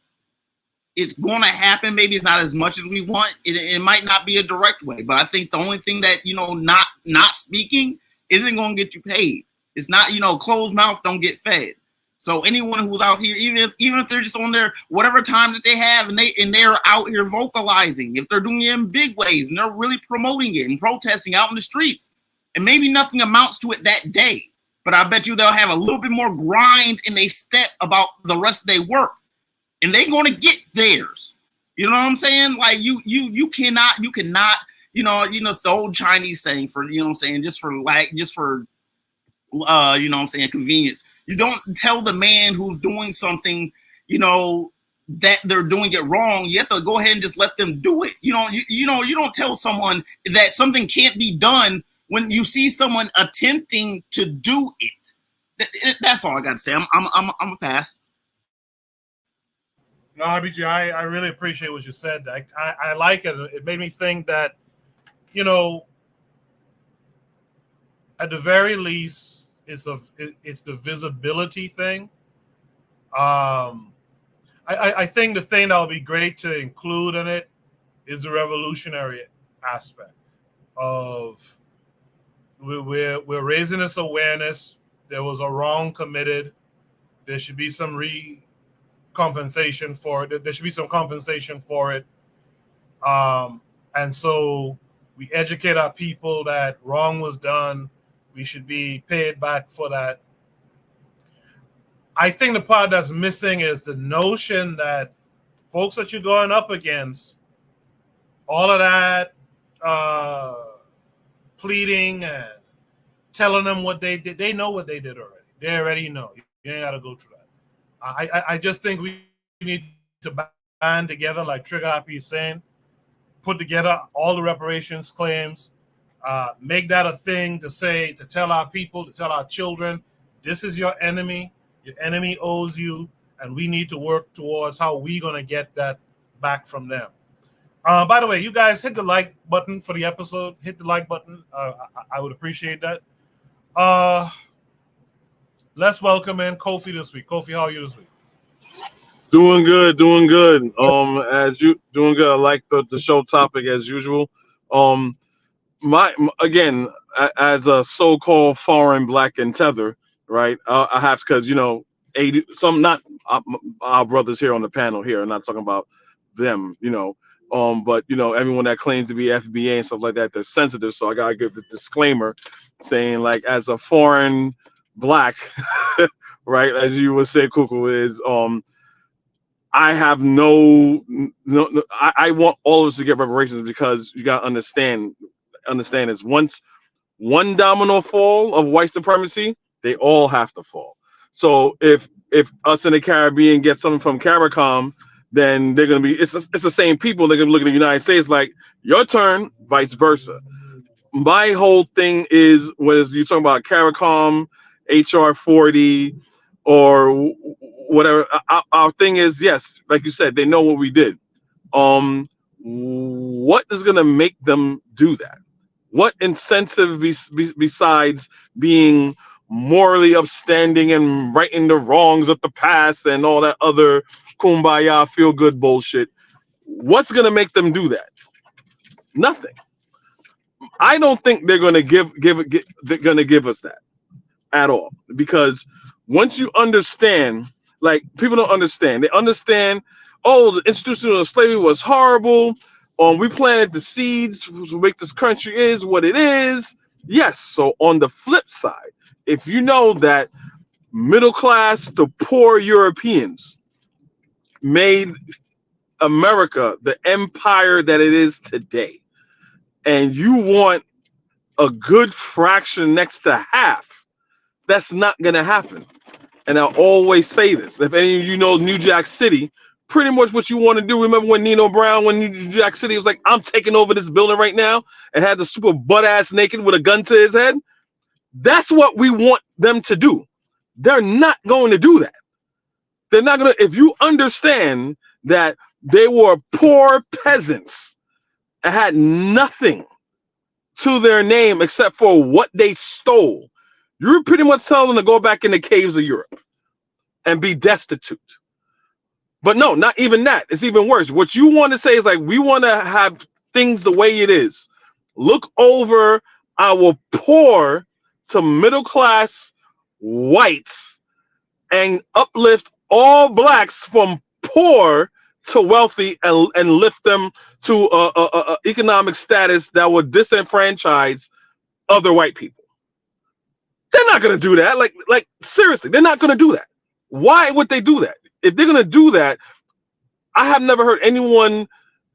It's going to happen. Maybe it's not as much as we want. It might not be a direct way, but I think the only thing that, not speaking isn't going to get you paid. It's not, closed mouth don't get fed. So anyone who's out here, even if they're just on their whatever time that they have, and they're out here vocalizing, if they're doing it in big ways and they're really promoting it and protesting out in the streets, and maybe nothing amounts to it that day, but I bet you they'll have a little bit more grind in they step about the rest of their work, and they're going to get theirs. You know what I'm saying? Like you cannot, it's the old Chinese saying for, just for convenience. You don't tell the man who's doing something, that they're doing it wrong. You have to go ahead and just let them do it. You don't tell someone that something can't be done when you see someone attempting to do it. That's all I got to say. I'm a pass. No, RBG, I really appreciate what you said. I like it. It made me think that, at the very least, it's the visibility thing. I think the thing that would be great to include in it is the revolutionary aspect of we're raising this awareness. There was a wrong committed. There should be some compensation for it. There should be some compensation for it. And so we educate our people that wrong was done. We should be paid back for that. I think the part that's missing is the notion that folks that you're going up against, all of that pleading and telling them what they did, they know what they did already. They already know. You ain't got to go through that. I just think we need to band together, like Trigger Happy is saying, put together all the reparations claims, make that a thing to tell our people, to tell our children, this is your enemy owes you, and we need to work towards how we're going to get that back from them. By the way, you guys hit the like button for the episode. Hit the like button. I would appreciate that. Let's welcome in Kofi this week. Kofi, how are you this week? Doing good. As you doing good. I like the show topic as usual. Again, as a so-called foreign black and tether, right? I have, because not our brothers here on the panel here. I'm not talking about them, but everyone that claims to be FBA and stuff like that, they're sensitive. So I gotta give the disclaimer, saying like, as a foreign black, right? As you would say, Kuku is I have I want all of us to get reparations, because you gotta understand is once one domino fall of white supremacy, they all have to fall. So if us in the Caribbean get something from CARICOM, then they're gonna be it's the same people. They're gonna look at the United States like, your turn, vice versa. My whole thing is, whether you're talking about CARICOM, HR 40, or whatever, our thing is, yes, like you said, they know what we did. What is gonna make them do that? What incentive besides being morally upstanding and righting the wrongs of the past and all that other kumbaya feel good bullshit? What's gonna make them do that? Nothing. I don't think they're gonna give us that at all, because once you understand, like, people don't understand. They understand, oh, the institution of slavery was horrible. We planted the seeds to make this country is what it is. Yes. So on the flip side, if you know that middle class to poor Europeans made America the empire that it is today, and you want a good fraction next to half, that's not going to happen. And I always say this. If any of you know New Jack City, pretty much what you want to do. Remember when Nino Brown, when New Jack City was like, I'm taking over this building right now, and had the super butt ass naked with a gun to his head? That's what we want them to do. They're not going to do that. They're not going to. If you understand that they were poor peasants and had nothing to their name except for what they stole, you're pretty much telling them to go back in the caves of Europe and be destitute. But no, not even that. It's even worse. What you want to say is like, we want to have things the way it is. Look over our poor to middle class whites and uplift all blacks from poor to wealthy, and lift them to a economic status that would disenfranchise other white people. They're not going to do that. Like seriously, they're not going to do that. Why would they do that? If they're going to do that, I have never heard anyone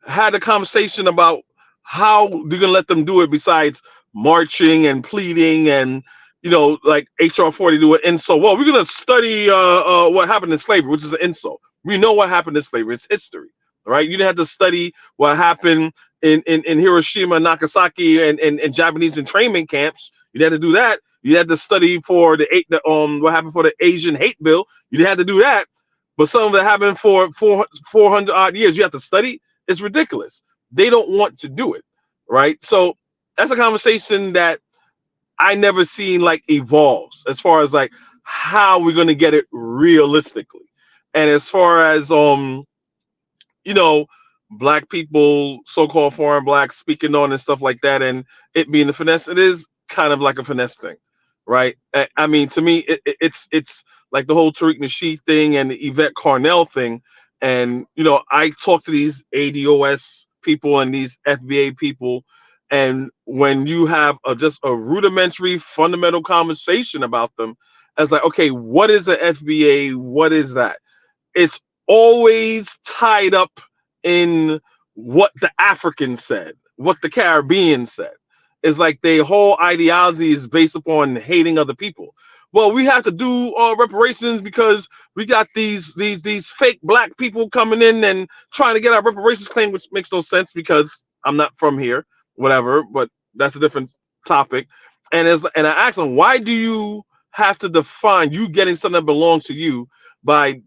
had a conversation about how they're going to let them do it besides marching and pleading and, like HR 40 do an insult. Well, we're going to study what happened in slavery, which is an insult. We know what happened in slavery. It's history, right? You didn't have to study what happened in Hiroshima, Nagasaki, and Japanese internment camps. You didn't have to do that. You had to study for what happened for the Asian hate bill. You didn't have to do that. But some of it happened for 400 odd years. You have to study. It's ridiculous. They don't want to do it, right? So that's a conversation that I never seen like evolves as far as like how we're gonna get it realistically. And as far as black people, so-called foreign blacks speaking on and stuff like that, and it being a finesse, it is kind of like a finesse thing, right? I mean, to me, it's like the whole Tariq Nasheed thing and the Yvette Carnell thing. And I talk to these ADOS people and these FBA people, and when you have just a rudimentary, fundamental conversation about them, as like, okay, what is an FBA? What is that? It's always tied up in what the Africans said, what the Caribbean said. It's like their whole ideology is based upon hating other people. Well, we have to do reparations because we got these fake black people coming in and trying to get our reparations claim, which makes no sense because I'm not from here, whatever. But that's a different topic. And I asked them, why do you have to define you getting something that belongs to you by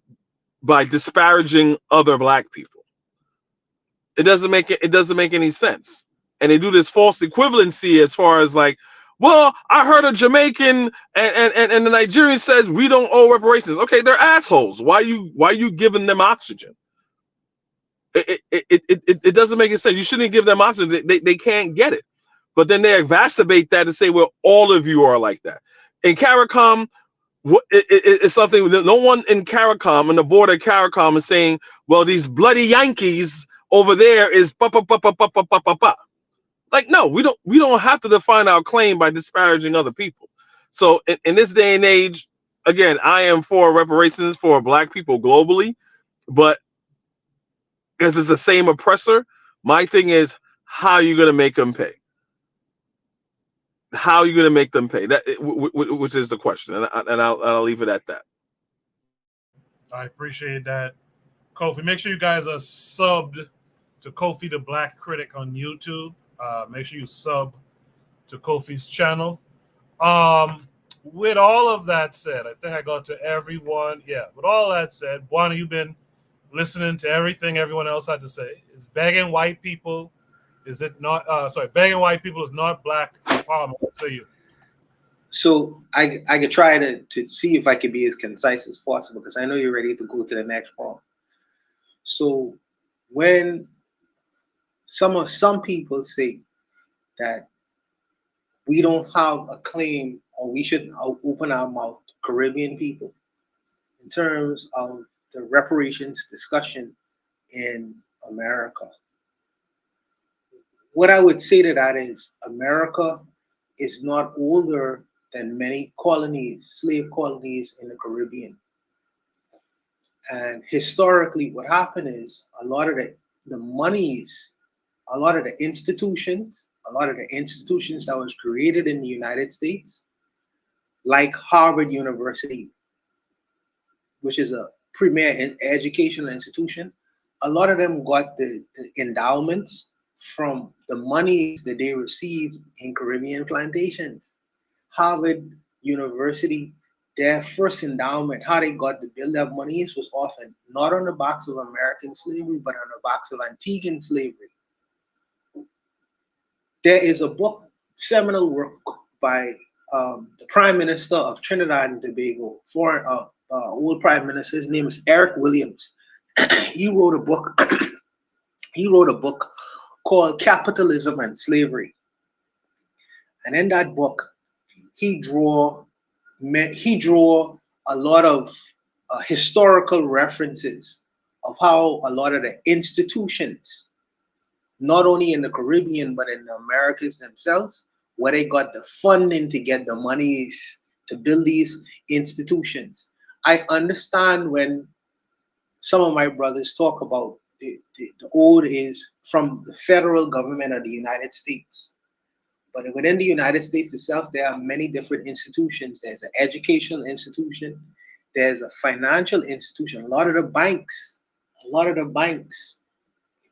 disparaging other black people? It doesn't make any sense. And they do this false equivalency as far as like, well, I heard a Jamaican and the Nigerian says we don't owe reparations. Okay, they're assholes. Why you giving them oxygen? It doesn't make any sense. You shouldn't give them oxygen. They can't get it. But then they exacerbate that to say, well, all of you are like that. In CARICOM, it's something that no one in CARICOM, on the board of CARICOM, is saying, well, these bloody Yankees over there is pa pa pa pa pa pa pa pa pa. Like, no, we don't have to define our claim by disparaging other people. So in this day and age, again, I am for reparations for black people globally, but because it's the same oppressor, my thing is, how are you going to make them pay? How are you going to make them pay? That which is the question, and I'll leave it at that. I appreciate that, Kofi. Make sure you guys are subbed to Kofi the Black Critic on YouTube. Make sure you sub to Kofi's channel. With all of that said, I think I got to everyone. Yeah, with all that said, Buana, you've been listening to everything everyone else had to say. Is begging white people, is it not? Begging white people is not black empowerment. What say you? So I could try to see if I can be as concise as possible because I know you're ready to go to the next point. So when some people say that we don't have a claim or we shouldn't open our mouth to Caribbean people in terms of the reparations discussion in America. what I would say to that is America is not older than many colonies, slave colonies in the Caribbean. And historically, what happened is a lot of the monies, a lot of the institutions, that was created in the United States, like Harvard University, which is a premier educational institution, a lot of them got the endowments from the monies that they received in Caribbean plantations. Harvard University, their first endowment, how they got the build up monies was often not on the backs of American slavery, but on the backs of Antiguan slavery. There is a book, seminal work by the Prime Minister of Trinidad and Tobago, old Prime Minister. His name is Eric Williams. He wrote a book. He wrote a book called Capitalism and Slavery, and in that book, he draw a lot of historical references of how a lot of the institutions, not only in the Caribbean but in the Americas themselves, where they got the funding to get the monies to build these institutions. I understand when some of my brothers talk about the old is from the federal government of the United States. But within the United States itself, there are many different institutions. There's an educational institution. There's a financial institution. A lot of the banks,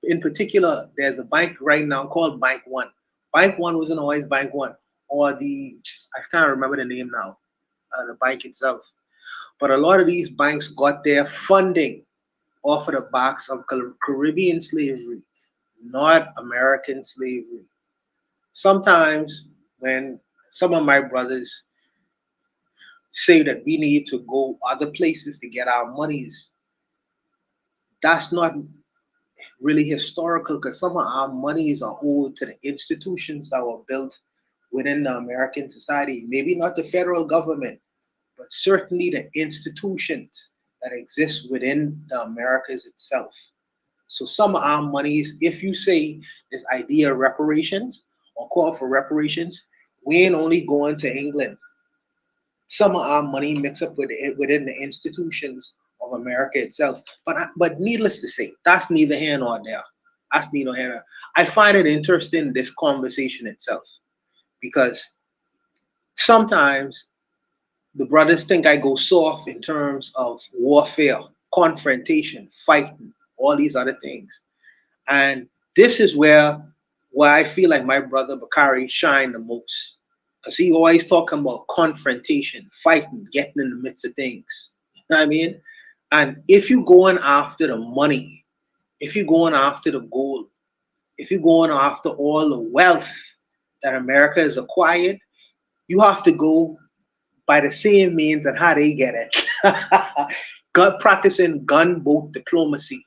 in particular, there's a bank right now called Bank One. Bank One wasn't always Bank One, or I can't remember the name now, the bank itself. But a lot of these banks got their funding off of the backs of Caribbean slavery, not American slavery. Sometimes when some of my brothers say that we need to go other places to get our monies, that's not really historical, because some of our monies are owed to the institutions that were built within the American society. Maybe not the federal government, but certainly the institutions that exist within the Americas itself. So some of our monies, if you say this idea of reparations or call for reparations, we ain't only going to England. Some of our money mixed up within the institutions of America itself. But needless to say, that's neither here nor there. That's neither here nor there. I find it interesting, this conversation itself, because sometimes the brothers think I go soft in terms of warfare, confrontation, fighting, all these other things. And this is where I feel like my brother Bakari shined the most, because he always talking about confrontation, fighting, getting in the midst of things. You know what I mean? And if you're going after the money, if you're going after the gold, if you're going after all the wealth that America has acquired, you have to go by the same means and how they get it. Practicing gunboat diplomacy.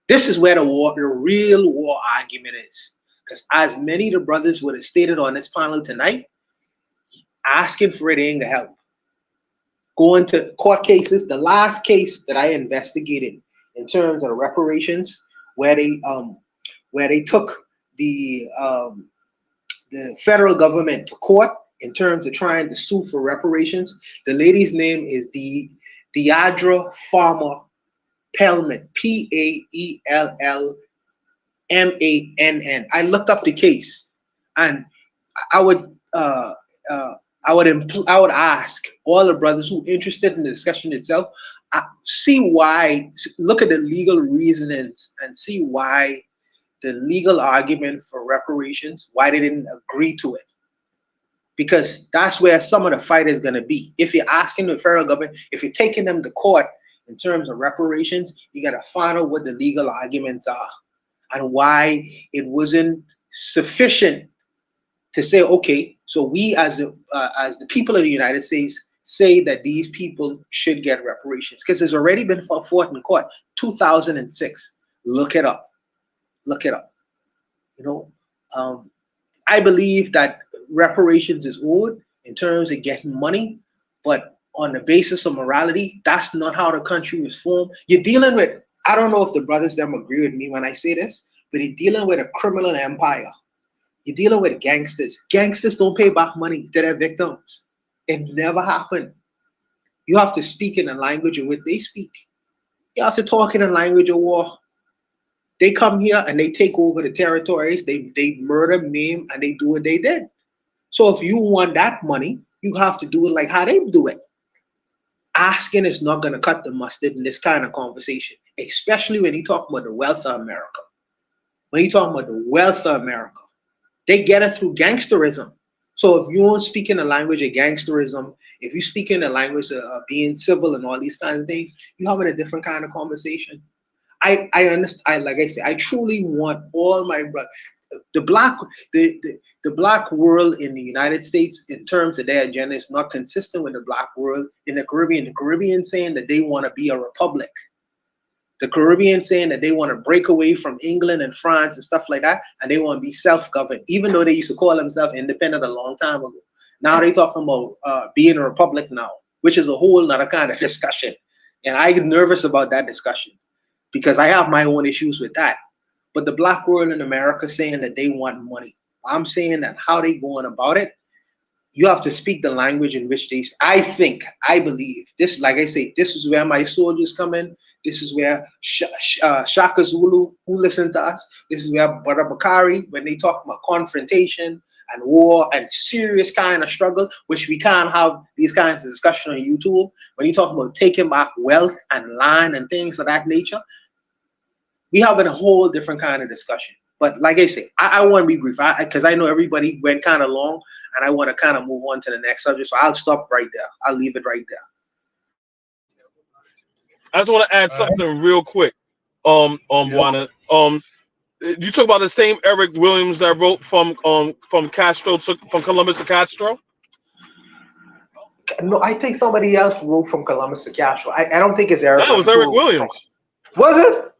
This is where the real war argument is. Because as many of the brothers would have stated on this panel tonight, asking for it ain't gonna help. Going to court cases, the last case that I investigated in terms of reparations, where they took the federal government to court in terms of trying to sue for reparations. The lady's name is Deidre Farmer Pellman, P-A-E-L-L-M-A-N-N. I looked up the case, and I would ask all the brothers who are interested in the discussion itself, look at the legal reasonings and see why the legal argument for reparations, why they didn't agree to it. Because that's where some of the fight is going to be. If you're asking the federal government, if you're taking them to court in terms of reparations, you got to find out what the legal arguments are and why it wasn't sufficient to say, okay, so we as the people of the United States say that these people should get reparations, because it's already been fought in court, 2006. Look it up. Look it up. You know, I believe that reparations is owed in terms of getting money, but on the basis of morality, that's not how the country was formed. You're dealing with, I don't know if the brothers them agree with me when I say this, but you're dealing with a criminal empire. You're dealing with gangsters. Gangsters don't pay back money to their victims. It never happened. You have to speak in the language in which they speak. You have to talk in the language of war. They come here and they take over the territories. They murder, maim, and they do what they did. So if you want that money, you have to do it like how they do it. Asking is not going to cut the mustard in this kind of conversation, especially when you talk about the wealth of America. When you talk about the wealth of America, they get it through gangsterism. So if you don't speak in the language of gangsterism, if you speak in the language of being civil and all these kinds of things, you're having a different kind of conversation. I understand. Like I say, I truly want all my brothers. The black world in the United States, in terms of their agenda, is not consistent with the black world in the Caribbean. The Caribbean saying that they want to be a republic. The Caribbean saying that they want to break away from England and France and stuff like that, and they want to be self-governed, even though they used to call themselves independent a long time ago. Now they talking about being a republic now, which is a whole nother kind of discussion. And I'm nervous about that discussion because I have my own issues with that. But the black world in America saying that they want money. I'm saying that how they going about it, you have to speak the language in which they, I believe, this, like I say, this is where my soldiers come in. This is where Shaka Zulu, who listen to us, this is where Brother Bakari, when they talk about confrontation and war and serious kind of struggle, which we can't have these kinds of discussion on YouTube. When you talk about taking back wealth and land and things of that nature, we having a whole different kind of discussion. But like I say, I want to be brief because I know everybody went kind of long and I want to kind of move on to the next subject. So I'll stop right there. I'll leave it right there. I just want to add something real quick. Juana. You talk about the same Eric Williams that wrote from Castro from Columbus to Castro? No, I think somebody else wrote from Columbus to Castro. I don't think it's Eric. That was Eric Williams. Was it?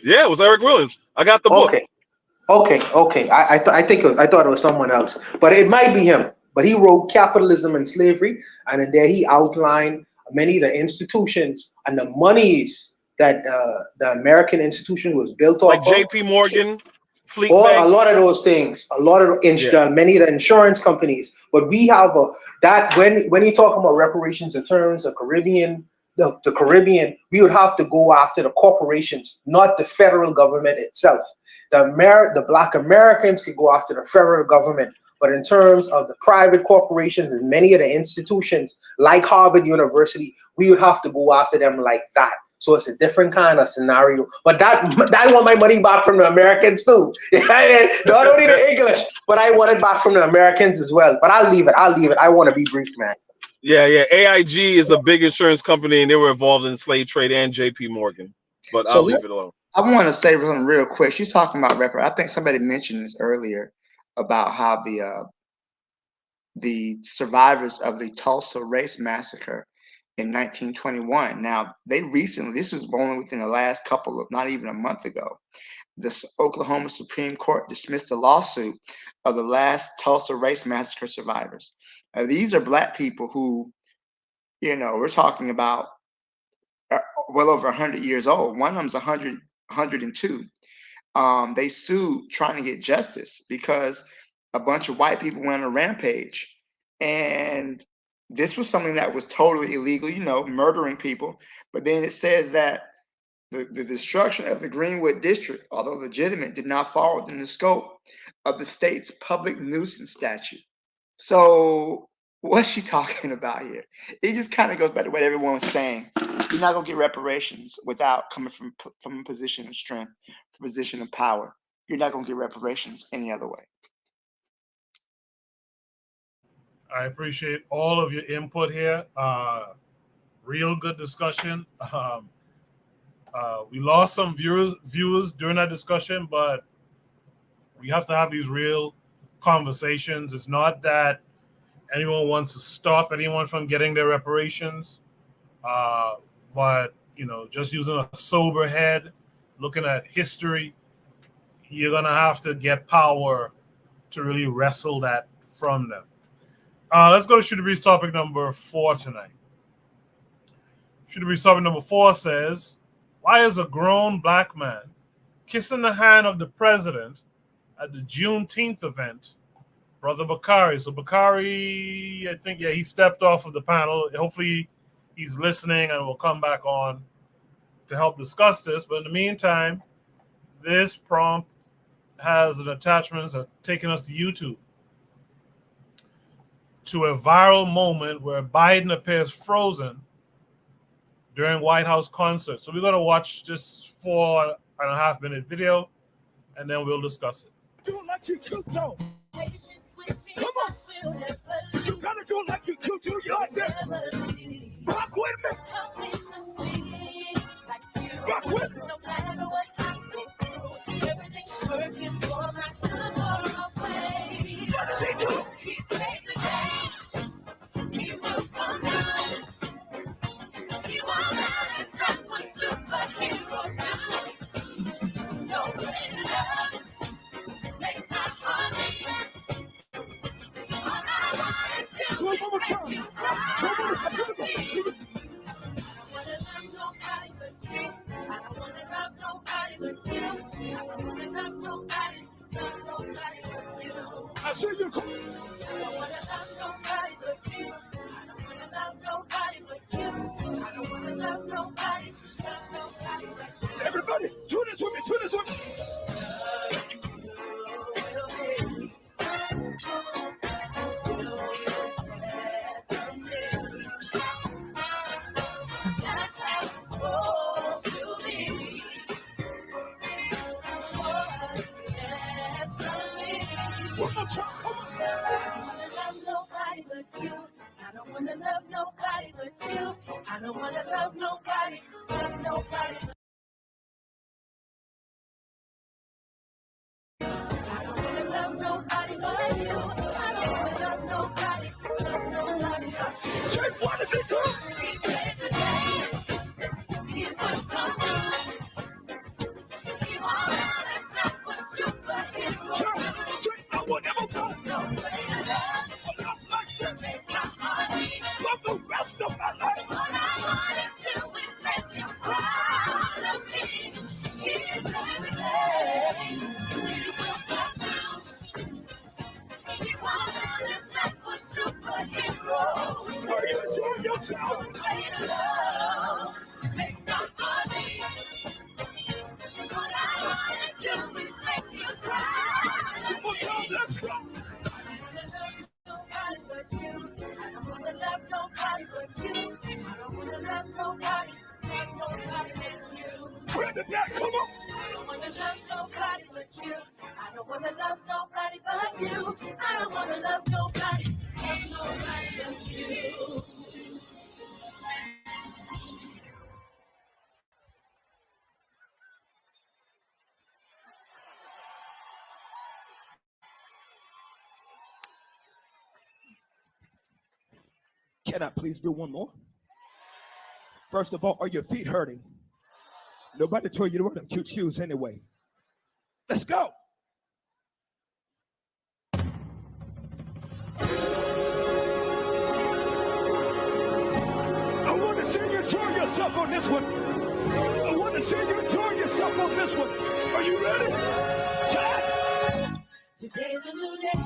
Yeah, it was Eric Williams. I got the book. Okay. I thought it was someone else, but it might be him. But he wrote Capitalism and Slavery, and in there he outlined many of the institutions and the monies that the American institution was built off of. Like J.P. Morgan, Fleet a Bank. lot of those things, many of the insurance companies. But we have when you talk about reparations in terms of Caribbean. The Caribbean, we would have to go after the corporations, not the federal government itself. The black Americans could go after the federal government, but in terms of the private corporations and many of the institutions like Harvard University, we would have to go after them like that. So it's a different kind of scenario. But I want my money back from the Americans too. Not only the English, but I want it back from the Americans as well. But I'll leave it. I want to be brief, man. Yeah. AIG is a big insurance company, and they were involved in slave trade and J.P. Morgan. But I'll leave it alone. I want to say something real quick. She's talking about I think somebody mentioned this earlier about how the survivors of the Tulsa race massacre in 1921. Now, this was only within the last not even a month ago, the Oklahoma Supreme Court dismissed the lawsuit of the last Tulsa race massacre survivors. These are black people who, we're talking about well over 100 years old. One of them's 102. They sued trying to get justice because a bunch of white people went on a rampage. And this was something that was totally illegal, murdering people. But then it says that the destruction of the Greenwood District, although legitimate, did not fall within the scope of the state's public nuisance statute. So what's she talking about here? It just kind of goes back to what everyone was saying. You're not going to get reparations without coming from a position of strength, a position of power. You're not going to get reparations any other way. I appreciate all of your input here. Real good discussion. We lost some viewers during that discussion, but we have to have these real conversations. It's not that anyone wants to stop anyone from getting their reparations, but just using a sober head, looking at history, you're gonna have to get power to really wrestle that from them. Let's go to Shooter Breeze topic number 4 tonight. Shooter Breeze topic number 4 says, why is a grown black man kissing the hand of the president at the Juneteenth event, Brother Bakari. So Bakari, I think, he stepped off of the panel. Hopefully he's listening and will come back on to help discuss this. But in the meantime, this prompt has an attachment that's taken us to YouTube, to a viral moment where Biden appears frozen during White House concert. So we're going to watch this 4.5-minute video, and then we'll discuss it. Do it like you could, though. Come on. You gotta do it like you could do. You like that? Rock with me. Rock with me. Everything's working for my good. What does he do? He saves the day. He will come down. He won't let us not what superheroes do. No greater love makes my heart beat. All I want is to make you cry. I don't wanna love nobody but you. I don't wanna love nobody but you. I don't wanna love nobody but you. I see you. I don't wanna love nobody but you. I don't wanna love nobody but you. I don't wanna love nobody but you. Everybody, do this with me, do this with me. That's how it's supposed to be. One more time, come on. I don't wanna love nobody but you. I don't wanna love nobody but you. I don't wanna love nobody but nobody but you. I don't wanna love nobody but you. I don't wanna love nobody but nobody but you. Jake, what does he do? He saves the day. He will come down. He won't let us not what superheroes do. Jake, I want him to no greater love. Love like this makes my heart beat. For the rest of my life. All I wanna do is make you proud of me. He saves the day. He will come down. He won't let us not what superheroes do. Are you enjoying yourself? Greater love makes my heart beat. All I wanna do is make you cry. One more time, let's go. I don't wanna love nobody but you. I don't wanna love nobody but you. Bring it back, come on. I don't wanna love nobody but you. I don't wanna love nobody but you. I don't wanna love nobody but you. Can I please do one more? First of all, are your feet hurting? Nobody told you to wear them cute shoes anyway. Let's go. I want to see you enjoy yourself on this one. I want to see you enjoy yourself on this one. Are you ready? Time. Today's a new day,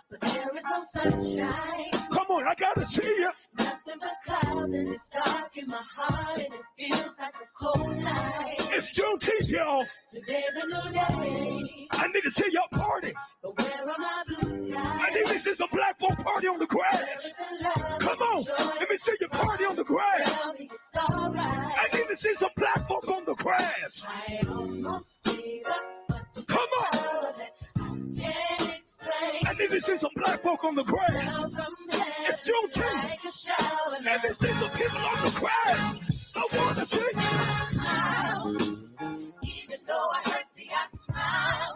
but there is no sunshine. Come on, I gotta see you. Nothing but clouds, and it's dark in my heart, and it feels like a cold night. It's Juneteenth, y'all. Today's a new day. I need to see y'all party. But where are my blue skies? I need to see some black folk party on the grass. Come on, let me see you party on the grass. Tell me it's all right. I need to see some black folk on the grass. I almost gave up, but come on. I need to see some black folk on the grass. It's Juneteenth. Let me see some people on the grass. I want to see. I smile. Even though I hurt, see, I smile.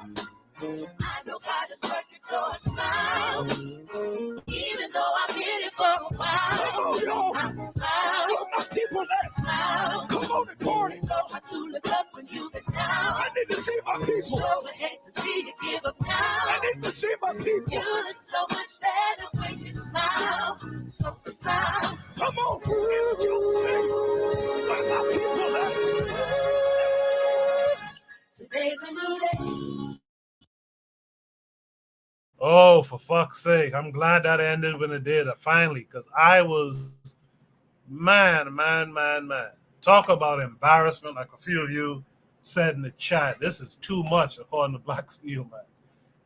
I know God is working, so I smile. Even though I've been here for a while. Come on, y'all. I smile. Show my people that smile. Come on and party. It's so hard to look up when you've been down. I need to see my people. Sure would hate to see you give up now. I need to see my people. You look so much better when you smile. So smile. Come on. Where my people at? fuck's sake. I'm glad that ended when it did, finally, because I was, man. Talk about embarrassment, like a few of you said in the chat. This is too much, according to Black Steel, man.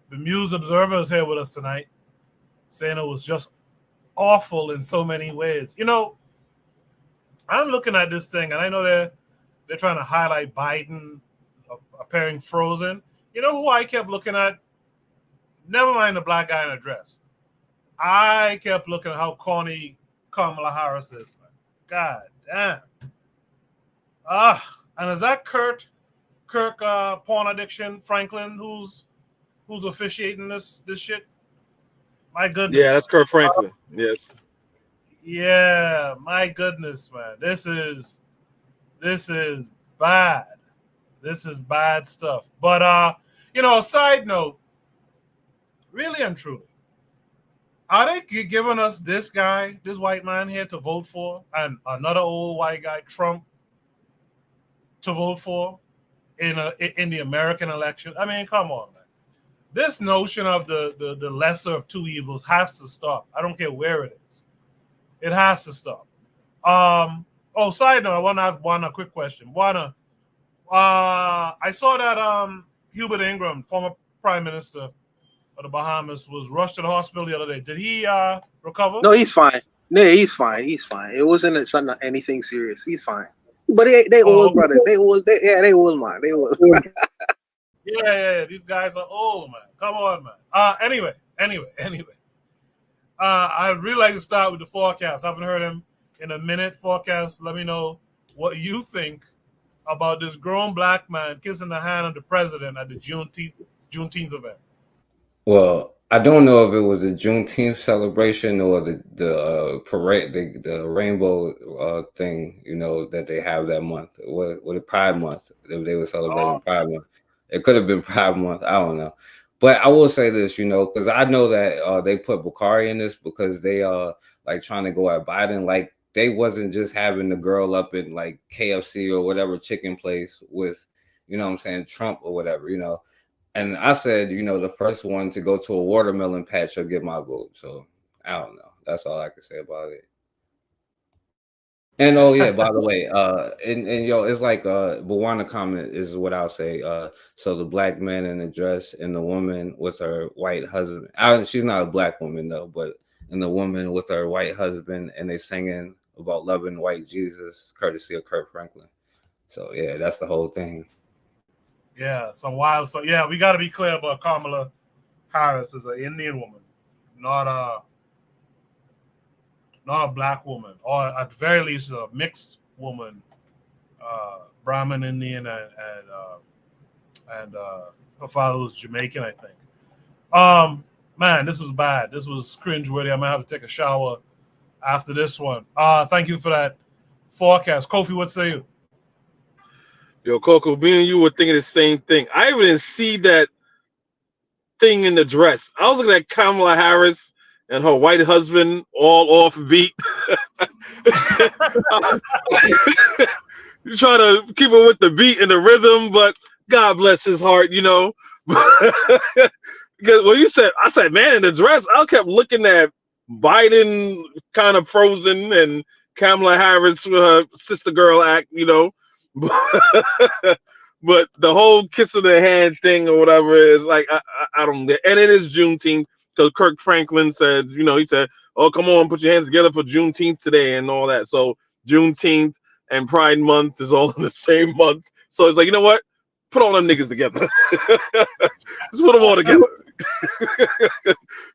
The Muse Observer is here with us tonight, saying it was just awful in so many ways. You know, I'm looking at this thing, and I know they're trying to highlight Biden appearing frozen. You know who I kept looking at? Never mind the black guy in a dress. I kept looking at how corny Kamala Harris is, man. God damn. And is that Kirk porn addiction Franklin who's officiating this shit? My goodness. Yeah, that's Kurt Franklin. Yes. Yeah, my goodness, man. This is bad. This is bad stuff. But you know, a side note, really and truly, are they giving us this guy, this white man here to vote for, and another old white guy, Trump, to vote for in the American election? I mean, come on, man. This notion of the lesser of two evils has to stop. I don't care where it is. It has to stop. Side note, I want to have a quick question. I saw that Hubert Ingram, former Prime Minister of the Bahamas, was rushed to the hospital the other day. Did he recover? No, he's fine. No, he's fine. He's fine. It wasn't anything serious. He's fine. But they old, brother. They old, man. They old. Yeah. These guys are old, man. Come on, man. Anyway. I'd really like to start with the forecast. I haven't heard him in a minute. Forecast. Let me know what you think about this grown black man kissing the hand of the president at the Juneteenth event. Well, I don't know if it was a Juneteenth celebration or the parade, the rainbow thing, you know, that they have that month. What a Pride Month. They were celebrating Pride Month. It could have been Pride Month. I don't know. But I will say this, you know, because I know that they put Bakari in this because they are like trying to go at Biden. Like they wasn't just having the girl up in like KFC or whatever chicken place with, you know what I'm saying, Trump or whatever, you know. And I said, you know, the first one to go to a watermelon patch will get my vote. So I don't know. That's all I can say about it. And oh yeah, by the way, and yo, it's like Bawana comment is what I'll say. So the black man in the dress and the woman with her white husband. She's not a black woman though, but and the woman with her white husband, and they singing about loving white Jesus, courtesy of Kurt Franklin. So yeah, that's the whole thing. Yeah, some wild. So yeah, we got to be clear about Kamala Harris is an Indian woman, not a black woman, or at the very least a mixed woman, Brahmin Indian, and her father was Jamaican, I think. Man, this was bad. This was cringeworthy. I might have to take a shower after this one. Thank you for that forecast, Kofi. What say you? Yo, Coco, me and you were thinking the same thing. I even didn't see that thing in the dress. I was looking at Kamala Harris and her white husband all off beat. You try to keep it with the beat and the rhythm, but God bless his heart, you know. Because when I said, man, in the dress, I kept looking at Biden kind of frozen and Kamala Harris with her sister girl act, you know. But the whole kiss of the hand thing or whatever is like, I don't get. And it is Juneteenth because Kirk Franklin said, you know, he said, oh, come on, put your hands together for Juneteenth today and all that. So Juneteenth and Pride Month is all in the same month. So it's like, you know what? Put all them niggas together. Just put them all together.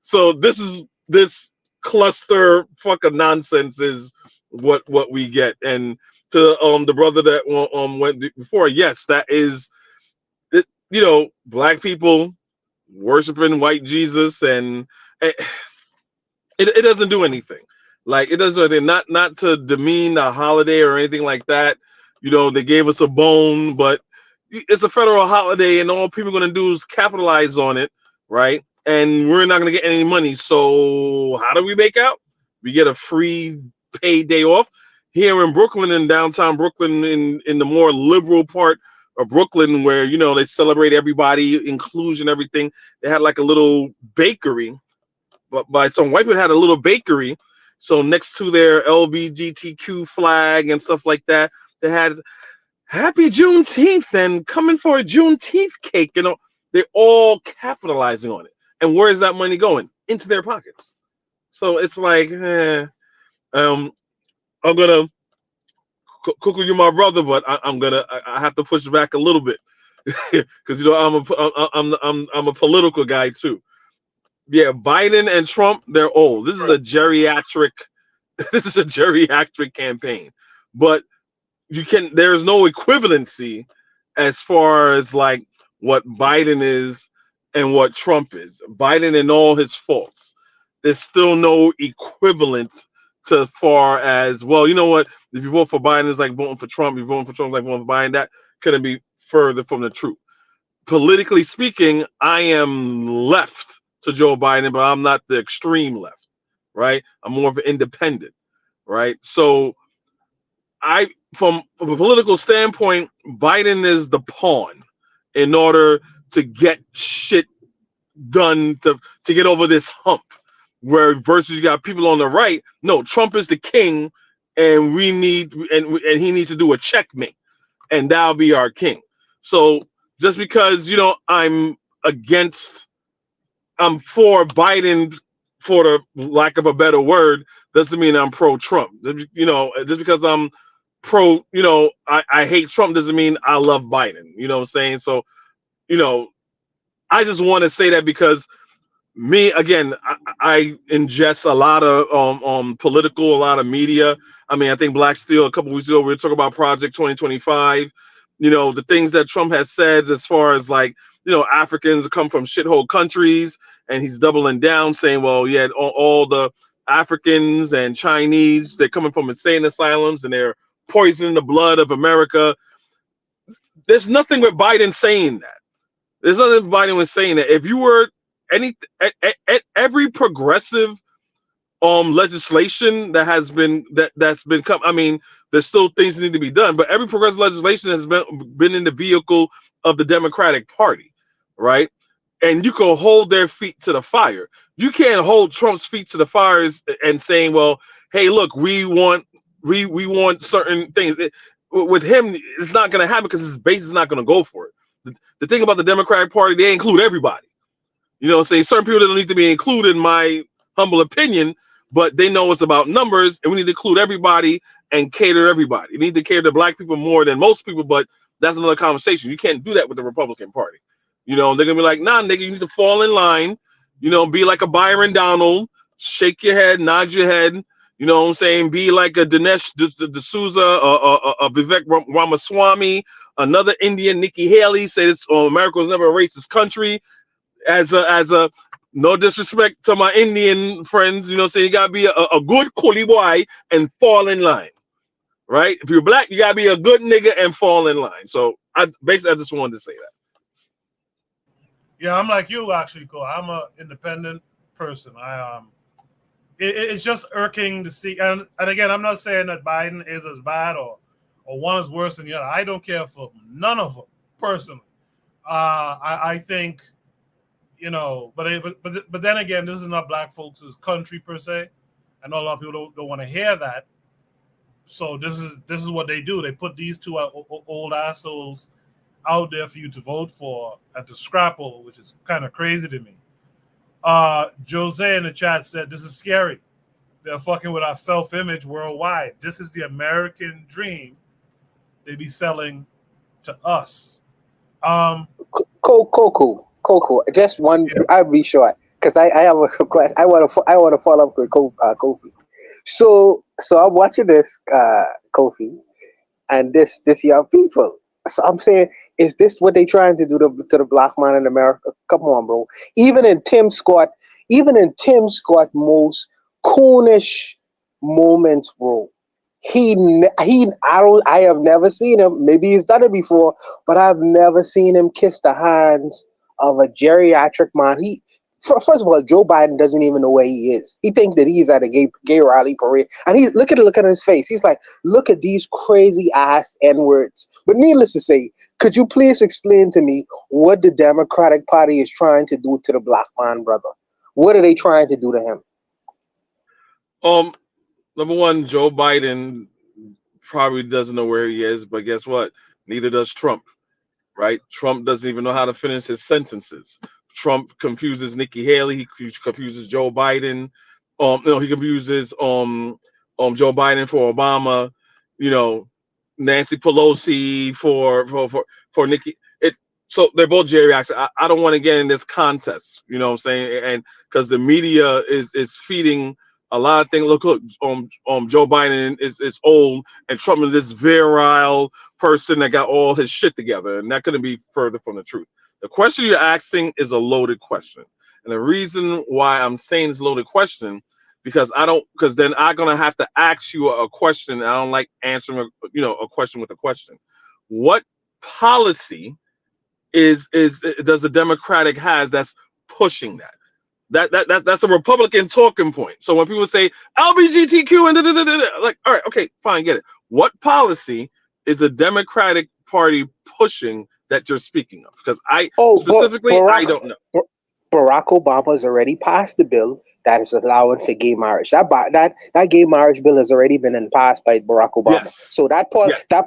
So this cluster fucking nonsense is what we get. And to the brother that went before, yes, that is it. You know, black people worshiping white Jesus, and it doesn't do anything. Like it doesn't do anything. Not to demean the holiday or anything like that. You know, they gave us a bone, but it's a federal holiday, and all people are gonna do is capitalize on it, right? And we're not gonna get any money. So how do we make out? We get a free paid day off. Here in Brooklyn, in downtown Brooklyn, in the more liberal part of Brooklyn, where, you know, they celebrate everybody, inclusion, everything. They had like a little bakery by some white people had a little bakery. So next to their LGBTQ flag and stuff like that, they had Happy Juneteenth and coming for a Juneteenth cake. You know, they're all capitalizing on it. And where is that money going? Into their pockets. So it's like, I'm gonna Cuckoo, you're my brother, but I have to push back a little bit because you know I'm a political guy too. Yeah, Biden and Trump, they're old. This is a geriatric campaign. But there's no equivalency as far as like what Biden is and what Trump is. Biden and all his faults. There's still no equivalent to far as, well, you know what? If you vote for Biden, it's like voting for Trump. If you're voting for Trump, it's like voting for Biden. That couldn't be further from the truth. Politically speaking, I am left to Joe Biden, but I'm not the extreme left, right? I'm more of an independent, right? So from a political standpoint, Biden is the pawn in order to get shit done to get over this hump. Where versus you got people on the right, no, Trump is the king, and he needs to do a checkmate, and that'll be our king. So just because I'm for Biden, for the lack of a better word, doesn't mean I'm pro Trump. Just because I'm pro, I hate Trump doesn't mean I love Biden. You know what I'm saying? So, I just want to say that because me, again, I ingest a lot of political, a lot of media. I mean, I think Black Steel a couple weeks ago we were talking about Project 2025. The things that Trump has said as far as like, Africans come from shithole countries, and he's doubling down saying, well, yeah, all the Africans and Chinese, they're coming from insane asylums and they're poisoning the blood of America. There's nothing with Biden saying that. There's nothing Biden was saying that. If you were every progressive legislation that has been that's been come, I mean, there's still things that need to be done, but every progressive legislation has been in the vehicle of the Democratic Party, right? And you can hold their feet to the fire. You can't hold Trump's feet to the fires and saying, well, hey, look, we want certain things. With him, it's not going to happen because his base is not going to go for it. The thing about the Democratic Party, they include everybody. Say certain people that don't need to be included, in my humble opinion, but they know it's about numbers, and we need to include everybody and cater everybody. You need to cater to Black people more than most people, but that's another conversation. You can't do that with the Republican Party. They're gonna be like, nah, nigga, you need to fall in line. Be like a Byron Donald, shake your head, nod your head. You know what I'm saying? Be like a Dinesh D'Souza, a Vivek Ramaswamy, another Indian, Nikki Haley, say this, America was never a racist country. As a no disrespect to my Indian friends, so you gotta be a good coolie boy and fall in line, right? If you're Black, you gotta be a good nigga and fall in line. So I just wanted to say that. Yeah, I'm like you actually, Cole. I'm an independent person. It's just irking to see, and again, I'm not saying that Biden is as bad or one is worse than the other. I don't care for none of them personally. I think. But then again, this is not Black folks' country per se. I know a lot of people don't want to hear that. So this is what they do. They put these two old assholes out there for you to vote for and to scrapple, which is kind of crazy to me. Jose in the chat said, this is scary. They're fucking with our self-image worldwide. This is the American dream they be selling to us. Coco, just one. I'll be short because I have a question. I want to follow up with Kofi. So I'm watching this Kofi, and this young people. So I'm saying, is this what they trying to do to the Black man in America? Come on, bro. Even in Tim Scott most coonish moments, bro. I have never seen him. Maybe he's done it before, but I've never seen him kiss the hands of a geriatric man. First of all, Joe Biden doesn't even know where he is. He thinks that he's at a gay rally parade, and he look at his face. He's like, look at these crazy ass N-words. But needless to say, could you please explain to me what the Democratic Party is trying to do to the Black man, brother? What are they trying to do to him? Number one, Joe Biden probably doesn't know where he is, but guess what? Neither does Trump, right? Trump doesn't even know how to finish his sentences. Trump confuses Nikki Haley. He confuses Joe Biden. He confuses Joe Biden for Obama. You know, Nancy Pelosi for Nikki. So they're both geriatrics. I don't want to get in this contest. You know what I'm saying? And because the media is feeding a lot of things. Look, Joe Biden is old, and Trump is this virile person that got all his shit together, and that couldn't be further from the truth. The question you're asking is a loaded question, and the reason why I'm saying it's a loaded question because then I'm gonna have to ask you a question. And I don't like answering a question with a question. What policy does the Democratic has that's pushing that? That's a Republican talking point. So when people say LGBTQ and like, all right, okay, fine, get it. What policy is the Democratic Party pushing that you're speaking of? Because I don't know. Barack Obama has already passed the bill that is allowing for gay marriage. That gay marriage bill has already been passed by Barack Obama. Yes. So that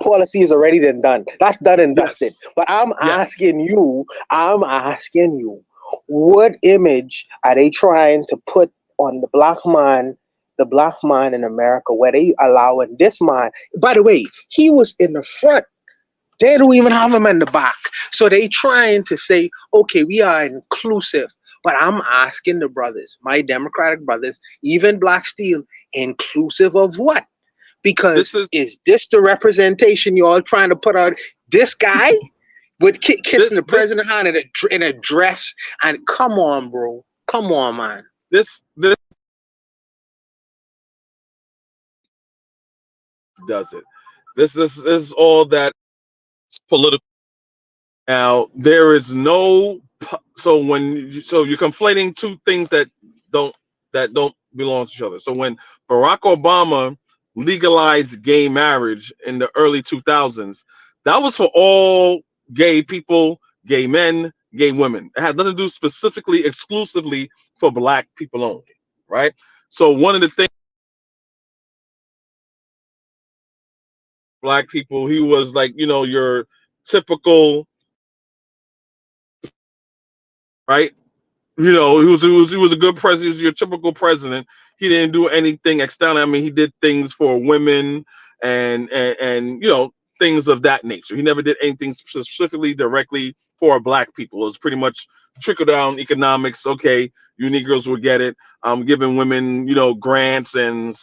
policy is already been done. That's done and dusted. But I'm asking you, what image are they trying to put on the black man in America, where they allowing this man? By the way, he was in the front. They don't even have him in the back. So they trying to say, okay, we are inclusive. But I'm asking the brothers, my Democratic brothers, even Black Steel, inclusive of what? Because is this the representation you all trying to put out? This guy with kissing the president hand in a dress, and come on, bro, come on, man. This does it. This is all that political. Now there is no so you're conflating two things that don't belong to each other. So when Barack Obama legalized gay marriage in the early 2000s, that was for all gay people, gay men, gay women. It had nothing to do specifically, exclusively for black people only, right? So one of the things black people, he was like, your typical, right? He was a good president. He was your typical president. He didn't do anything external. I mean, he did things for women and things of that nature. He never did anything specifically directly for black people. It was pretty much trickle down economics. Okay, you Negroes will get it. Giving women, grants and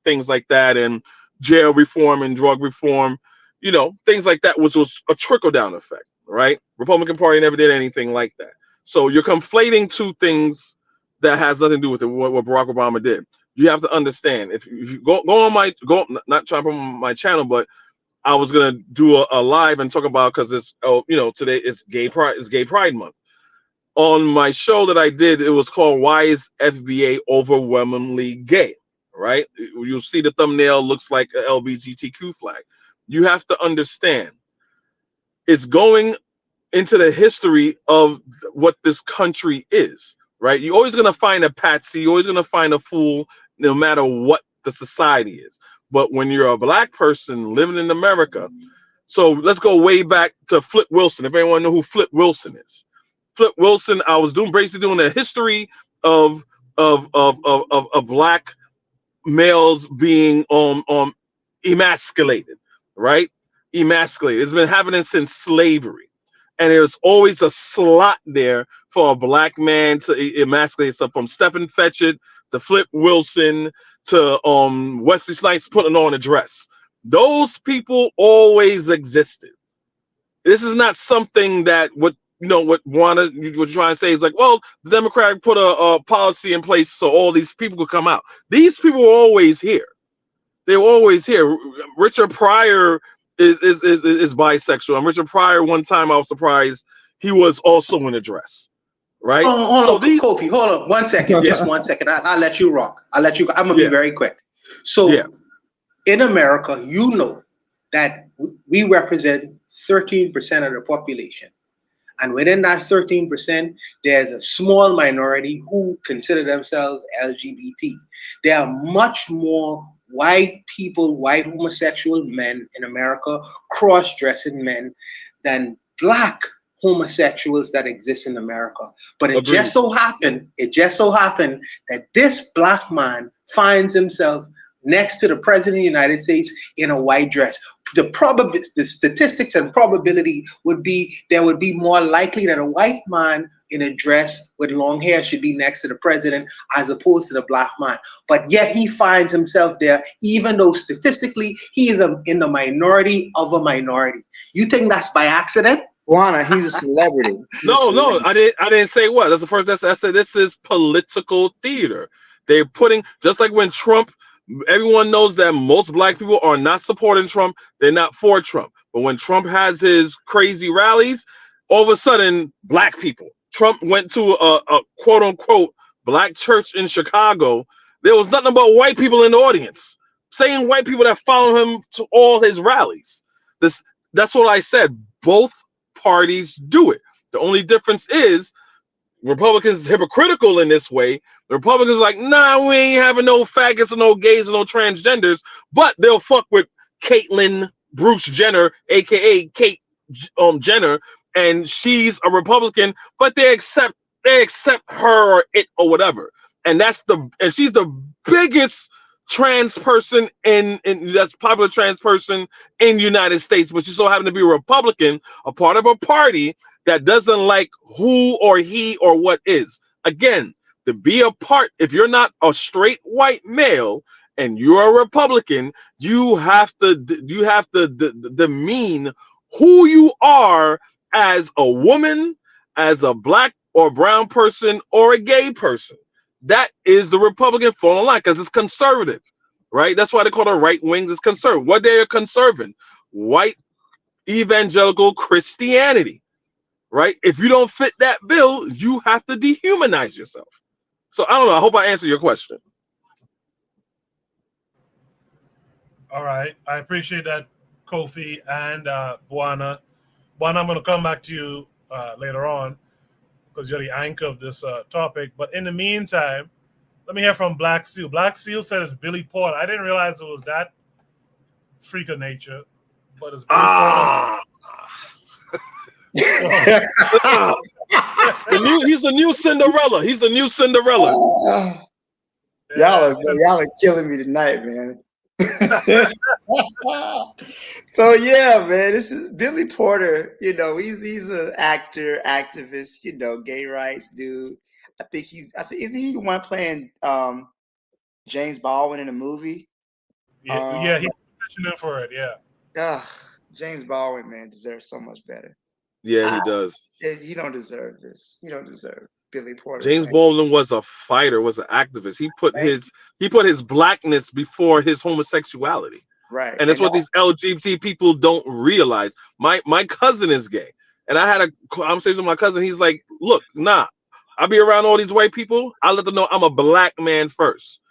things like that, and jail reform and drug reform, things like that was a trickle down effect, right? Republican Party never did anything like that. So you're conflating two things that has nothing to do with what Barack Obama did. You have to understand, if you go on not trying to promote my channel, but I was gonna do a live and talk about, because it's today it's Gay Pride Month. On my show that I did, it was called "Why is FBA Overwhelmingly Gay?" Right? You'll see the thumbnail looks like an LGBTQ flag. You have to understand, it's going into the history of what this country is, right? You're always going to find a patsy, you're always going to find a fool, no matter what the society is. But when you're a black person living in America, so let's go way back to Flip Wilson. If anyone know who Flip Wilson is, Flip Wilson, I was basically doing a history of black males being emasculated, right? Emasculated. It's been happening since slavery. And there's always a slot there for a black man to emasculate himself, from Stephen Fetchit to Flip Wilson to Wesley Snipes putting on a dress. Those people always existed. This is not something that what you're trying to say is like, well, the Democratic put a policy in place so all these people could come out. These people were always here. They were always here. Richard Pryor is bisexual. And Richard Pryor, one time I was surprised, he was also in a dress, right? Hold on, Kofi, hold on 1 second, just 1 second. I'll let you rock. I'm gonna be very quick. So in America, that we represent 13% of the population, And within that 13%, there's a small minority who consider themselves LGBT. There are much more white people, white homosexual men in America, cross-dressing men, than black homosexuals that exist in America. But it just so happened that this black man finds himself next to the president of the United States in a white dress. The statistics and probability would be there would be more likely that a white man in a dress with long hair should be next to the president as opposed to the black man. But yet he finds himself there, even though statistically he is in the minority of a minority. You think that's by accident? Juana, he's a celebrity. No, I didn't say what. That's the first. I said this is political theater. They're putting, just like when Trump. Everyone knows that most black people are not supporting Trump. They're not for Trump. But when Trump has his crazy rallies, all of a sudden, black people. Trump went to a quote unquote black church in Chicago. There was nothing but white people in the audience. Same white people that follow him to all his rallies. That's what I said. Both parties do it. The only difference is Republicans hypocritical in this way. The Republicans are like, nah, we ain't having no faggots or no gays or no transgenders, but they'll fuck with Caitlyn Bruce Jenner, aka Kate Jenner, and she's a Republican, but they accept her or it or whatever. And she's the biggest trans person in that's popular trans person in the United States, but she so happened to be a Republican, a part of a party that doesn't like who or he or what is. Again, to be a part, if you're not a straight white male and you're a Republican, you have to demean who you are as a woman, as a black or brown person, or a gay person. That is the Republican falling line because it's conservative, right? That's why they call it right wings. It's conservative. What they are conserving? White evangelical Christianity. Right? If you don't fit that bill, you have to dehumanize yourself. So I don't know. I hope I answered your question. All right. I appreciate that, Kofi and Buana. Buana, I'm going to come back to you later on because you're the anchor of this topic. But in the meantime, let me hear from Black Seal. Black Seal said it's Billy Porter. I didn't realize it was that freak of nature, but it's Billy Porter. He's the new Cinderella. He's the new Cinderella. Y'all are killing me tonight, man. So yeah, man, this is Billy Porter. You know, he's an actor, activist. You know, gay rights dude. I think is he the one playing James Baldwin in a movie? Yeah, he's petitioning for it. Yeah. James Baldwin, man, deserves so much better. Yeah, he does. You don't deserve this. You don't deserve Billy Porter. James Baldwin was a fighter, was an activist. He put his blackness before his homosexuality. Right. And that's what these LGBT people don't realize. My cousin is gay. And I had a conversation with my cousin. He's like, look, nah, I be around all these white people. I let them know I'm a black man first.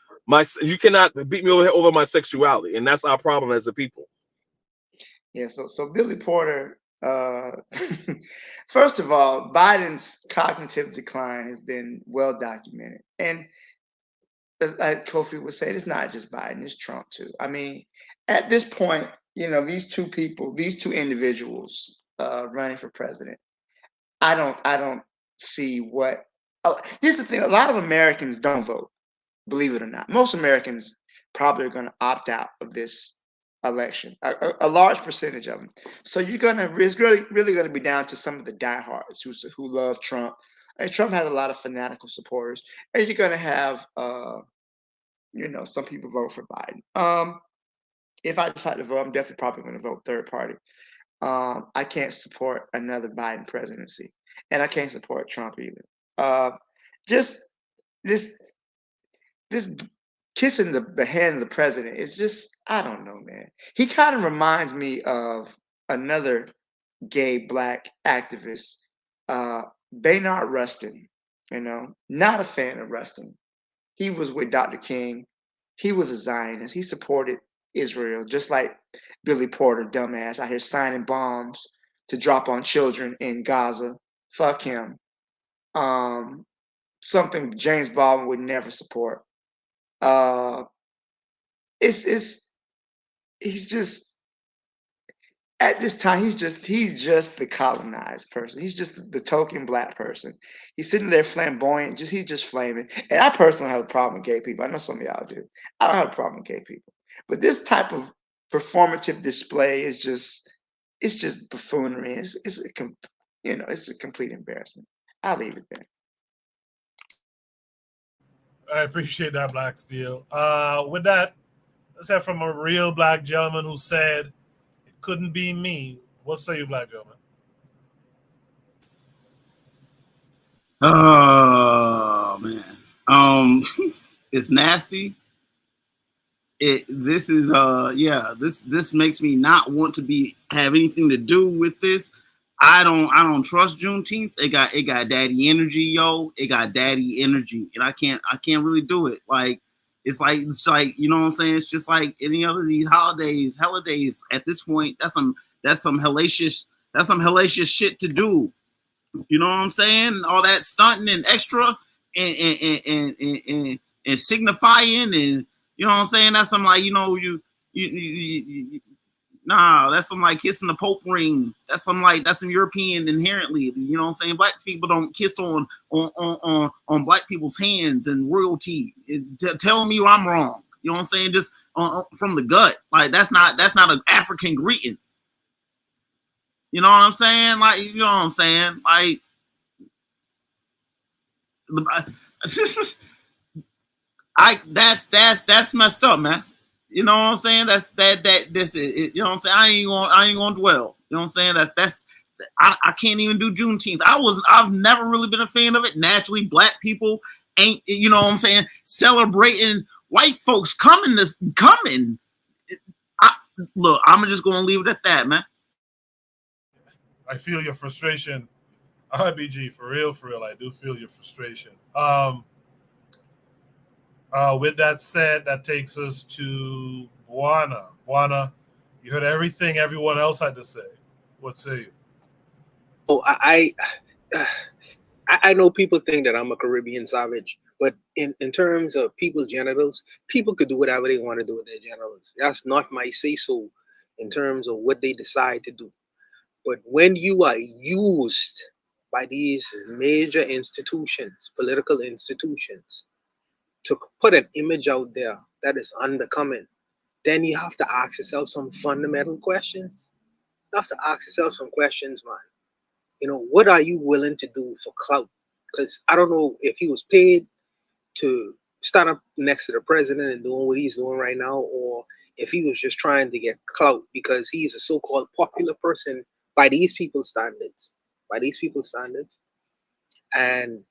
You cannot beat me over my sexuality. And that's our problem as a people. Yeah, so Billy Porter, first of all, Biden's cognitive decline has been well documented. And like Kofi would say, it's not just Biden, it's Trump too. I mean, at this point, you know, these two individuals running for president, I don't see what. Here's the thing: a lot of Americans don't vote, believe it or not. Most Americans probably are going to opt out of this election, a large percentage of them. So it's really going to be down to some of the diehards who love Trump. And Trump had a lot of fanatical supporters, and you're going to have some people vote for Biden. If I decide to vote, I'm definitely probably going to vote third party. I can't support another Biden presidency, and I can't support Trump either. Just this kissing the hand of the president is just, I don't know, man. He kind of reminds me of another gay black activist, Baynard Rustin. You know, not a fan of Rustin. He was with Dr. King. He was a Zionist. He supported Israel, just like Billy Porter, dumbass, out here signing bombs to drop on children in Gaza. Fuck him. Something James Baldwin would never support. It's he's just at this time he's just the colonized person. He's just the token black person. He's sitting there flamboyant, he's just flaming. And I personally have a problem with gay people. I know some of y'all do. I don't have a problem with gay people. But this type of performative display is just buffoonery. It's a complete embarrassment. I'll leave it there. I appreciate that, Black Steel. With that, let's have from a real black gentleman who said it couldn't be me. What say you, black gentleman? Oh man, it's nasty. This makes me not want to have anything to do with this. I don't trust Juneteenth. It got daddy energy, yo. It got daddy energy, and I can't really do it. Like it's like you know what I'm saying. It's just like any other of these holidays. At this point, that's some hellacious shit to do. You know what I'm saying? All that stunting and extra and signifying, and you know what I'm saying? That's some like you that's some like kissing the Pope ring. That's some European inherently. You know what I'm saying? Black people don't kiss on black people's hands and royalty. Tell me I'm wrong. You know what I'm saying? Just from the gut. Like that's not an African greeting. You know what I'm saying? Like, you know what I'm saying? Like, that's messed up, man. You know what I'm saying? This is, you know what I'm saying? I ain't gonna dwell. You know what I'm saying? I can't even do Juneteenth. I've never really been a fan of it. Naturally, black people ain't, you know what I'm saying, celebrating white folks coming. Look, I'm just gonna leave it at that, man. I feel your frustration. RBG, for real, I do feel your frustration. With that said, that takes us to Buana. Buana, you heard everything everyone else had to say. What say you? Oh, I know people think that I'm a Caribbean savage, but in terms of people's genitals, people could do whatever they want to do with their genitals. That's not my say-so in terms of what they decide to do. But when you are used by these major institutions, political institutions, to put an image out there that is unbecoming, then you have to ask yourself some fundamental questions. You have to ask yourself some questions, man. You know, what are you willing to do for clout? Because I don't know if he was paid to stand up next to the president and doing what he's doing right now, or if he was just trying to get clout because he's a so-called popular person by these people's standards. And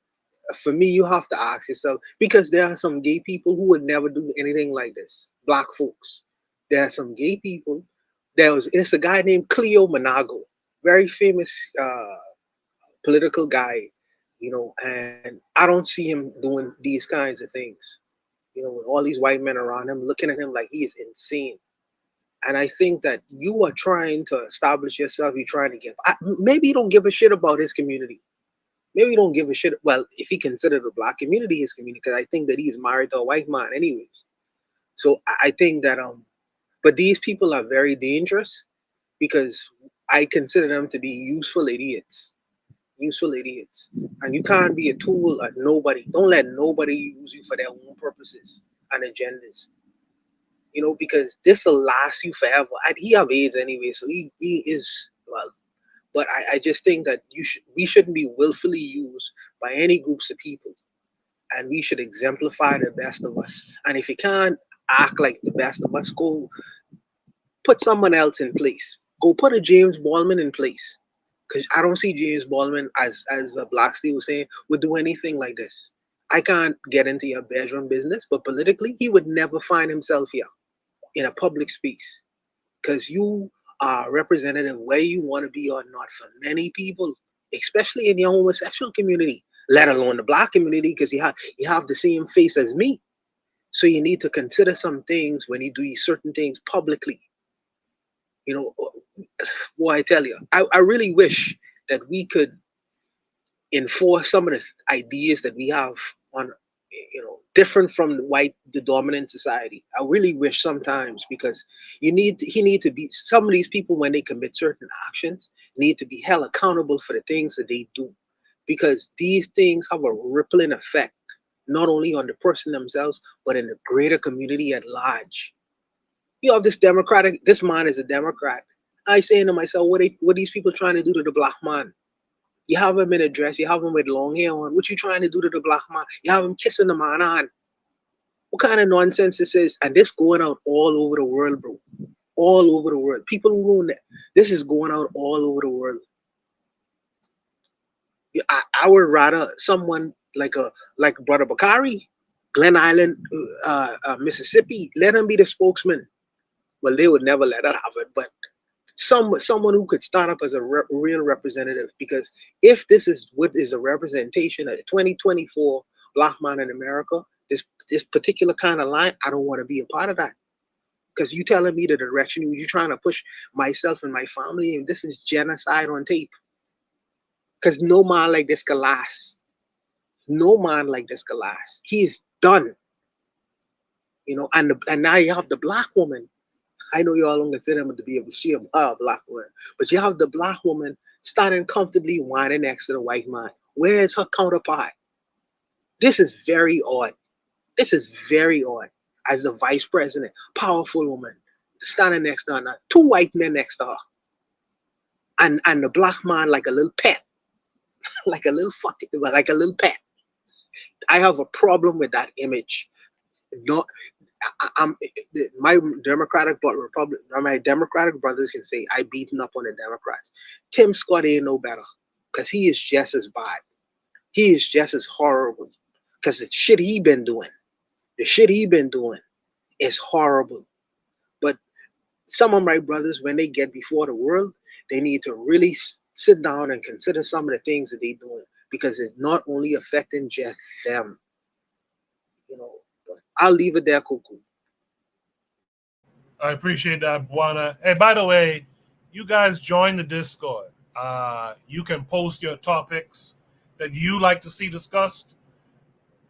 for me, you have to ask yourself, because there are some gay people who would never do anything like this. Black folks. There are some gay people. It's a guy named Cleo Manago, very famous political guy, you know, and I don't see him doing these kinds of things. You know, with all these white men around him, looking at him like he is insane. And I think that you are trying to establish yourself. You're trying to maybe you don't give a shit about his community. Maybe you don't give a shit. Well, if he considered the black community his community, because I think that he's married to a white man anyways. So I think that but these people are very dangerous because I consider them to be useful idiots. And you can't be a tool at nobody. Don't let nobody use you for their own purposes and agendas. You know, because this will last you forever. And he have AIDS anyway, so he is, well, but I just think that we shouldn't be willfully used by any groups of people. And we should exemplify the best of us. And if you can't act like the best of us, go put someone else in place. Go put a James Baldwin in place. Because I don't see James Baldwin, as Black Steve was saying, would do anything like this. I can't get into your bedroom business, but politically, he would never find himself here in a public space. Because you are representative where you want to be or not for many people, especially in your homosexual community, let alone the black community, because you have the same face as me. So you need to consider some things when you do certain things publicly. You know, boy, I tell you, I really wish that we could enforce some of the ideas that we have on, different from the dominant society. I really wish sometimes, because he need to be, some of these people, when they commit certain actions, need to be held accountable for the things that they do, because these things have a rippling effect not only on the person themselves but in the greater community at large. You have this man is a Democrat. I saying to myself, what these people trying to do to the black man? You have him in a dress, you have him with long hair on. What you trying to do to the black man? You have him kissing the man on. What kind of nonsense this is? And this going out all over the world, bro. All over the world. People who own that. This is going out all over the world. I would rather someone like Brother Bakari, Glen Island, Mississippi, let him be the spokesman. Well, they would never let that happen, but someone who could start up as a real representative, because if this is what is a representation of the 2024 black man in America, this particular kind of line, I don't want to be a part of that. Because you telling me the direction you're trying to push myself and my family, and this is genocide on tape. Because no man like this can last. No man like this can last. He is done. And now you have the black woman. I know you all don't consider him to be a black woman, but you have the black woman standing comfortably whining next to the white man. Where is her counterpart? This is very odd. This is very odd. As the vice president, powerful woman, standing next to her, two white men next to her, and the black man like a little pet, like a little pet. I have a problem with that image. My Democratic brothers can say I beaten up on the Democrats. Tim Scott ain't no better, because he is just as bad. He is just as horrible, because the shit he been doing is horrible. But some of my brothers, when they get before the world, they need to really sit down and consider some of the things that they're doing, because it's not only affecting just them. I'll leave it there, Kuku. I appreciate that, Buana. Hey, by the way, you guys join the Discord. You can post your topics that you like to see discussed,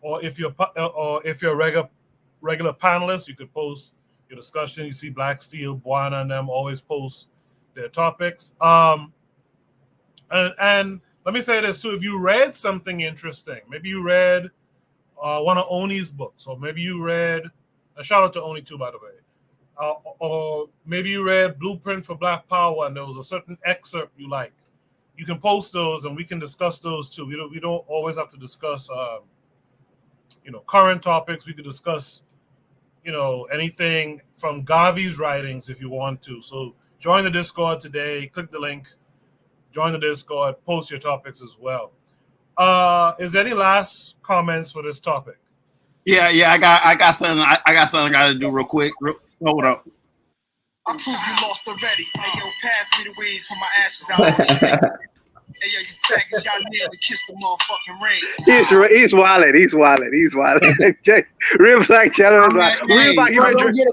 or if you're a regular panelist, you could post your discussion. You see Black Steel, Buana, and them always post their topics. And let me say this too: if you read something interesting, maybe you read one of Oni's books, or maybe you read a shout out to Oni too, by the way, or maybe you read Blueprint for Black Power, and there was a certain excerpt you like. You can post those, and we can discuss those too. We don't always have to discuss current topics. We could discuss anything from Garvey's writings if you want to. So join the Discord today. Click the link. Join the Discord. Post your topics as well. Is there any last comments for this topic? Yeah, I got something. I got something I got to do real quick. Hold up. I prove you lost already. Hey yo, pass me the weed for my ashes out. Hey yo, you faggots, y'all need to kiss the motherfucking ring. He's wildin'. Real black gentleman's like, real black. You better drink it.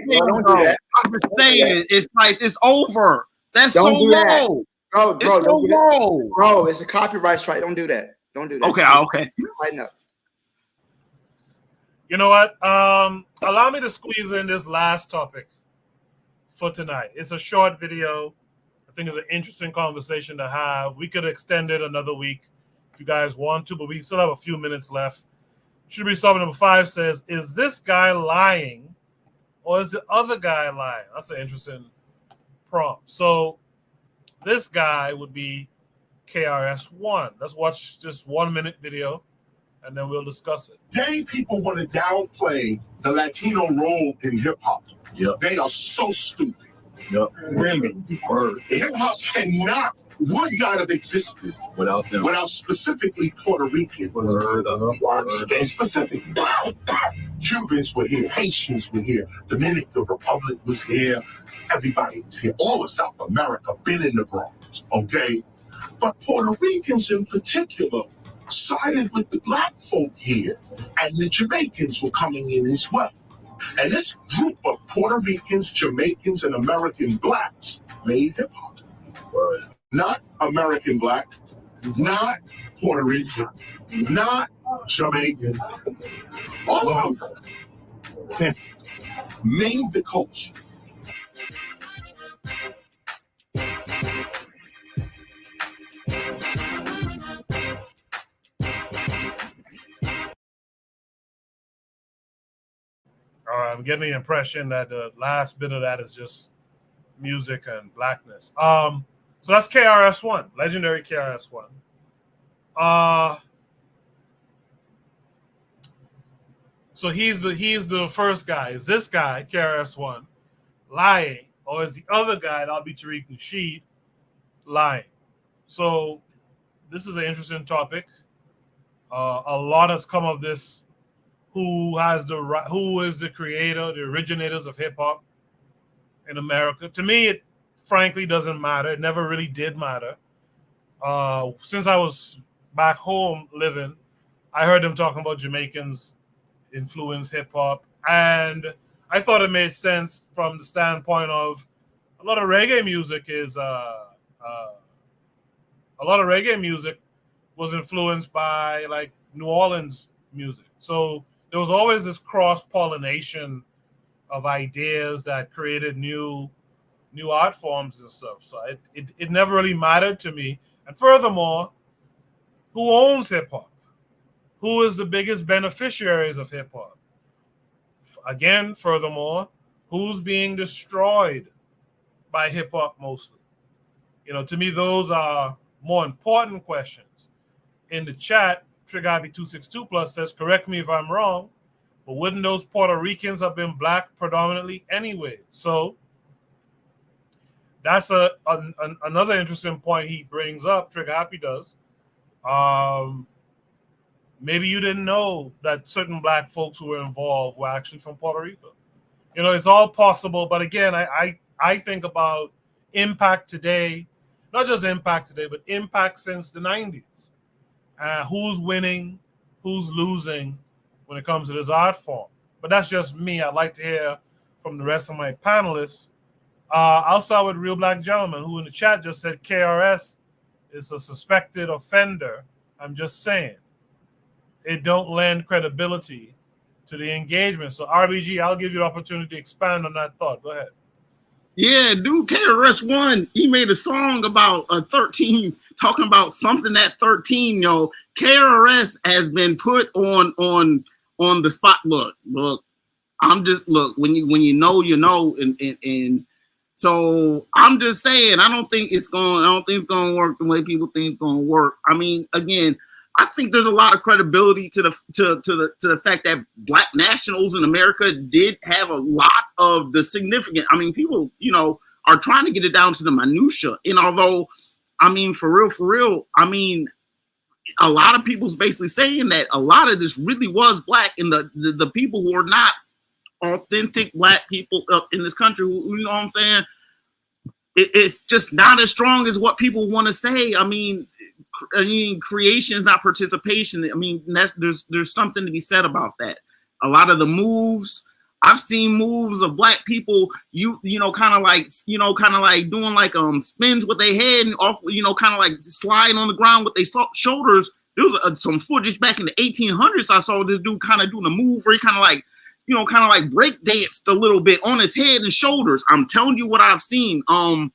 Don't do that. I'm just saying, it's like it's over. That's so low. Bro, it's so low. Bro, it's a copyright strike. Don't do that. Don't do that. Okay. Right now. You know what? Allow me to squeeze in this last topic for tonight. It's a short video. I think it's an interesting conversation to have. We could extend it another week if you guys want to, but we still have a few minutes left. Should be solving number 5 says, is this guy lying or is the other guy lying? That's an interesting prompt. So this guy would be KRS-One. Let's watch this 1-minute video and then we'll discuss it. Today, people want to downplay the Latino role in hip hop. Yep. They are so stupid. Yep. Women. Hip hop would not have existed without them. Without specifically Puerto Rican. And specifically, Cubans were here, Haitians were here, Dominican Republic was here, everybody was here. All of South America been in the Bronx, okay? But Puerto Ricans in particular sided with the black folk here, and the Jamaicans were coming in as well. And this group of Puerto Ricans, Jamaicans, and American blacks made hip hop. Not American black, not Puerto Rican, not Jamaican. All of them made the culture. I'm getting the impression that the last bit of that is just music and blackness. So that's KRS-One, legendary KRS-One. So he's the first guy. Is this guy, KRS-One, lying? Or is the other guy, that'll be Tariq Nasheed, lying? So this is an interesting topic. A lot has come of this. Who is the creator, the originators of hip hop in America? To me, it frankly doesn't matter. It never really did matter. Since I was back home living, I heard them talking about Jamaicans influence hip hop, and I thought it made sense from the standpoint of a lot of reggae music was influenced by like New Orleans music. So there was always this cross-pollination of ideas that created new art forms and stuff. So it never really mattered to me. And furthermore, who owns hip-hop? Who is the biggest beneficiaries of hip-hop? Again, furthermore, who's being destroyed by hip-hop mostly? To me, those are more important questions. In the chat, Trigabi262 says, correct me if I'm wrong, but wouldn't those Puerto Ricans have been black predominantly anyway? So that's another interesting point he brings up, Trigabi does. Maybe you didn't know that certain black folks who were involved were actually from Puerto Rico. It's all possible. But again, I think about impact today, not just impact today, but impact since the 90s. Who's winning, who's losing when it comes to this art form. But that's just me. I'd like to hear from the rest of my panelists. I'll start with Real Black Gentleman, who in the chat just said KRS is a suspected offender. I'm just saying. It don't lend credibility to the engagement. So RBG, I'll give you the opportunity to expand on that thought. Go ahead. Yeah, dude, KRS-One, he made a song about 13, talking about something at 13, yo. KRS has been put on the spot. Look, when you know, and so I'm just saying, I don't think it's going to work the way people think it's going to work. I mean, again, I think there's a lot of credibility to the fact that black nationals in America did have a lot of the significant. I mean, people, are trying to get it down to the minutia. And although, I mean, for real, I mean, a lot of people's basically saying that a lot of this really was black, and the people who are not authentic black people in this country, you know what I'm saying? It's just not as strong as what people want to say. I mean, creation is not participation. I mean, there's something to be said about that. A lot of the moves, I've seen moves of black people, kind of like doing like spins with their head and off, kind of like sliding on the ground with their shoulders. There was some footage back in the 1800s. I saw this dude kind of doing a move where he kind of like break danced a little bit on his head and shoulders. I'm telling you what I've seen. I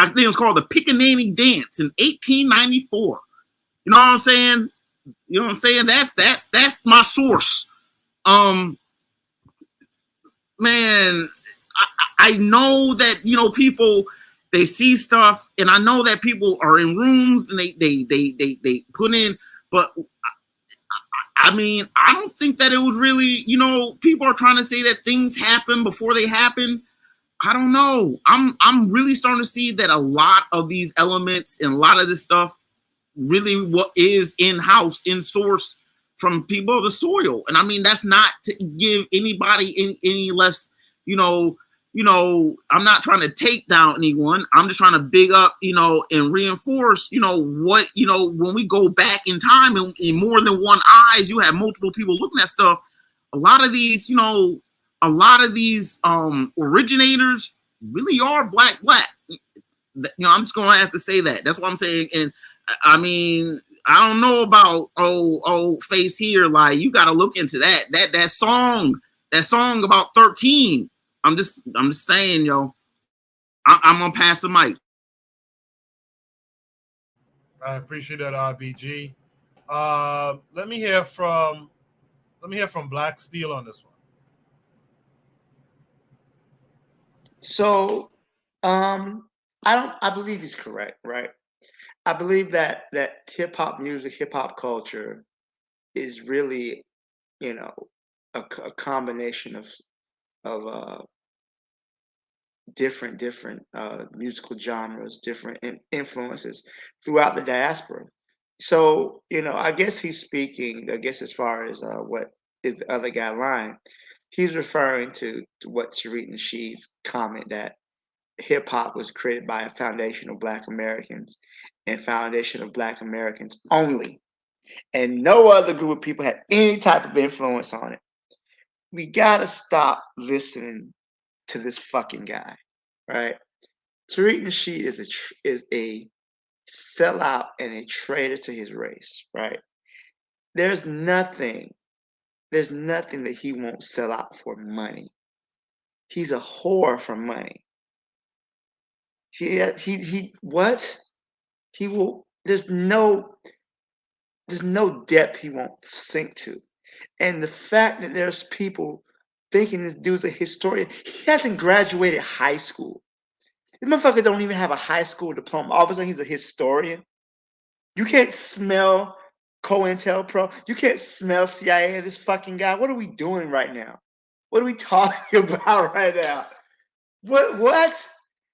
think it was called the Pickaninny Dance in 1894. You know what I'm saying? You know what I'm saying? That's my source. Man, I know that people, they see stuff, and I know that people are in rooms and they put in, but I mean, I don't think that it was really, people are trying to say that things happen before they happen. I don't know. I'm really starting to see that a lot of these elements and a lot of this stuff really what is in-house, in source from people of the soil. And I mean, that's not to give anybody any less, I'm not trying to take down anyone. I'm just trying to big up, and reinforce, what, when we go back in time and in more than one eyes, you have multiple people looking at stuff. A lot of these, originators really are black. I'm just going to have to say that. That's what I'm saying. And I mean, I don't know about old face here. Like, you got to look into that. That song about 13. I'm just saying, yo. I'm gonna pass the mic. I appreciate that, RBG. Let me hear from Black Steel on this one. So, I believe he's correct, right? I believe that hip hop music, hip hop culture, is really, you know, a combination of different musical genres, different influences throughout the diaspora. So, I guess he's speaking. I guess as far as what is the other guy lying, he's referring to what Tariq Nasheed's comment that hip hop was created by a foundation of Black Americans and foundation of Black Americans only, and no other group of people had any type of influence on it. We gotta stop listening to this fucking guy, right? Tariq Nasheed is a sellout and a traitor to his race, right? There's nothing that he won't sell out for money. He's a whore for money. He what? He will. There's no depth he won't sink to, and the fact that there's people thinking this dude's a historian. He hasn't graduated high school. This motherfucker don't even have a high school diploma. All of a sudden, he's a historian. You can't smell COINTELPRO. You can't smell CIA. This fucking guy. What are we doing right now? What are we talking about right now? What?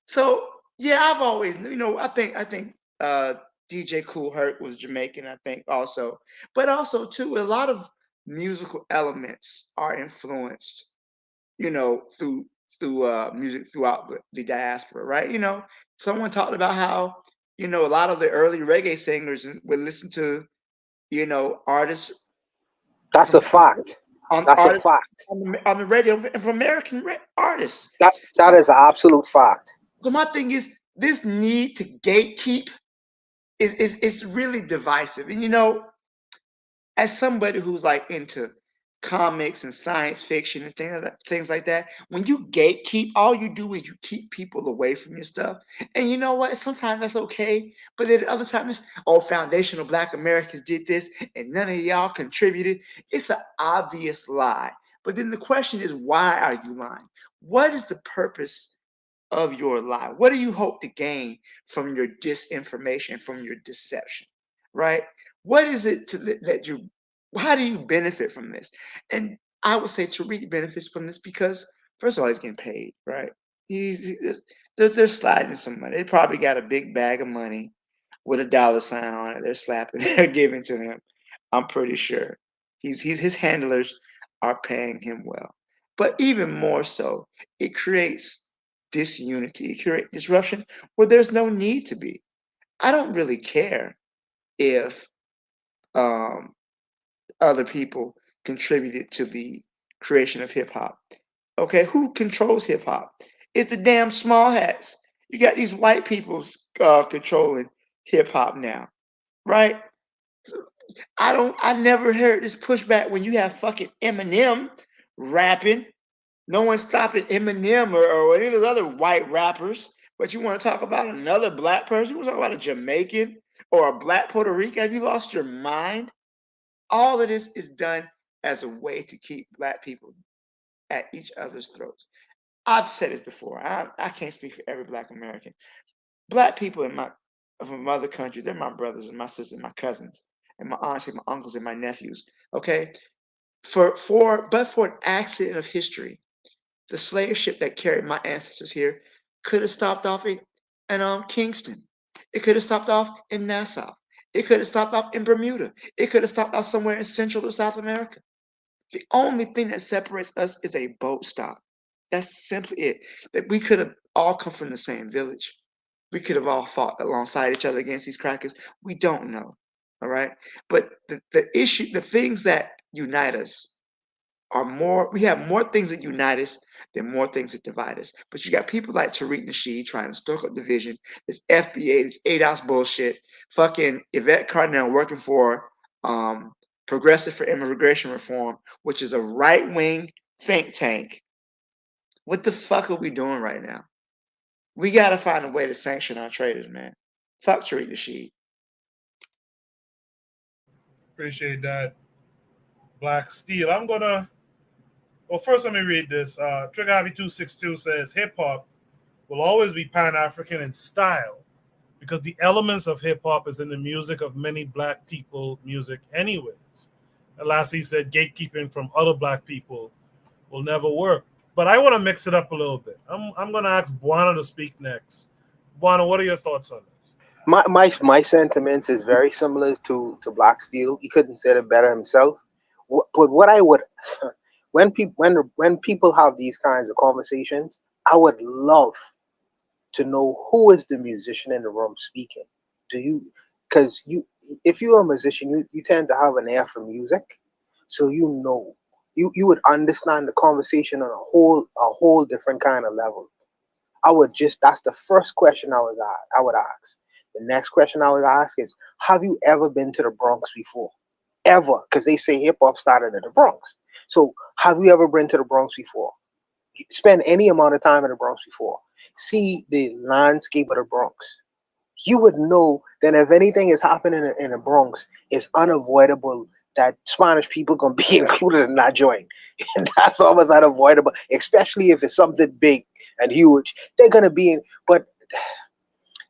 So yeah, I've always, I think DJ Kool Herc was Jamaican, I think also, but also too a lot of musical elements are influenced, through music throughout the diaspora, right? Someone talked about how a lot of the early reggae singers would listen to artists That's a fact. That's a fact. on the radio from American artists. That is an absolute fact. So my thing is, this need to gatekeep is really divisive. And as somebody who's like into comics and science fiction and things like that, when you gatekeep, all you do is you keep people away from your stuff. And you know what? Sometimes that's okay, but at other times, foundational Black Americans did this, and none of y'all contributed. It's an obvious lie. But then the question is, why are you lying? What is the purpose of your lie? What do you hope to gain from your disinformation, from your deception, right? What is it that you, how do you benefit from this? And I would say Tariq benefits from this because, first of all, he's getting paid, right? They're sliding some money. They probably got a big bag of money with a dollar sign on it. They're slapping, they're giving to him. I'm pretty sure his handlers are paying him well. But even more so, it creates disunity, it creates disruption where there's no need to be. I don't really care if um, other people contributed to the creation of hip hop. Okay, who controls hip hop? It's the damn small hats. You got these white people controlling hip hop now, right? I never heard this pushback when you have fucking Eminem rapping. No one's stopping Eminem or any of those other white rappers. But you want to talk about another black person? You want to talk about a Jamaican or a black Puerto Rican? Have you lost your mind? All of this is done as a way to keep black people at each other's throats. I've said this before. I can't speak for every black American. Black people from other countries, they're my brothers and my sisters, my cousins, and my aunts and my uncles and my nephews. Okay, but for an accident of history, the slave ship that carried my ancestors here could have stopped off in Kingston. It could have stopped off in Nassau. It could have stopped off in Bermuda. It could have stopped off somewhere in Central or South America. The only thing that separates us is a boat stop. That's simply it. That we could have all come from the same village. We could have all fought alongside each other against these crackers. We don't know. All right. But the issue, the things that unite us are more. We have more things that unite us than more things that divide us. But you got people like Tariq Nasheed trying to stoke up division. This FBA, this ADOS bullshit. Fucking Yvette Cardinal working for Progressive for Immigration Reform, which is a right wing think tank. What the fuck are we doing right now? We gotta find a way to sanction our traders, man. Fuck Tariq Nasheed. Appreciate that. Black Steel. I'm gonna. Well, first let me read this. Trigger Happy 262 says hip hop will always be Pan African in style because the elements of hip hop is in the music of many black people music anyways. And lastly, he said gatekeeping from other black people will never work. But I want to mix it up a little bit. I'm going to ask Buana to speak next. Buana, what are your thoughts on this? My sentiments is very similar to Black Steel. He couldn't say it better himself. But what I would, when people have these kinds of conversations, I would love to know who is the musician in the room speaking. Do you? Because if you're a musician, you tend to have an ear for music, so you would understand the conversation on a whole different kind of level. That's the first question I would ask. The next question I would ask is, have you ever been to the Bronx before? Ever? Because they say hip hop started in the Bronx. So have you ever been to the Bronx before? Spend any amount of time in the Bronx before. See the landscape of the Bronx. You would know that if anything is happening in the Bronx, it's unavoidable that Spanish people gonna be included in that joint. And that's almost unavoidable, especially if it's something big and huge. They're gonna be in, but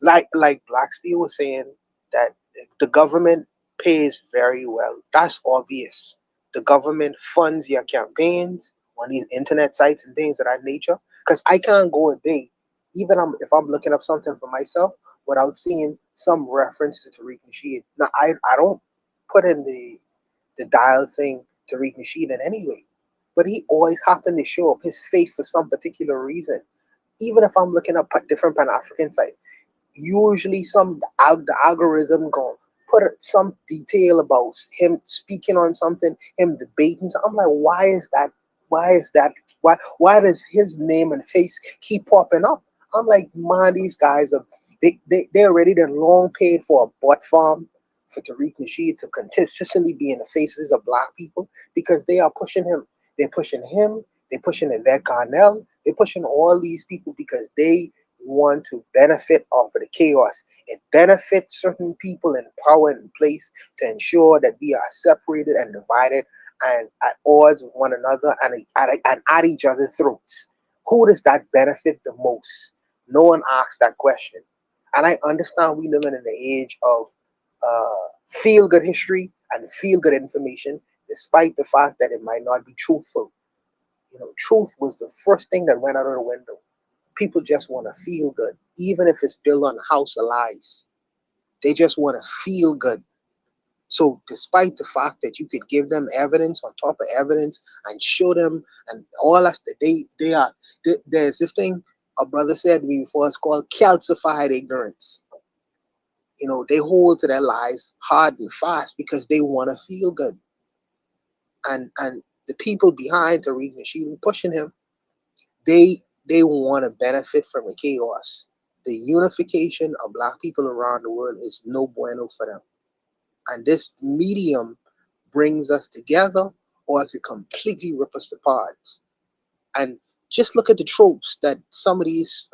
like Black Steel was saying, that the government pays very well. That's obvious. The government funds your campaigns on these internet sites and things of that nature. Because I can't go a day, if I'm looking up something for myself, without seeing some reference to Tariq Nasheed. Now I don't put in the dial thing Tariq Nasheed in any way, but he always happened to show up his face for some particular reason. Even if I'm looking up different Pan African sites, usually the algorithm going put some detail about him speaking on something, him debating. So I'm like, why is that? Why is that? Why does his name and face keep popping up? I'm like, man, these guys are they're already long paid for a bot farm for Tariq Nasheed to consistently be in the faces of black people because they are pushing him. They're pushing him. They're pushing Yvette Carnell. They're pushing all these people because they want to benefit off of the chaos. It benefits certain people in power and place to ensure that we are separated and divided and at odds with one another and at each other's throats. Who does that benefit the most? No one asks that question. And I understand we live in an age of feel good history and feel good information, despite the fact that it might not be truthful. Truth was the first thing that went out of the window. People just want to feel good, even if it's built on a house of lies. They just want to feel good. So, despite the fact that you could give them evidence on top of evidence and show them and all that, there's this thing a brother said to me before. It's called calcified ignorance. They hold to their lies hard and fast because they want to feel good. And the people behind Tariq Nasheed pushing him, they want to benefit from the chaos. The unification of black people around the world is no bueno for them. And this medium brings us together, or it could completely rip us apart. And just look at the tropes that some of these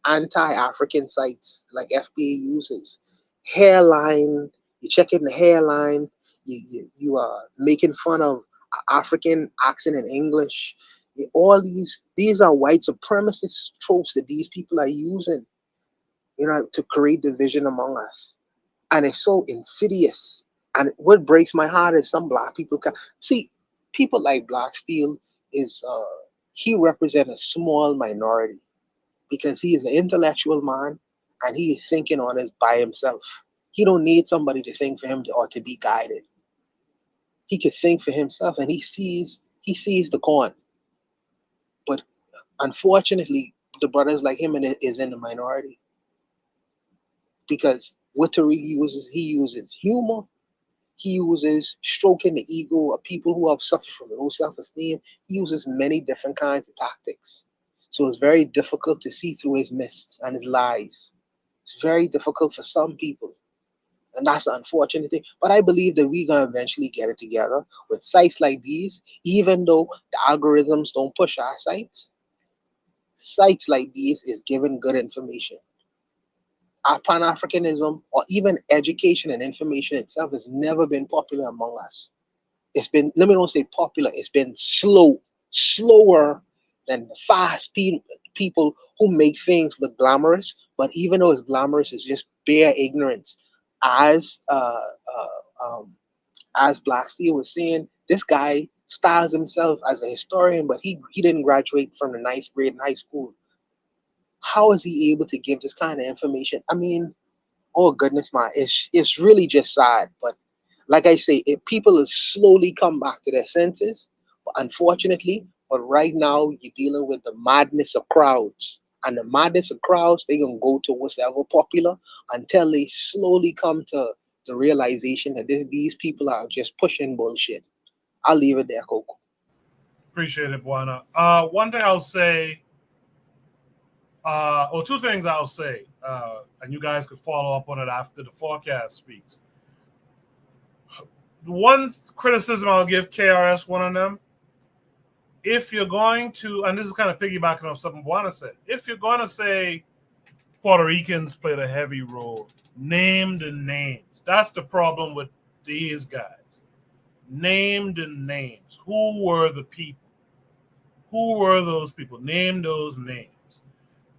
anti-African sites like FBA uses. Hairline, you check in the hairline, you are making fun of African accent in English. All these are white supremacist tropes that these people are using, to create division among us. And it's so insidious. And what breaks my heart is some black people see people like Black Steel is he represents a small minority because he is an intellectual man and he is thinking on his by himself. He don't need somebody to think for him or to be guided. He could think for himself and he sees the corn. But unfortunately, the brothers like him is in the minority because what Tariq uses, he uses humor He uses stroking the ego of people who have suffered from low self-esteem. He uses many different kinds of tactics. So it's very difficult to see through his mists and his lies. It's very difficult for some people. And that's the unfortunate thing. But I believe that we're going to eventually get it together with sites like these, even though the algorithms don't push our sites. Sites like these is giving good information. Our Pan-Africanism, or even education and information itself, has never been popular among us. It's been, let me not say popular, it's been slower than the fast people who make things look glamorous. But even though it's glamorous, it's just bare ignorance. As Black Steel was saying, this guy styles himself as a historian, but he didn't graduate from the 9th grade in high school. How is he able to give this kind of information? I mean, oh goodness, man, it's really just sad. But like I say, if people will slowly come back to their senses, but unfortunately, but right now you're dealing with the madness of crowds. And the madness of crowds, they're gonna go to whatever popular until they slowly come to the realization that these people are just pushing bullshit. I'll leave it there, Coco. Appreciate it, Buana. One thing I'll say, or two things I'll say, and you guys could follow up on it after the forecast speaks. The one criticism I'll give KRS, one of them, if you're going to, and this is kind of piggybacking on something Buana said, if you're going to say Puerto Ricans played a heavy role, name the names. That's the problem with these guys. Name the names. Who were the people? Who were those people? Name those names.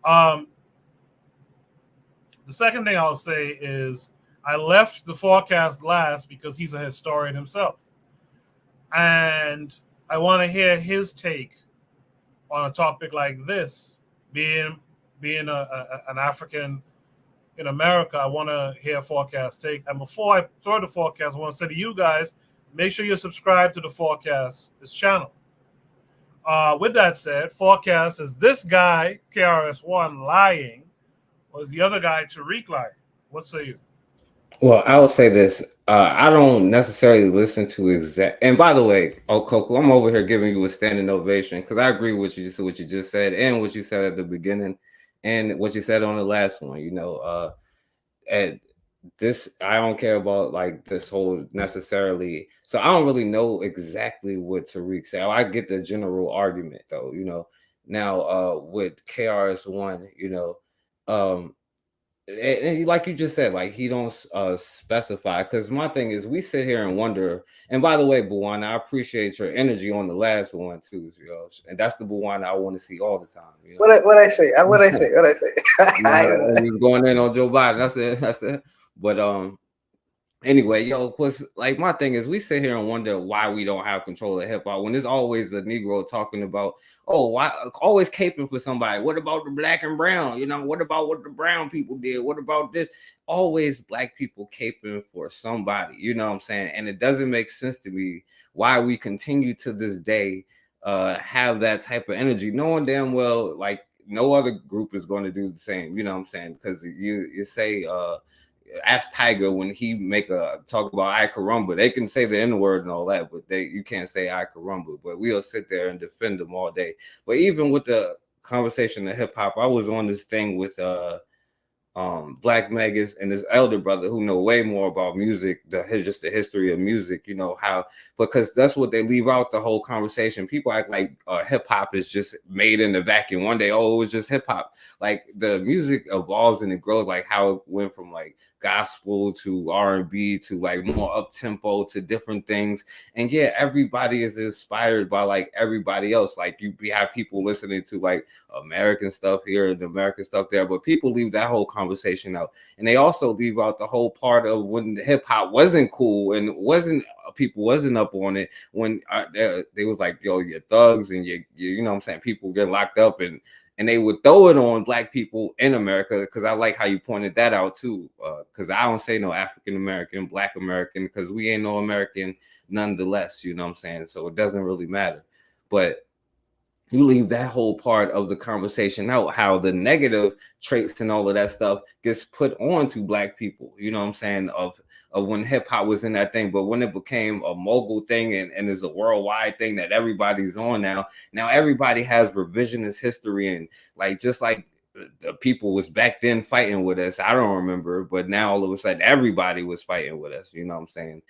The second thing I'll say is I left the forecast last because he's a historian himself. And I want to hear his take on a topic like this, being an African in America. I want to hear forecast take. And before I throw the forecast, I want to say to you guys, make sure you subscribe to the forecast, this channel. With that said, forecast, is this guy, KRS-One, lying, or is the other guy, Tariq, lying? What say you? Well, I will say this. I don't necessarily listen to exact. And by the way, Coco, I'm over here giving you a standing ovation because I agree with you, what you just said, and what you said at the beginning, and what you said on the last one. You know, and this, I don't care about like this whole necessarily. So I don't really know exactly what Tariq said. I get the general argument though. You know, now with KRS-One, you know, and like you just said, like he don't specify. Because my thing is, we sit here and wonder. And by the way, Buwana, I appreciate your energy on the last one too, yo. And that's the Buwana I want to see all the time. You know? What I say? You know, he's going in on Joe Biden. That's it. But anyway, yo, was like my thing is we sit here and wonder why we don't have control of hip hop when there's always a Negro talking about, oh, why always caping for somebody. What about the black and brown? You know, what about what the brown people did? What about this? Always black people caping for somebody, you know what I'm saying? And it doesn't make sense to me why we continue to this day have that type of energy, knowing damn well like no other group is going to do the same, you know what I'm saying? Because you say ask Tiger when he make a talk about I Carumba. They can say the N-word and all that, but you can't say I Carumba. But we'll sit there and defend them all day. But even with the conversation of hip hop, I was on this thing with Black Megas and his elder brother who know way more about music, just the history of music, you know, how, because that's what they leave out the whole conversation. People act like hip hop is just made in the vacuum. One day, oh, it was just hip hop. Like the music evolves and it grows, like how it went from like gospel to R&B to like more up tempo to different things. And yeah, everybody is inspired by like everybody else. Like you have people listening to like American stuff here and American stuff there, but people leave that whole conversation out. And they also leave out the whole part of when hip hop wasn't cool and people wasn't up on it, when they was like, yo, you're thugs and you know what I'm saying, people get locked up and they would throw it on black people in America, because I like how you pointed that out too, because I don't say no African American, Black American, because we ain't no American nonetheless, you know what I'm saying? So it doesn't really matter. But you leave that whole part of the conversation out, how the negative traits and all of that stuff gets put on to Black people, you know what I'm saying, of when hip hop was in that thing. But when it became a mogul thing and is a worldwide thing that everybody's on now everybody has revisionist history, and like just like the people was back then fighting with us, I don't remember, but now all of a sudden everybody was fighting with us, you know what I'm saying?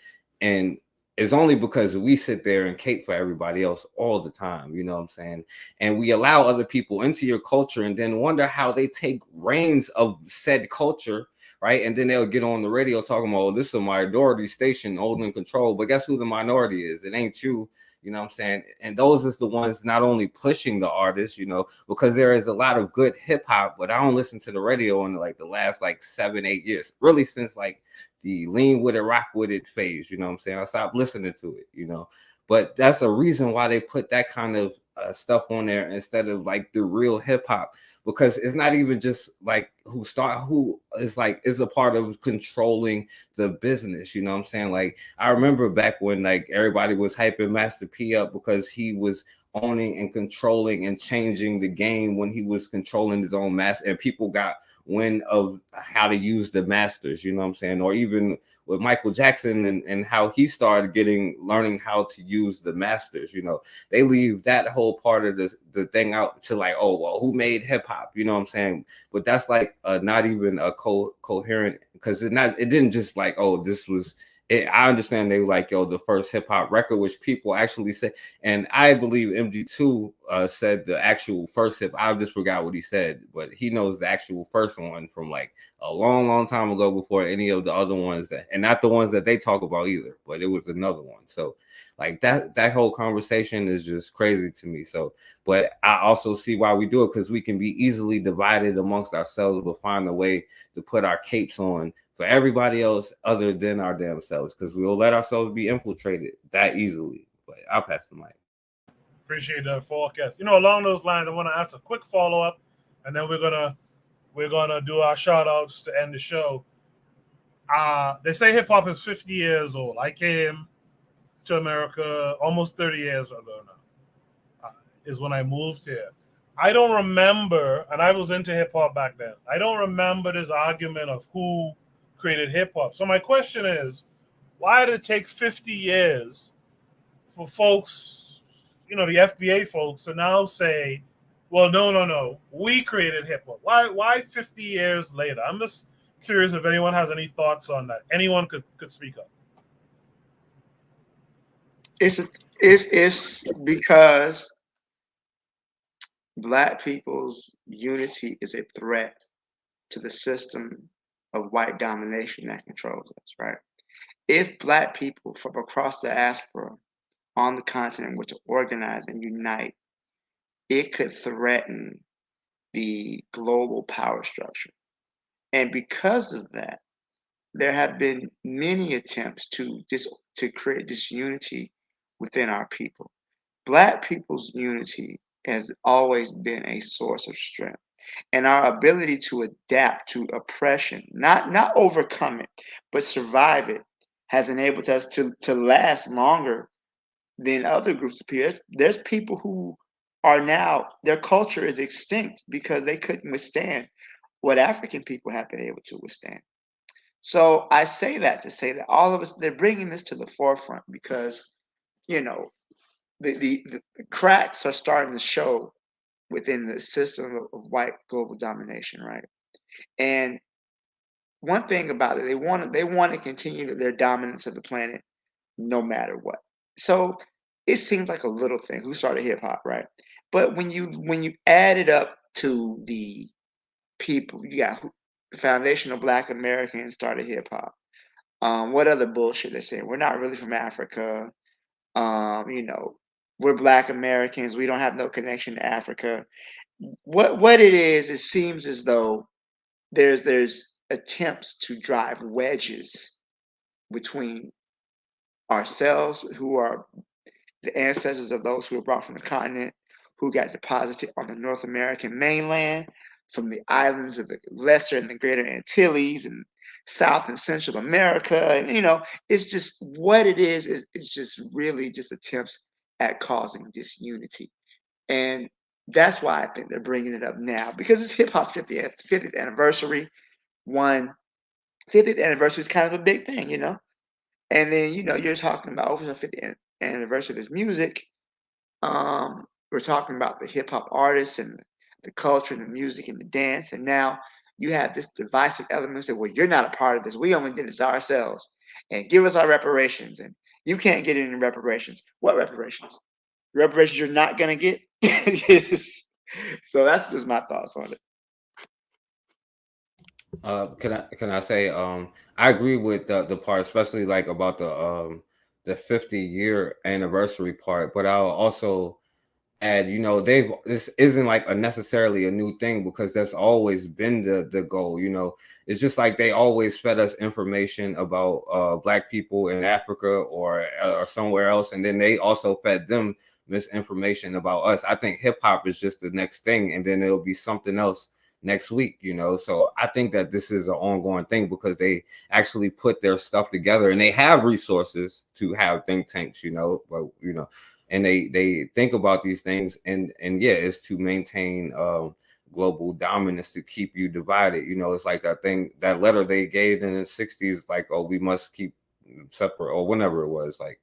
And it's only because we sit there and cape for everybody else all the time, you know what I'm saying? And we allow other people into your culture and then wonder how they take reins of said culture, right? And then they'll get on the radio talking about, oh, this is a minority station, old and control. But guess who the minority is? It ain't you. You know what I'm saying? And those is the ones not only pushing the artists, you know, because there is a lot of good hip hop, but I don't listen to the radio in like the last like 7-8 years, really since like the lean with it, rock with it phase, you know what I'm saying? I stopped listening to it, you know, but that's a reason why they put that kind of stuff on there instead of like the real hip hop, because it's not even just like who is like is a part of controlling the business, you know what I'm saying? Like I remember back when like everybody was hyping Master P up because he was owning and controlling and changing the game when he was controlling his own master, and people got wind of how to use the masters, you know what I'm saying? Or even with Michael Jackson and how he started learning how to use the masters, you know, they leave that whole part of the thing out to like, oh, well, who made hip hop? You know what I'm saying? But that's like not even a coherent, because it didn't just like, oh, this was it. I understand they were like, yo, the first hip hop record, which people actually said, and I believe MG2 said the actual first hip. I just forgot what he said, but he knows the actual first one from like a long, long time ago before any of the other ones and not the ones that they talk about either, but it was another one. So like that whole conversation is just crazy to me. So, but I also see why we do it, because we can be easily divided amongst ourselves, but find a way to put our capes on for everybody else other than our damn selves, because we will let ourselves be infiltrated that easily. But I'll pass the mic. Appreciate that forecast. You know, along those lines, I want to ask a quick follow up, and then we're gonna do our shout outs to end the show. They say hip hop is 50 years old. I came to America almost 30 years ago now. Is when I moved here. I don't remember, and I was into hip hop back then. I don't remember this argument of who created hip hop. So my question is, why did it take 50 years for folks, you know, the FBA folks, to now say, well, no, we created hip hop? Why 50 years later? I'm just curious if anyone has any thoughts on that. Anyone could speak up. It's because Black people's unity is a threat to the system of white domination that controls us, right? If Black people from across the diaspora on the continent were to organize and unite, it could threaten the global power structure. And because of that, there have been many attempts to create disunity within our people. Black people's unity has always been a source of strength, and our ability to adapt to oppression, not overcome it, but survive it, has enabled us to last longer than other groups of people. There's people who are now, their culture is extinct because they couldn't withstand what African people have been able to withstand. So I say that to say that all of us, they're bringing this to the forefront because, you know, the cracks are starting to show within the system of white global domination, right? And one thing about it, they want to continue their dominance of the planet no matter what. So it seems like a little thing. Who started hip hop, right? But when you add it up to the people, you got the foundation of Black Americans started hip hop. What other bullshit they're saying? We're not really from Africa. You know, we're Black Americans. We don't have no connection to Africa. What it is, it seems as though there's attempts to drive wedges between ourselves, who are the ancestors of those who were brought from the continent, who got deposited on the North American mainland, from the islands of the Lesser and the Greater Antilles and South and Central America. And, you know, it's just what it is. It's just really just attempts at causing disunity. And that's why I think they're bringing it up now, because it's hip hop's 50th anniversary. 50th anniversary is kind of a big thing, you know? And then, you know, you're talking about over the 50th anniversary of this music. We're talking about the hip hop artists and the culture and the music and the dance. And now you have this divisive element that, well, you're not a part of this. We only did this ourselves. And give us our reparations. And you can't get any reparations. What reparations? Reparations you're not going to get? So that's just my thoughts on it. Can I say I agree with the part, especially like about the 50-year anniversary part, but I'll also add, you know, this isn't like necessarily a new thing, because that's always been the goal. You know, it's just like they always fed us information about Black people in Africa or somewhere else, and then they also fed them misinformation about us. I think hip hop is just the next thing, and then it'll be something else next week, you know. So I think that this is an ongoing thing, because they actually put their stuff together and they have resources to have think tanks, you know, but you know, and they think about these things, and yeah, it's to maintain global dominance, to keep you divided. You know, it's like that thing, that letter they gave in the 60s, like, oh, we must keep separate, or whenever it was, like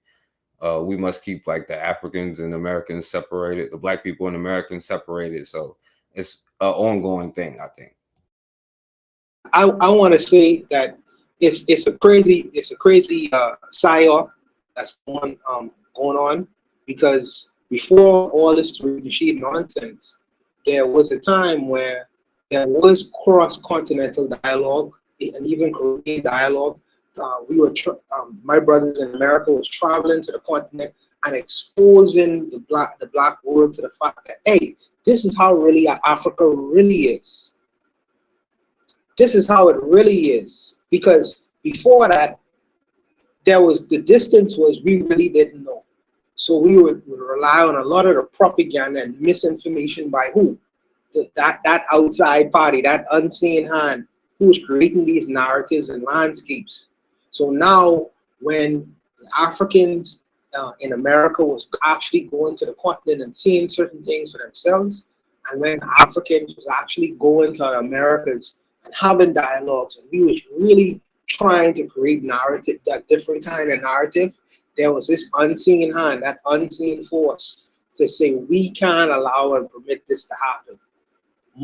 we must keep like the Africans and Americans separated, the Black people and Americans separated. So it's an ongoing thing, I think. I want to say that it's a crazy psyop that's going on, because before all this regime nonsense, there was a time where there was cross-continental dialogue and even Caribbean dialogue. My brothers in America was traveling to the continent and exposing the black world to the fact that, hey, this is how really Africa really is. This is how it really is. Because before that, the distance was, we really didn't know. So we would rely on a lot of the propaganda and misinformation by who? That outside party, that unseen hand, who's creating these narratives and landscapes. So now, when the Africans in America was actually going to the continent and seeing certain things for themselves, and when Africans was actually going to Americas and having dialogues, and we was really trying to create narrative, that different kind of narrative, there was this unseen hand, that unseen force to say, we can't allow and permit this to happen.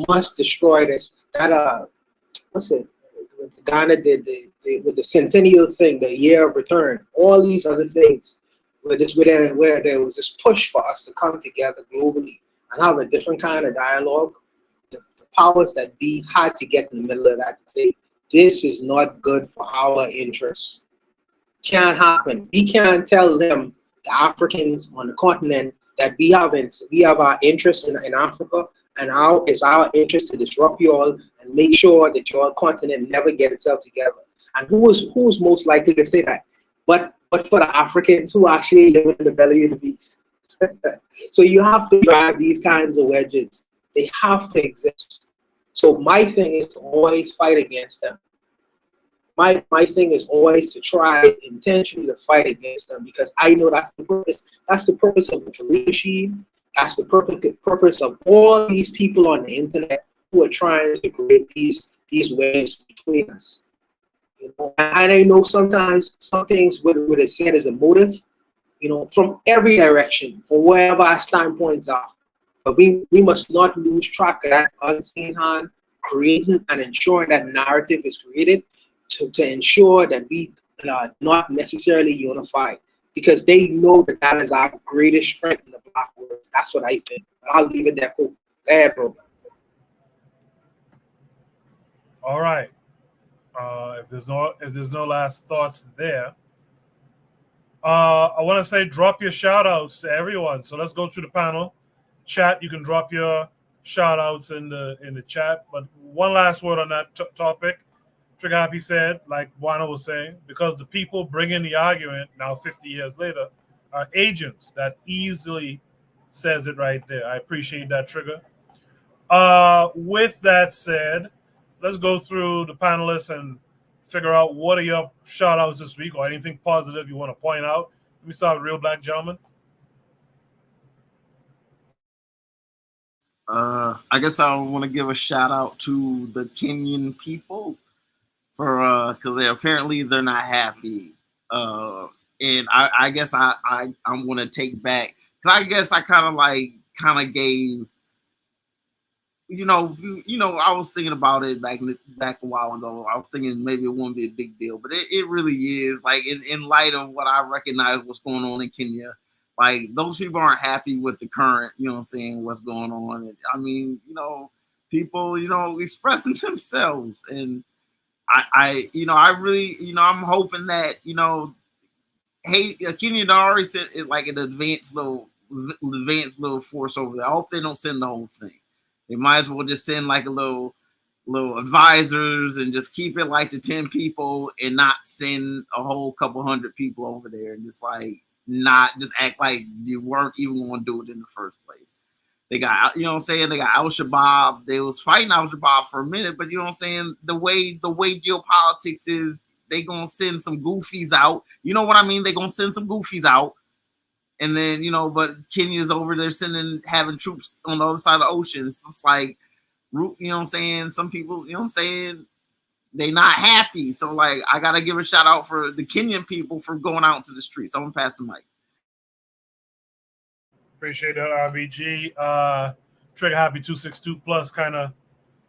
Must destroy this. That what's it? Ghana did with the centennial thing, the year of return, all these other things, where there was this push for us to come together globally and have a different kind of dialogue. The powers that be had to get in the middle of that and say, this is not good for our interests. Can't happen. We can't tell them, the Africans on the continent, that we have our interests in Africa, and it's our interest to disrupt you all and make sure that your continent never get itself together. And who's most likely to say that? But for the Africans who actually live in the belly of the beast. So you have to drive these kinds of wedges. They have to exist. So my thing is to always fight against them. My thing is always to try intentionally to fight against them, because I know that's the purpose. That's the purpose of the regime. That's the purpose of all these people on the internet who are trying to create these waves between us. You know, and I know sometimes some things would have said as a motive, you know, from every direction, from wherever our standpoints are. But we must not lose track of that unseen hand creating and ensuring that narrative is created to ensure that we are not necessarily unified, because they know that that is our greatest strength in the Black world. That's what I think. I'll leave it there. Cool. Go ahead, bro. All right. If there's no last thoughts there, I want to say drop your shout outs to everyone. So let's go through the panel chat. You can drop your shout outs in the chat. But one last word on that topic. Trigger Happy said, like Juana was saying, because the people bringing the argument now 50 years later are agents. That easily says it right there. I appreciate that, Trigger. With that said, let's go through the panelists and figure out what are your shout outs this week, or anything positive you want to point out. Let me start with Real Black Gentleman. I guess I want to give a shout out to the Kenyan people for because apparently they're not happy. And I guess I'm going to take back, because I guess I kind of gave, I was thinking about it back a while ago. I was thinking maybe it wouldn't be a big deal, but it really is. Like in light of what I recognize what's going on in Kenya, like those people aren't happy with the current, what's going on. And, I mean, people, expressing themselves, and I really, I'm hoping that, hey, Kenya already sent it like an advanced little force over there. I hope they don't send the whole thing. They might as well just send like a little advisors and just keep it like the 10 people and not send a whole couple hundred people over there and just like not just act like you weren't even going to do it in the first place. They got, they got Al-Shabaab. They was fighting Al-Shabaab for a minute, but the way geopolitics is, they gonna send some goofies out. You know what I mean? They gonna send some goofies out. And then, but Kenya's over there having troops on the other side of the ocean. It's just like, some people, they not happy. So like, I gotta give a shout out for the Kenyan people for going out to the streets. I'm gonna pass the mic. Appreciate that, RBG. Trigger Happy 262 Plus kind of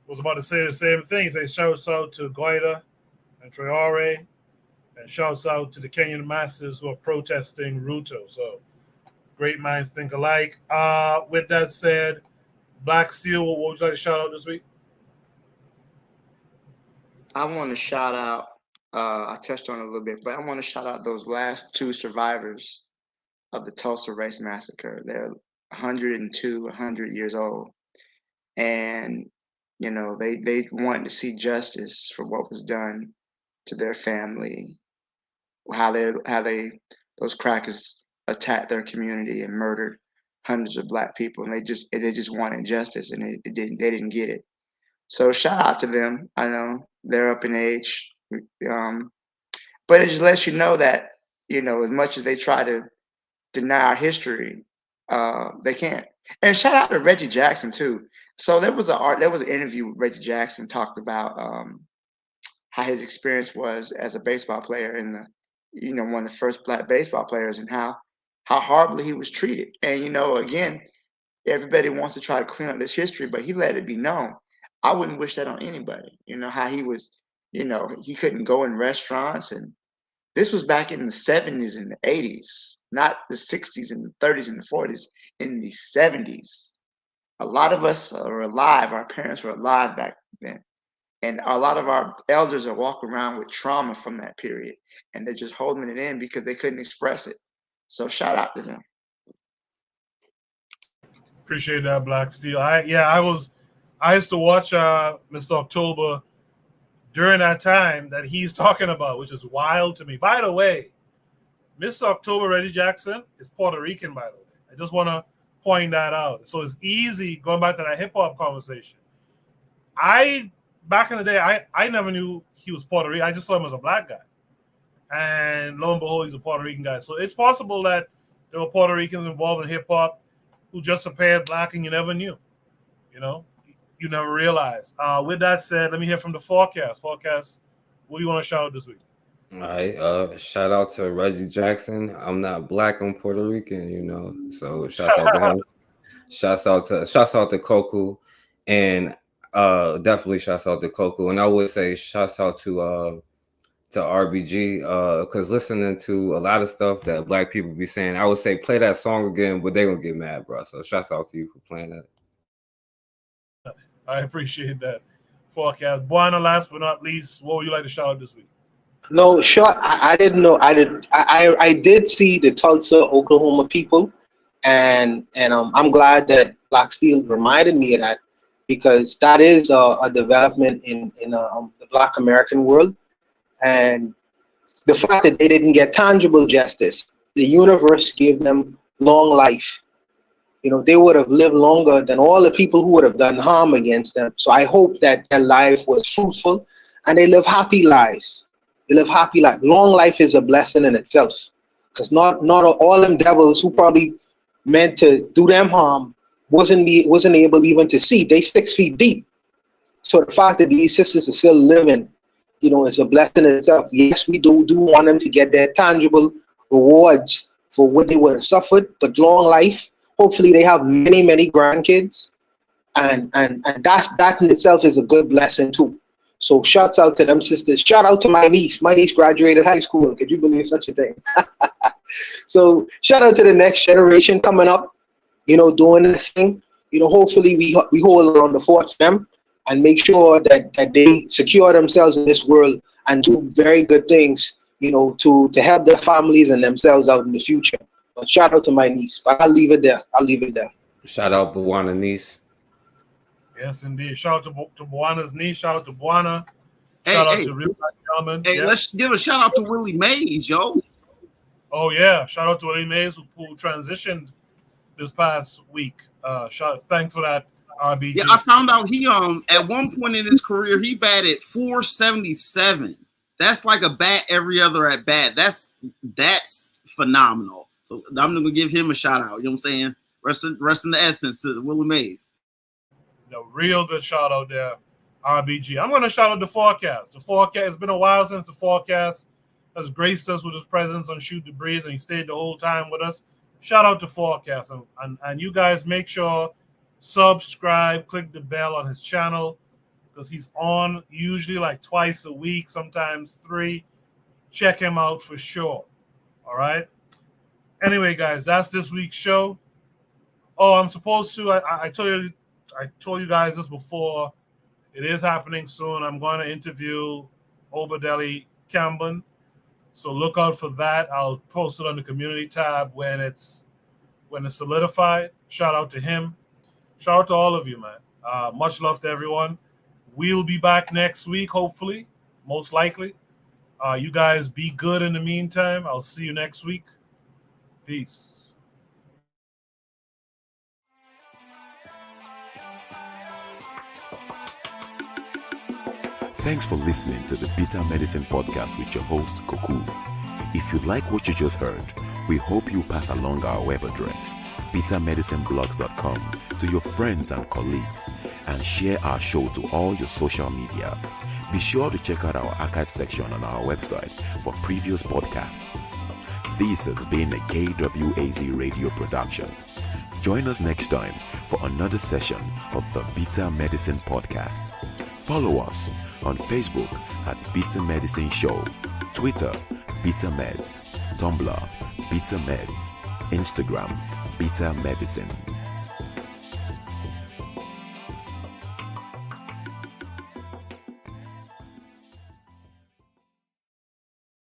was about to say the same thing. He says shouts out to Goida and Traore, and shouts out to the Kenyan masses who are protesting Ruto. So great minds think alike. With that said, Black Steel, what would you like to shout out this week? I want to shout out, I touched on it a little bit, but I want to shout out those last two survivors of the Tulsa Race Massacre. They're 102, 100 years old. And, they wanted to see justice for what was done to their family, how those crackers attacked their community and murdered hundreds of Black people, and they just wanted justice, and they didn't get it. So shout out to them. I know they're up in age, but it just lets you know that as much as they try to deny our history, they can't. And shout out to Reggie Jackson too. So there was an interview with Reggie Jackson, talked about how his experience was as a baseball player and one of the first Black baseball players, and how horribly he was treated. And again, everybody wants to try to clean up this history, but he let it be known. I wouldn't wish that on anybody. How he was, he couldn't go in restaurants, and this was back in the 70s and the 80s, not the 60s and the 30s and the 40s, in the 70s. A lot of us are alive. Our parents were alive back then. And a lot of our elders are walking around with trauma from that period, and they're just holding it in because they couldn't express it. So shout out to them. Appreciate that, Black Steel. I used to watch Mr. October during that time that he's talking about, which is wild to me. By the way, Mr. October Reggie Jackson is Puerto Rican, by the way. I just want to point that out. So it's easy, going back to that hip-hop conversation. Back in the day, I never knew he was Puerto Rican. I just saw him as a Black guy. And lo and behold, he's a Puerto Rican guy. So it's possible that there were Puerto Ricans involved in hip-hop who just appeared Black and you never knew. You never realized. With that said, let me hear from the Forecast. Forecast, what do you want to shout out this week? All right. Shout out to Reggie Jackson. I'm not Black, I'm Puerto Rican, so shouts out to him. Shouts out to Koku, and definitely shouts out to Koku. And I would say shouts out to RBG, because listening to a lot of stuff that Black people be saying, I would say play that song again, but they're gonna get mad, bro. So shouts out to you for playing that. I appreciate that. Forecast. Buana, last but not least, what would you like to shout out this week? No, sure. I didn't know. I did see the Tulsa, Oklahoma people, and I'm glad that Black Steel reminded me of that, because that is a development in the Black American world, and the fact that they didn't get tangible justice, the universe gave them long life. They would have lived longer than all the people who would have done harm against them. So I hope that their life was fruitful and they live happy lives. They live happy life. Long life is a blessing in itself, because not all them devils who probably meant to do them harm wasn't able even to see. They 6 feet deep. So the fact that these sisters are still living, you know, is a blessing in itself. Yes, we do want them to get their tangible rewards for what they would have suffered, but long life. Hopefully they have many, many grandkids. And that in itself is a good blessing too. So shouts out to them sisters. Shout out to my niece. My niece graduated high school. Could you believe such a thing? So shout out to the next generation coming up, you know, doing the thing. You know, hopefully we hold on the fort for them and make sure that they secure themselves in this world and do very good things, you know, to help their families and themselves out in the future. But shout out to my niece. But I'll leave it there. Shout out Buwana niece. Yes, indeed. Shout out to Buana's niece. Shout out to Buana. Shout out to Real Black Gentleman. Hey, let's give a shout out to Willie Mays, yo. Oh yeah, shout out to Willie Mays who transitioned this past week. Thanks for that, RBG. Yeah, I found out he at one point in his career he batted .477. That's like a bat every other at bat. That's phenomenal. So I'm gonna give him a shout out. You know what I'm saying? Rest in the essence to Willie Mays. No, real good shout out there, RBG. I'm gonna shout out the forecast. The forecast. It's been a while since the forecast has graced us with his presence on Shoot the Breeze, and he stayed the whole time with us. Shout out to Forecast, and you guys make sure subscribe, click the bell on his channel because he's on usually like twice a week, sometimes 3. Check him out for sure. All right. Anyway, guys, that's this week's show. Oh, I'm supposed to. I told you guys this before. It is happening soon. I'm going to interview Obadeli Camben. So look out for that. I'll post it on the community tab when it's solidified. Shout out to him. Shout out to all of you, man. Much love to everyone. We'll be back next week, hopefully, most likely. You guys be good in the meantime. I'll see you next week. Peace. Thanks for listening to the Bitter Medicine Podcast with your host, Koku. If you like what you just heard, we hope you pass along our web address, bittermedicineblogs.com, to your friends and colleagues, and share our show to all your social media. Be sure to check out our archive section on our website for previous podcasts. This has been a KWAZ radio production. Join us next time for another session of the Bitter Medicine Podcast. Follow us on Facebook at Bitter Medicine Show, Twitter, Bitter Meds, Tumblr, Bitter Meds, Instagram, Bitter Medicine.